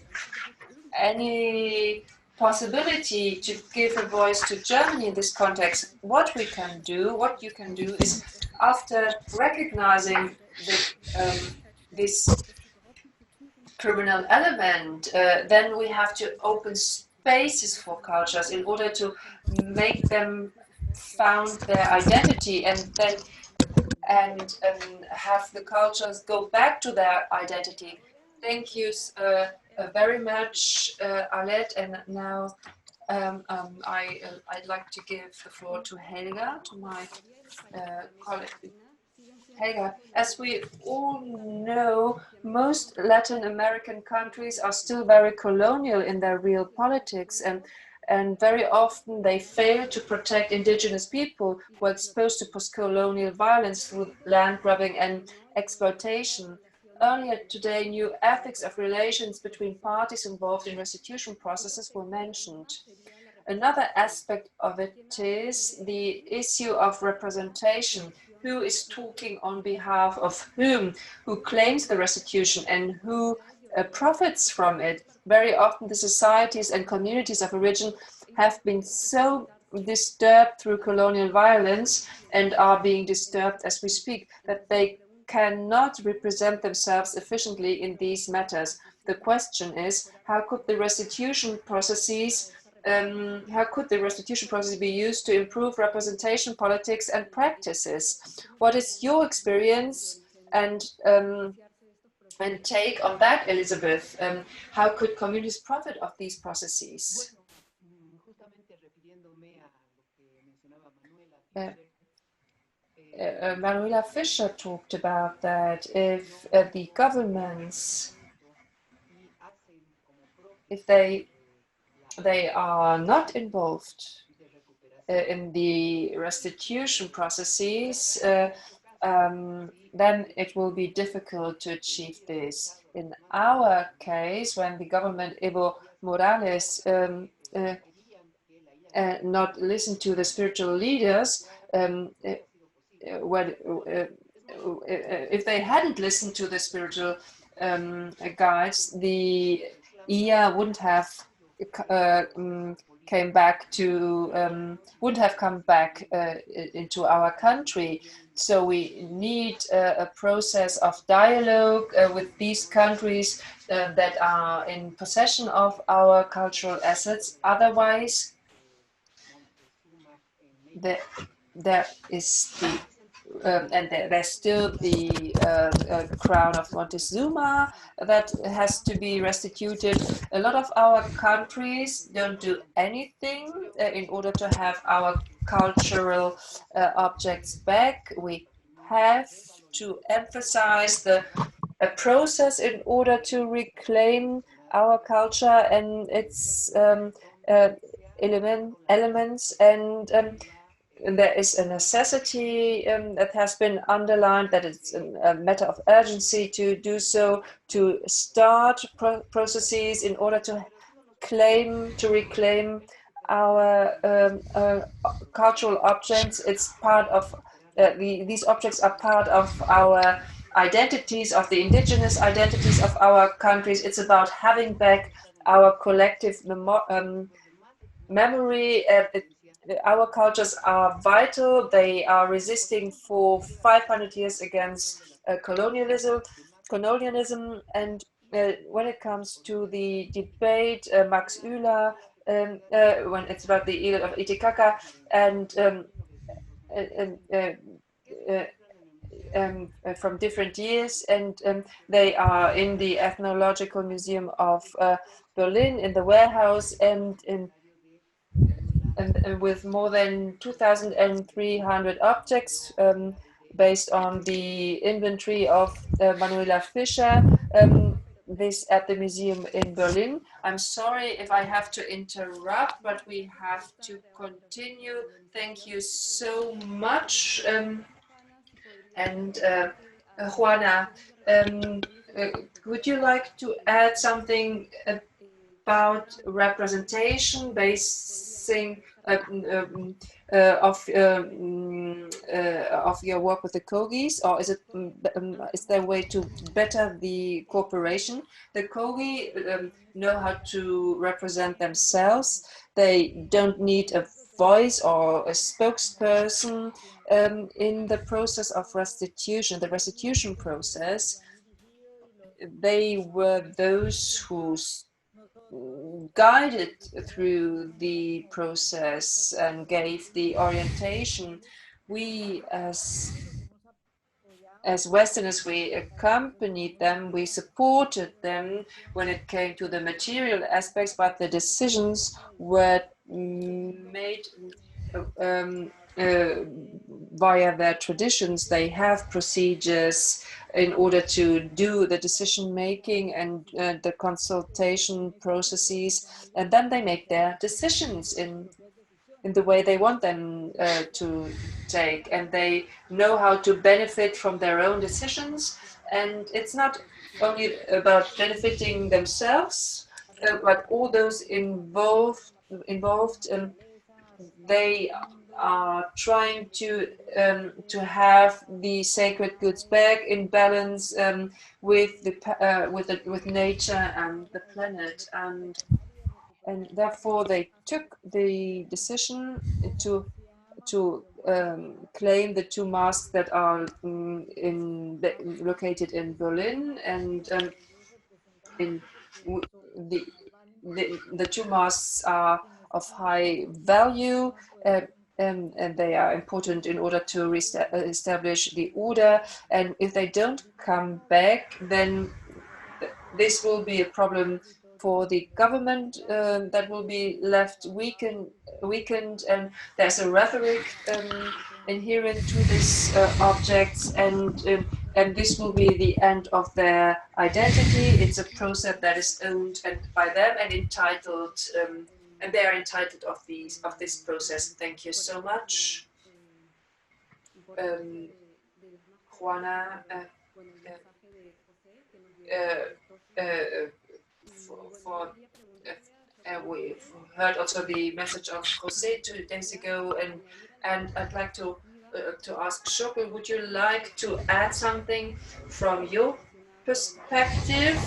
any possibility to give a voice to Germany in this context. What you can do is, after recognizing this criminal element, then we have to open spaces for cultures in order to make them found their identity, and then have the cultures go back to their identity. Thank you very much, Arlette, and now I'd like to give the floor to Helga, to my colleague. Helga, as we all know, most Latin American countries are still very colonial in their real politics, and very often they fail to protect indigenous people who are exposed to post-colonial violence through land grabbing and exploitation. Earlier today, new ethics of relations between parties involved in restitution processes were mentioned. Another aspect of it is the issue of representation. Who is talking on behalf of whom? Who claims the restitution and who profits from it? Very often the societies and communities of origin have been so disturbed through colonial violence, and are being disturbed as we speak, that they cannot represent themselves efficiently in these matters. The question is, how could the restitution processes be used to improve representation politics and practices? What is your experience and take on that, Elizabeth? How could communities profit of these processes? Manuela Fischer talked about that. If the governments, if they are not involved in the restitution processes, then it will be difficult to achieve this. In our case, when the government Evo Morales not listened to the spiritual leaders, if they hadn't listened to the spiritual guides, the IA wouldn't have come back into our country. So we need a process of dialogue with these countries that are in possession of our cultural assets. Otherwise, there is the and there's still the crown of Montezuma that has to be restituted. A lot of our countries don't do anything in order to have our cultural objects back. We have to emphasize the process in order to reclaim our culture and its elements, and there is a necessity that has been underlined, that it's a matter of urgency to do so, to start processes in order to reclaim our cultural objects. It's part of these objects are part of our identities, of the indigenous identities of our countries. It's about having back our collective memory. Our cultures are vital. They are resisting for 500 years against colonialism. And when it comes to the debate, Max Uehler, when it's about the Isle of Titicaca, and from different years, and they are in the Ethnological Museum of Berlin, in the warehouse, and with more than 2,300 objects based on the inventory of Manuela Fischer, this at the museum in Berlin. I'm sorry if I have to interrupt, but we have to continue. Thank you so much. Juana, would you like to add something about representation basing of your work with the Kogis, or is there a way to better the cooperation? The Kogi know how to represent themselves. They don't need a voice or a spokesperson in the process of restitution, the restitution process. They were those who guided through the process and gave the orientation. We as Westerners, we accompanied them, we supported them when it came to the material aspects, but the decisions were made via their traditions. They have procedures in order to do the decision making and the consultation processes, and then they make their decisions in the way they want them to take, and they know how to benefit from their own decisions. And it's not only about benefiting themselves, but all those involved, they are trying to have the sacred goods back in balance with nature and the planet, and therefore they took the decision to claim the two mosques that are located in Berlin, and the two mosques are of high value, and they are important in order to establish the order. And if they don't come back, then this will be a problem for the government that will be left weakened, and there's a rhetoric inherent to these objects, and this will be the end of their identity. It's a process that is owned by them and entitled, and they are entitled of this process. Thank you so much, Juana. We've heard also the message of Jose 2 days ago, and I'd like to ask Xoko, would you like to add something from your perspective?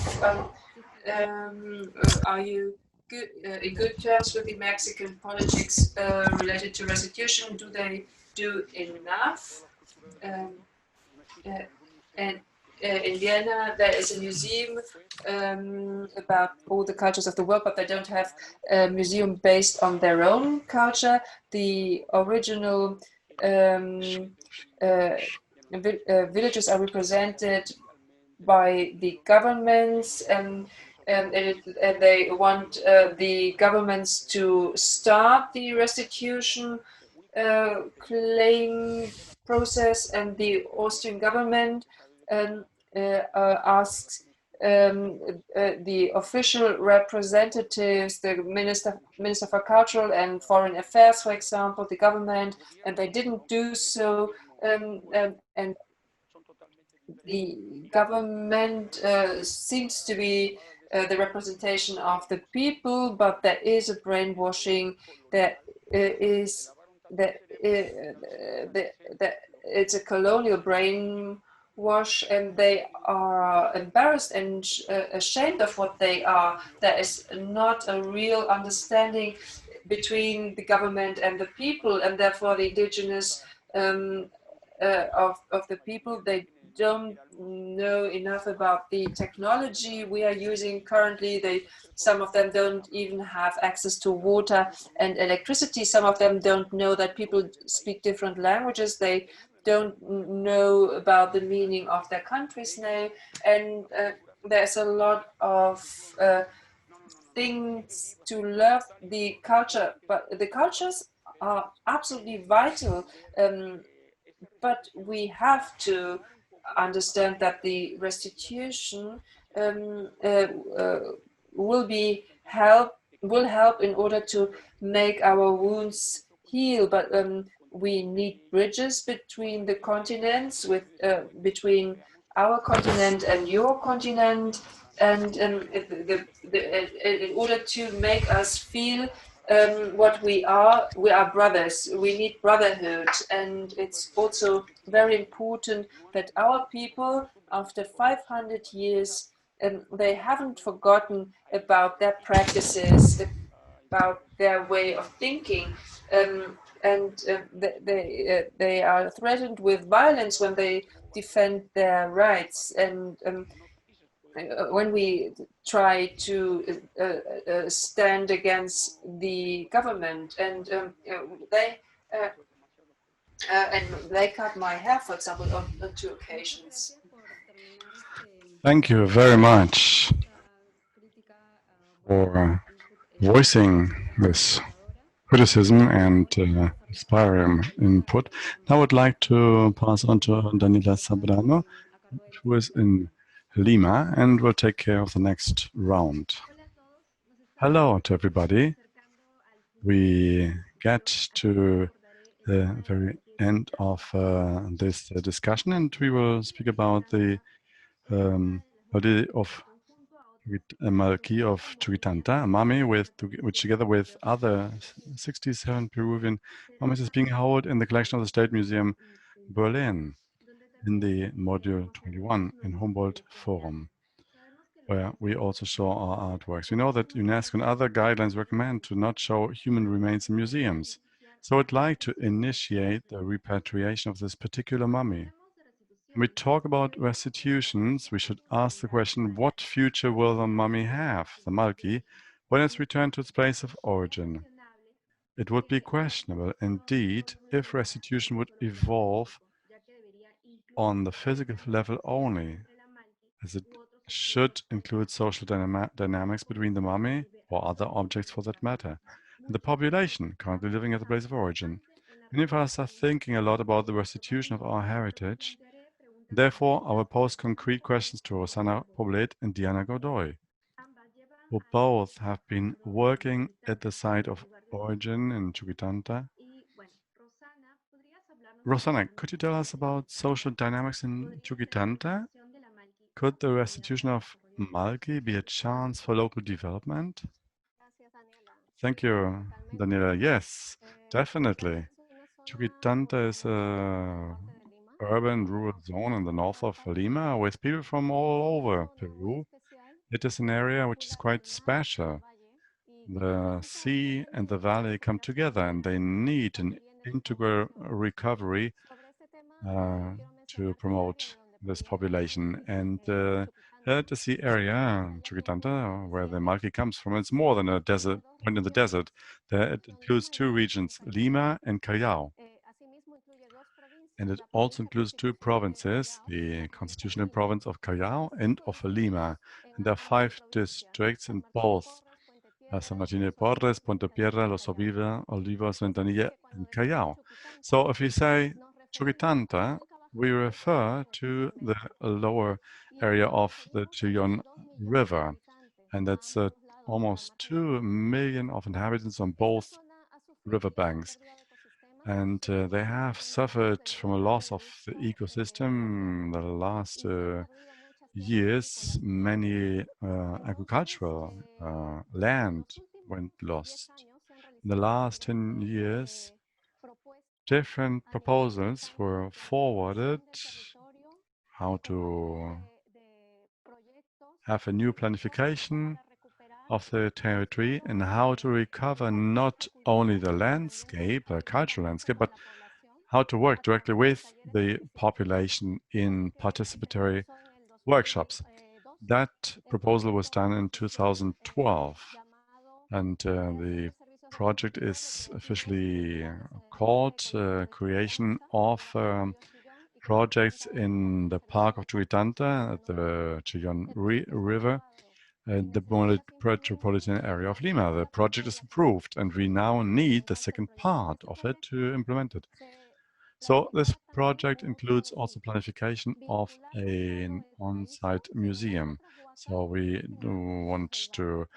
Are you in good terms with the Mexican politics related to restitution? Do they do enough? In Vienna, there is a museum about all the cultures of the world, but they don't have a museum based on their own culture. The original villages are represented by the governments, and they want the governments to start the restitution claim process, and the Austrian government asks the official representatives, the Minister for Cultural and Foreign Affairs, for example, the government, and they didn't do so. And the government seems to be the representation of the people, but there is a brainwashing. It's a colonial brainwash, and they are embarrassed and ashamed of what they are. There is not a real understanding between the government and the people, and therefore the indigenous of the people, they don't know enough about the technology we are using currently. Some of them don't even have access to water and electricity. Some of them don't know that people speak different languages. They don't know about the meaning of their country's name. And there's a lot of things to love the culture, but the cultures are absolutely vital. But we have to understand that the restitution will help in order to make our wounds heal. But we need bridges between the continents, between our continent and your continent, and in order to make us feel what we are brothers. We need brotherhood, and it's also very important that our people, after 500 years, they haven't forgotten about their practices, about their way of thinking, and they are threatened with violence when they defend their rights. And when we try to stand against the government, and they cut my hair, for example, on 2 occasions. Thank you very much for voicing this criticism and inspiring input. Now I would like to pass on to Daniela Sabrano, who is in Lima, and will take care of the next round. Hello to everybody. We get to the very end of this discussion, and we will speak about the Malki of Chuquitanta, a mummy which together with other 67 Peruvian mummies is being held in the collection of the State Museum Berlin in the Module 21 in Humboldt Forum, where we also show our artworks. We know that UNESCO and other guidelines recommend to not show human remains in museums. So I'd like to initiate the repatriation of this particular mummy. When we talk about restitutions, we should ask the question, what future will the mummy have, the Malki, when it's returned to its place of origin? It would be questionable, indeed, if restitution would evolve on the physical level only, as it should include social dynamics between the mummy, or other objects for that matter, and the population currently living at the place of origin. Many of us are thinking a lot about the restitution of our heritage. Therefore, I will pose concrete questions to Rossana, Poblet, and Diana Godoy, who both have been working at the site of origin in Chuquitanta. Rossana, could you tell us about social dynamics in Chuquitanta? Could the restitution of Malki be a chance for local development? Thank you, Daniela. Yes, definitely. Chuquitanta is a urban rural zone in the north of Lima with people from all over Peru. It is an area which is quite special. The sea and the valley come together, and they need an integral recovery to promote this population. And the sea area, Chuquitanta, where the Malki comes from, it's more than a desert point in the desert. It includes 2 regions, Lima and Callao. And it also includes 2 provinces, the constitutional province of Callao and of Lima. And there are 5 districts in both San Martín de Porres, Puente Piedra, Los Olivos, Ventanilla, and Callao. So if we say Chuquitanta, we refer to the lower area of the Chillon River, and that's almost 2 million of inhabitants on both riverbanks. And they have suffered from a loss of the ecosystem in the last years. Many agricultural land went lost. In the last 10 years, different proposals were forwarded how to have a new planification of the territory and how to recover not only the landscape, the cultural landscape, but how to work directly with the population in participatory workshops. That proposal was done in 2012, and the project is officially called Creation of Projects in the Park of Chuquitanta at the Chillon River, the metropolitan area of Lima. The project is approved, and we now need the second part of it to implement it. So this project includes also planification of an on-site museum. So we do want to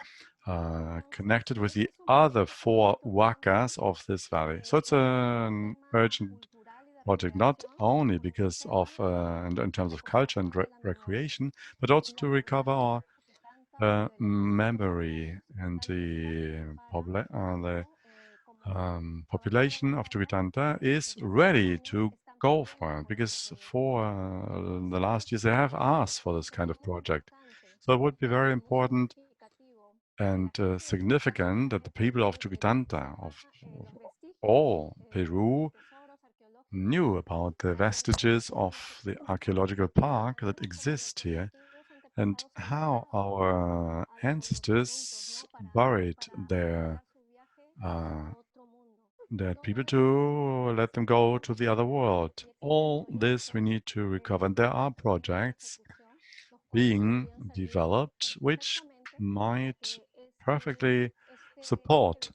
connect it with the other 4 huacas of this valley. So it's an urgent project, not only because of in terms of culture and recreation, but also to recover our memory and the population of Chuquitanta is ready to go for it, because for the last years they have asked for this kind of project. So it would be very important and significant that the people of Chuquitanta, of all Peru, knew about the vestiges of the archaeological park that exist here and how our ancestors buried their people to let them go to the other world. All this we need to recover. And there are projects being developed which might perfectly support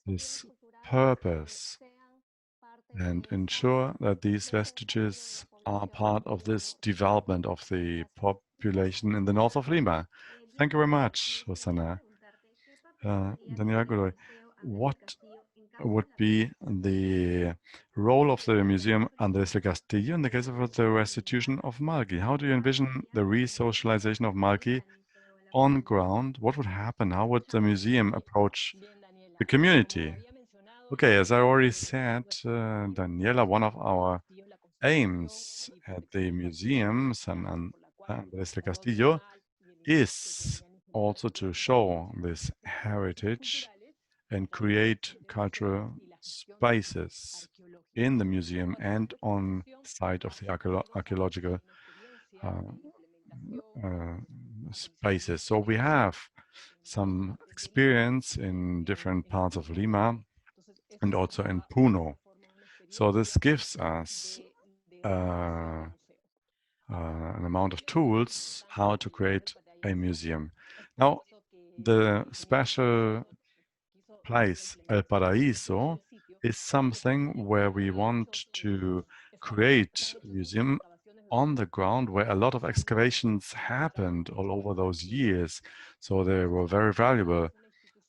this purpose and ensure that these vestiges are part of this development of the population in the north of Lima. Thank you very much, Rossana. Daniela Godoy, what would be the role of the museum Andrés del Castillo in the case of the restitution of Malqui? How do you envision the re-socialization of Malqui on ground? What would happen? How would the museum approach the community? Okay, as I already said, Daniela, one of our aims at the museum San Andrés del Castillo is also to show this heritage and create cultural spaces in the museum and on site of the archaeological spaces. So we have some experience in different parts of Lima and also in Puno. So this gives us an amount of tools how to create a museum. Now, the special place, El Paraíso, is something where we want to create a museum on the ground where a lot of excavations happened all over those years. So they were very valuable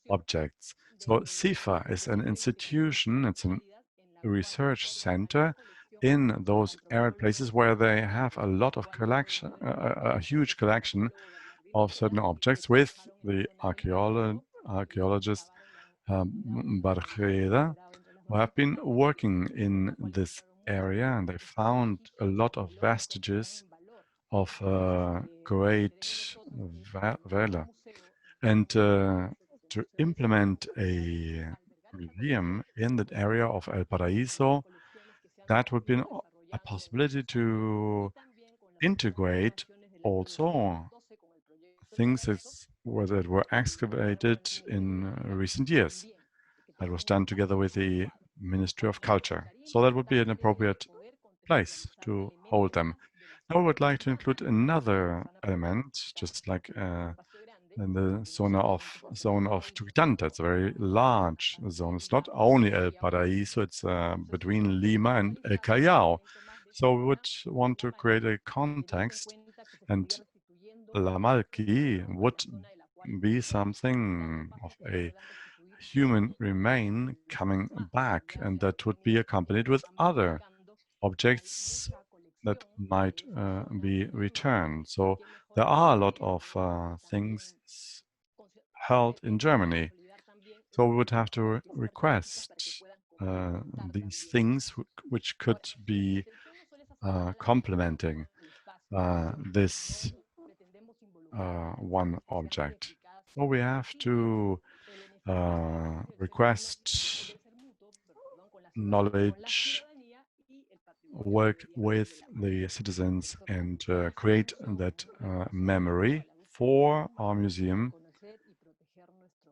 objects. So CIFA is an institution, it's a research center in those arid places where they have a lot of collection, a huge collection of certain objects with the archaeologist Barjeda, who have been working in this area, and they found a lot of vestiges of great valor. And to implement a museum in that area of El Paraíso, that would be a possibility to integrate also things that were excavated in recent years. That was done together with the Ministry of Culture. So that would be an appropriate place to hold them. Now I would like to include another element, just like in the zone of Chuquitanta. It's a very large zone. It's not only El Paraíso, it's between Lima and El Callao. So we would want to create a context, and La Malki would be something of a human remain coming back, and that would be accompanied with other objects that might be returned. So there are a lot of things held in Germany. So we would have to request these things which could be complementing this one object. So we have to request knowledge, work with the citizens, and create that memory for our museum,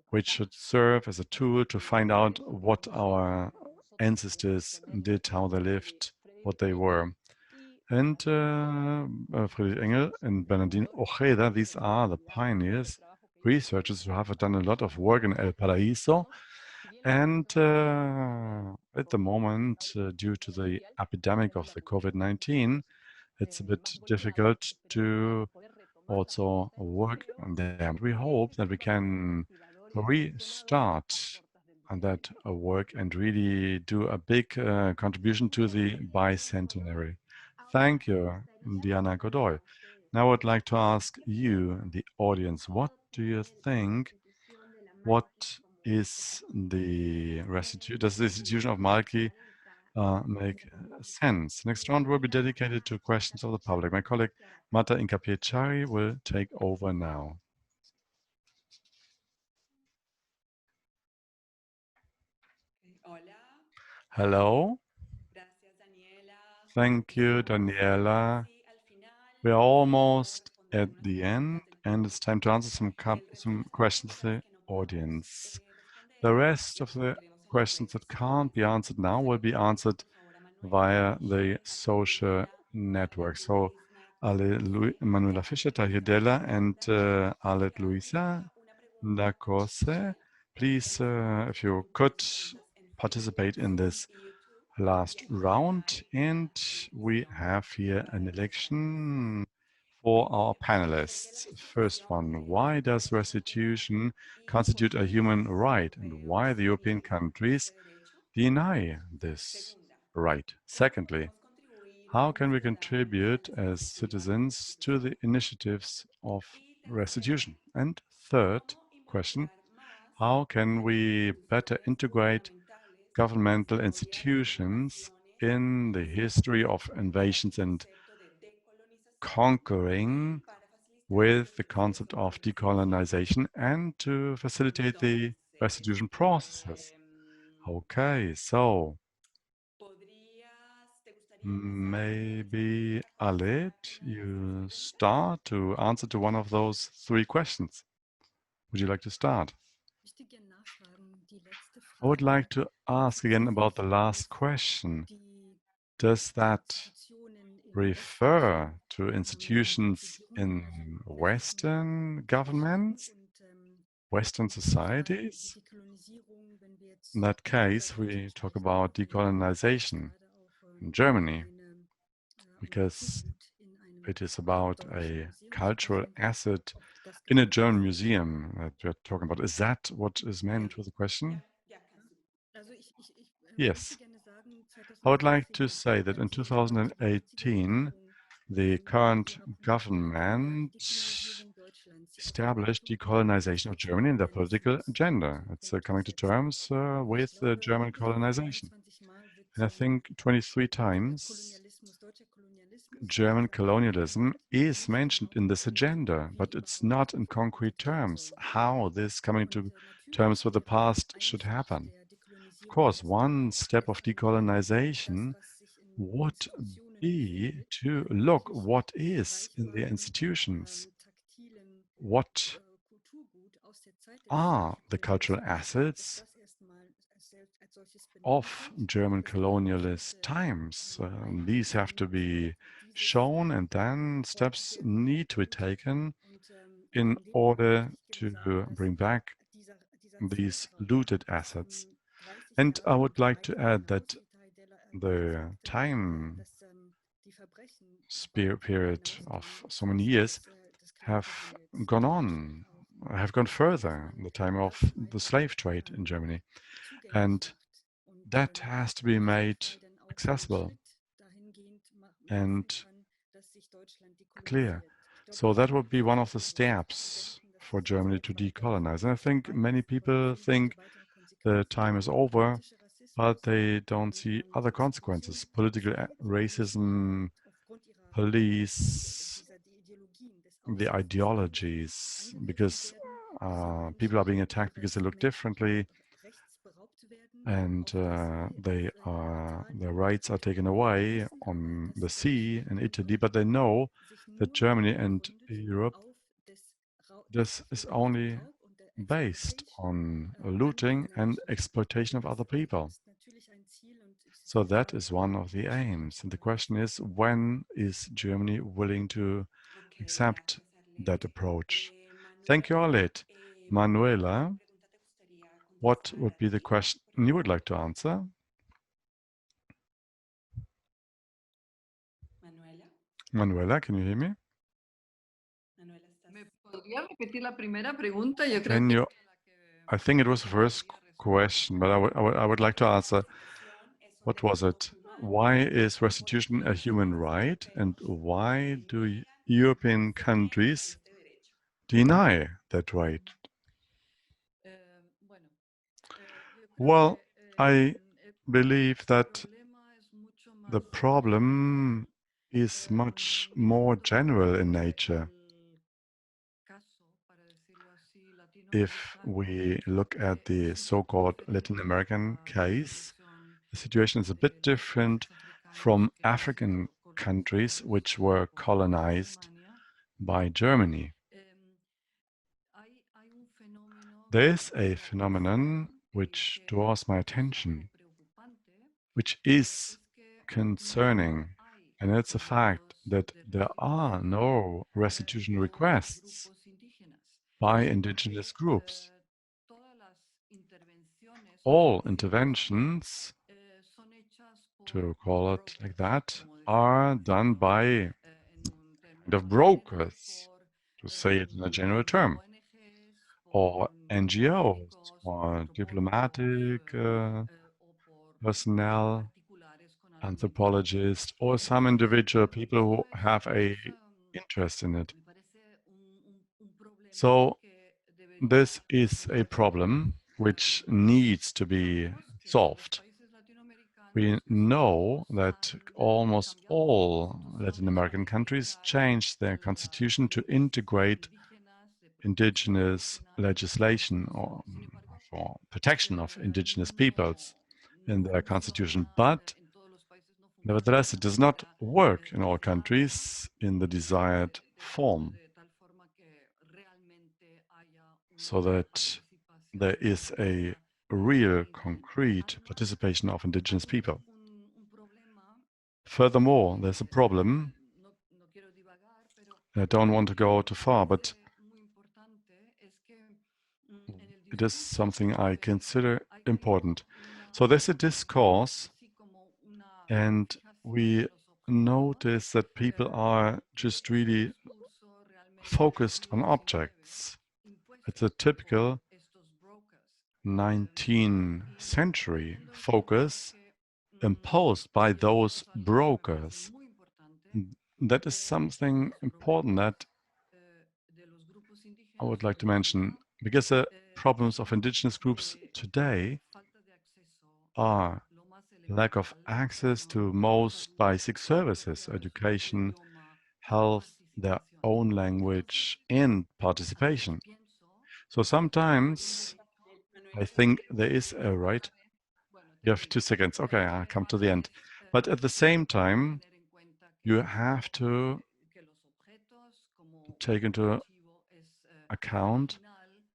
which should serve as a tool to find out what our ancestors did, how they lived, what they were. And Friedrich Engel and Bernardino Ojeda, these are the pioneers, researchers who have done a lot of work in El Paraíso. And at the moment, due to the epidemic of the COVID-19, it's a bit difficult to also work on them. We hope that we can restart on that work and really do a big contribution to the bicentenary. Thank you, Diana Godoy. Now I would like to ask you, the audience, what do you think? What is the restitution? Does the institution of Malki make sense? Next round will be dedicated to questions of the public. My colleague Marta Incapiechari will take over now. Hello. Thank you, Daniela. We are almost at the end, and it's time to answer some questions to the audience. The rest of the questions that can't be answered now will be answered via the social network. So Manuela Fischer, Tahir, Della, and Arlette-Louise, Ndakoze, please, if you could participate in this last round. And we have here an election for our panelists. First one, why does restitution constitute a human right, and why the European countries deny this right? Secondly, how can we contribute as citizens to the initiatives of restitution? And third question, how can we better integrate governmental institutions in the history of invasions and conquering with the concept of decolonization and to facilitate the restitution processes? Okay, so maybe Arlette, you start to answer to one of those three questions. Would you like to start? I would like to ask again about the last question. Does that refer to institutions in Western governments, Western societies? In that case, we talk about decolonization in Germany, because it is about a cultural asset in a German museum that we're talking about. Is that what is meant with the question? Yes. I would like to say that in 2018, the current government established decolonization of Germany in their political agenda. It's coming to terms with German colonization. And I think 23 times German colonialism is mentioned in this agenda, but it's not in concrete terms how this coming to terms with the past should happen. Of course, one step of decolonization would be to look what is in the institutions. What are the cultural assets of German colonialist times? These have to be shown, and then steps need to be taken in order to bring back these looted assets. And I would like to add that the time period of so many years have gone further in the time of the slave trade in Germany. And that has to be made accessible and clear. So that would be one of the steps for Germany to decolonize. And I think many people think the time is over, but they don't see other consequences: political racism, police, the ideologies, because people are being attacked because they look differently, and their rights are taken away on the sea in Italy, but they know that Germany and Europe, this is only based on looting and exploitation of other people. So that is one of the aims. And the question is, when is Germany willing to accept that approach? Thank you, Arlette. Manuela, what would be the question you would like to answer? Manuela, can you hear me? Can you? I think it was the first question, but I would like to answer. What was it? Why is restitution a human right, and why do European countries deny that right? Well, I believe that the problem is much more general in nature. If we look at the so-called Latin American case, the situation is a bit different from African countries which were colonized by Germany. There is a phenomenon which draws my attention, which is concerning, and it's a fact that there are no restitution requests by indigenous groups. All interventions, to call it like that, are done by kind of brokers, to say it in a general term, or NGOs, or diplomatic personnel, anthropologists, or some individual people who have an interest in it. So this is a problem which needs to be solved. We know that almost all Latin American countries changed their constitution to integrate indigenous legislation or for protection of indigenous peoples in their constitution. But nevertheless, it does not work in all countries in the desired form, so that there is a real, concrete participation of indigenous people. Furthermore, there's a problem. I don't want to go too far, but it is something I consider important. So there's a discourse, and we notice that people are just really focused on objects. It's a typical 19th century focus imposed by those brokers. That is something important that I would like to mention, because the problems of indigenous groups today are lack of access to most basic services, education, health, their own language, and participation. So sometimes I think there is a right. You have 2 seconds. Okay, I'll come to the end. But at the same time, you have to take into account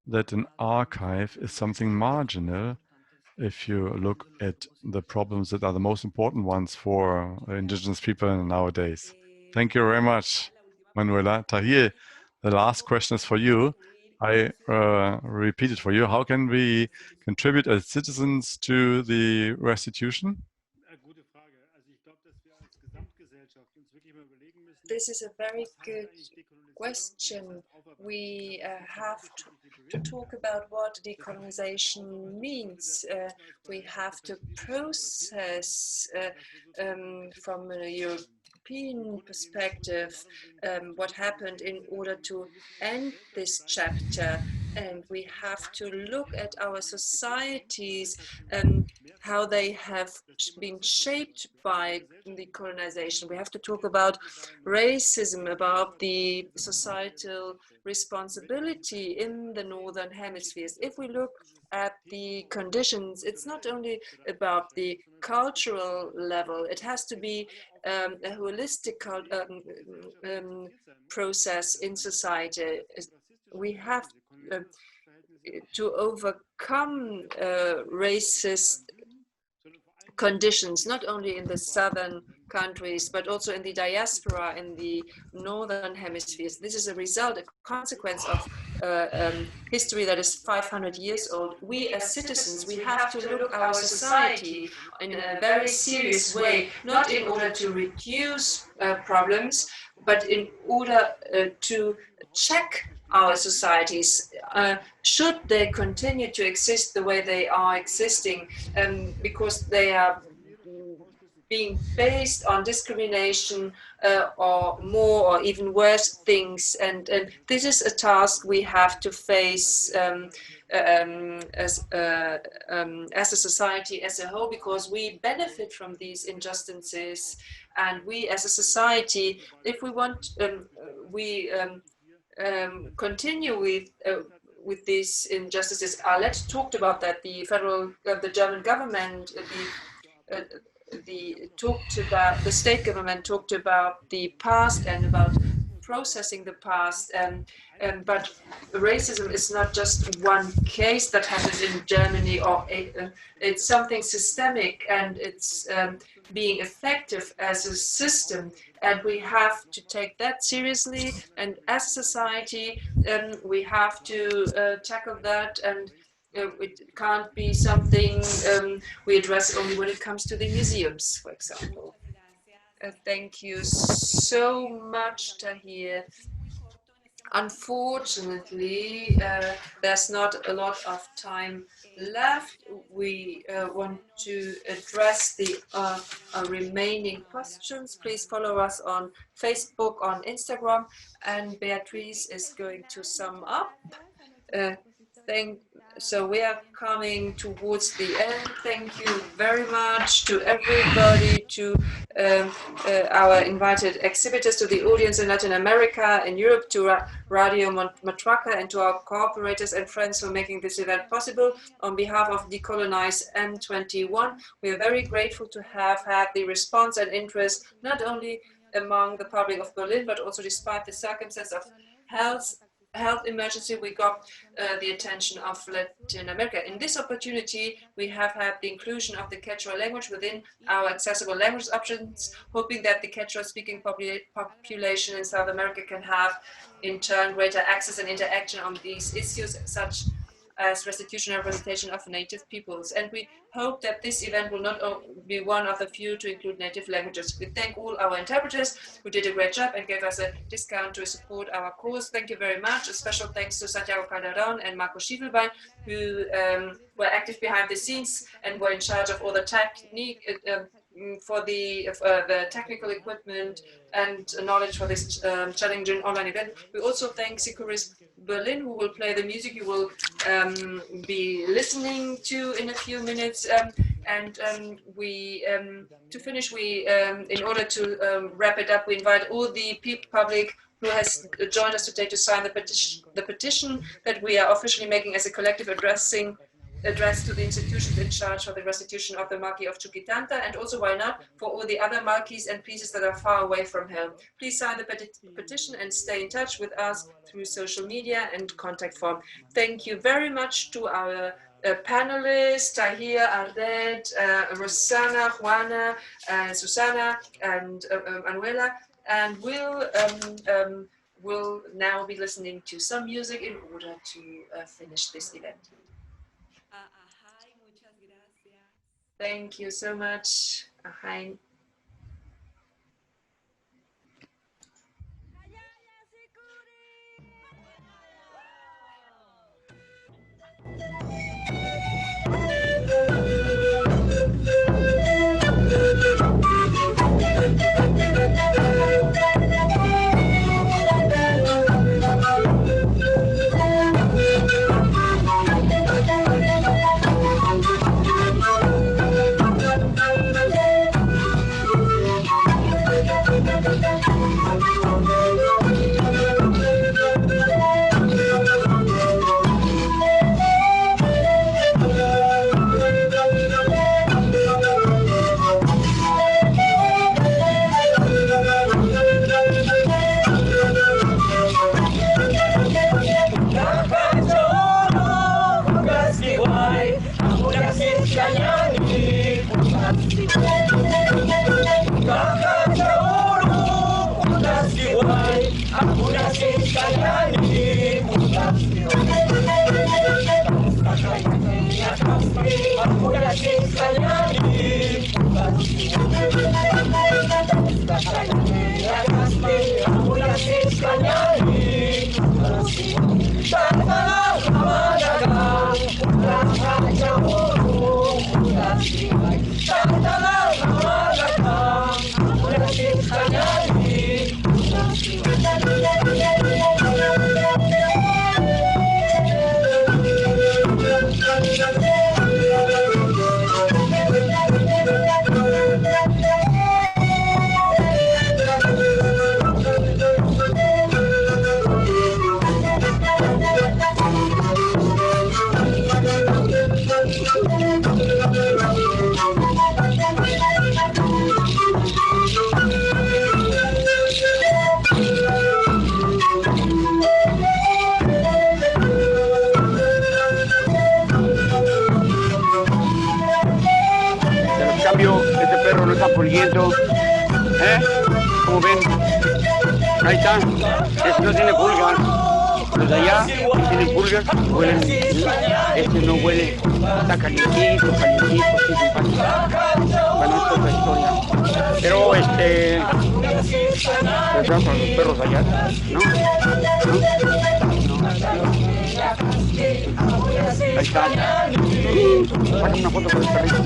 that an archive is something marginal if you look at the problems that are the most important ones for indigenous people nowadays. Thank you very much, Manuela. Tahir, the last question is for you. I repeat it for you. How can we contribute as citizens to the restitution? this is a very good question. We have to talk about what decolonization means. We have to process from a European perspective what happened in order to end this chapter. And we have to look at our societies and how they have been shaped by the colonization. We have to talk about racism, about the societal responsibility in the Northern Hemispheres. If we look at the conditions, it's not only about the cultural level, it has to be a holistic process in society. We have to overcome racist conditions, not only in the southern countries, but also in the diaspora in the northern hemispheres. This is a result, a consequence of history that is 500 years old. We as citizens, we have to look at our society in a very serious way, not in order to reduce problems, but in order to check our societies. Should they continue to exist the way they are existing, because they are being based on discrimination or more or even worse things, and this is a task we have to face as a society as a whole, because we benefit from these injustices, and we as a society, if we want, continue with these injustices. Arlette talked about that. The German government, the state government talked about the past and about processing the past, but racism is not just one case that happens in Germany, or it's something systemic, and it's being effective as a system, and we have to take that seriously, and as a society we have to tackle that, and it can't be something we address only when it comes to the museums, for example. Thank you so much, Tahir. Unfortunately, there's not a lot of time left. We want to address the remaining questions. Please follow us on Facebook, on Instagram, and Beatrice is going to sum up. So we are coming towards the end. Thank you very much to everybody, to our invited exhibitors, to the audience in Latin America, in Europe, to Radio Matraca, and to our cooperators and friends for making this event possible. On behalf of Decolonize N21, we are very grateful to have had the response and interest, not only among the public of Berlin, but also despite the circumstances of health emergency, we got the attention of Latin America. In this opportunity, we have had the inclusion of the Quechua language within our accessible language options, hoping that the Quechua speaking population in South America can have, in turn, greater access and interaction on these issues, such as restitution and representation of native peoples. And we hope that this event will not be one of the few to include native languages. We thank all our interpreters who did a great job and gave us a discount to support our cause. Thank you very much. A special thanks to Santiago Calderon and Marco Schiefelbein, who were active behind the scenes and were in charge of all the technique for the technical equipment and knowledge for this challenging online event. We also thank Sicuris Berlin, who will play the music you will be listening to in a few minutes. To finish, in order to wrap it up, we invite all the public who has joined us today to sign the petition that we are officially making as a collective address to the institutions in charge for the restitution of the Marquis of Chuquitanta, and also, why not, for all the other Marquis and pieces that are far away from home. Please sign the petition and stay in touch with us through social media and contact form. Thank you very much to our panelists, Tahir, Arlette, Rossana, Juana, Susana, and Manuela, and we'll now be listening to some music in order to finish this event. Thank you so much. Pulguiento, como ven, ahí está, este no tiene pulgas, los de allá tienen pulgas, huelen, este no huele, está calientito, sí, simpático. Bueno, esto es la historia, pero les dan con los perros allá, ¿no? Ahí está, saca una foto con el perrito.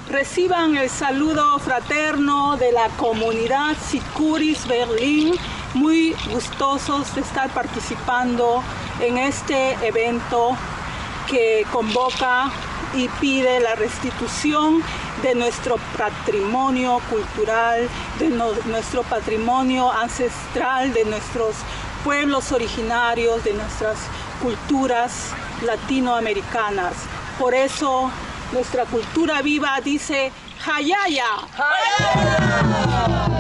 Reciban el saludo fraterno de la comunidad Sicuris Berlín, muy gustosos de estar participando en este evento que convoca y pide la restitución de nuestro patrimonio cultural, de nuestro patrimonio ancestral, de nuestros pueblos originarios, de nuestras culturas latinoamericanas. Por eso nuestra cultura viva dice ¡Hayaya! ¡Hayaya!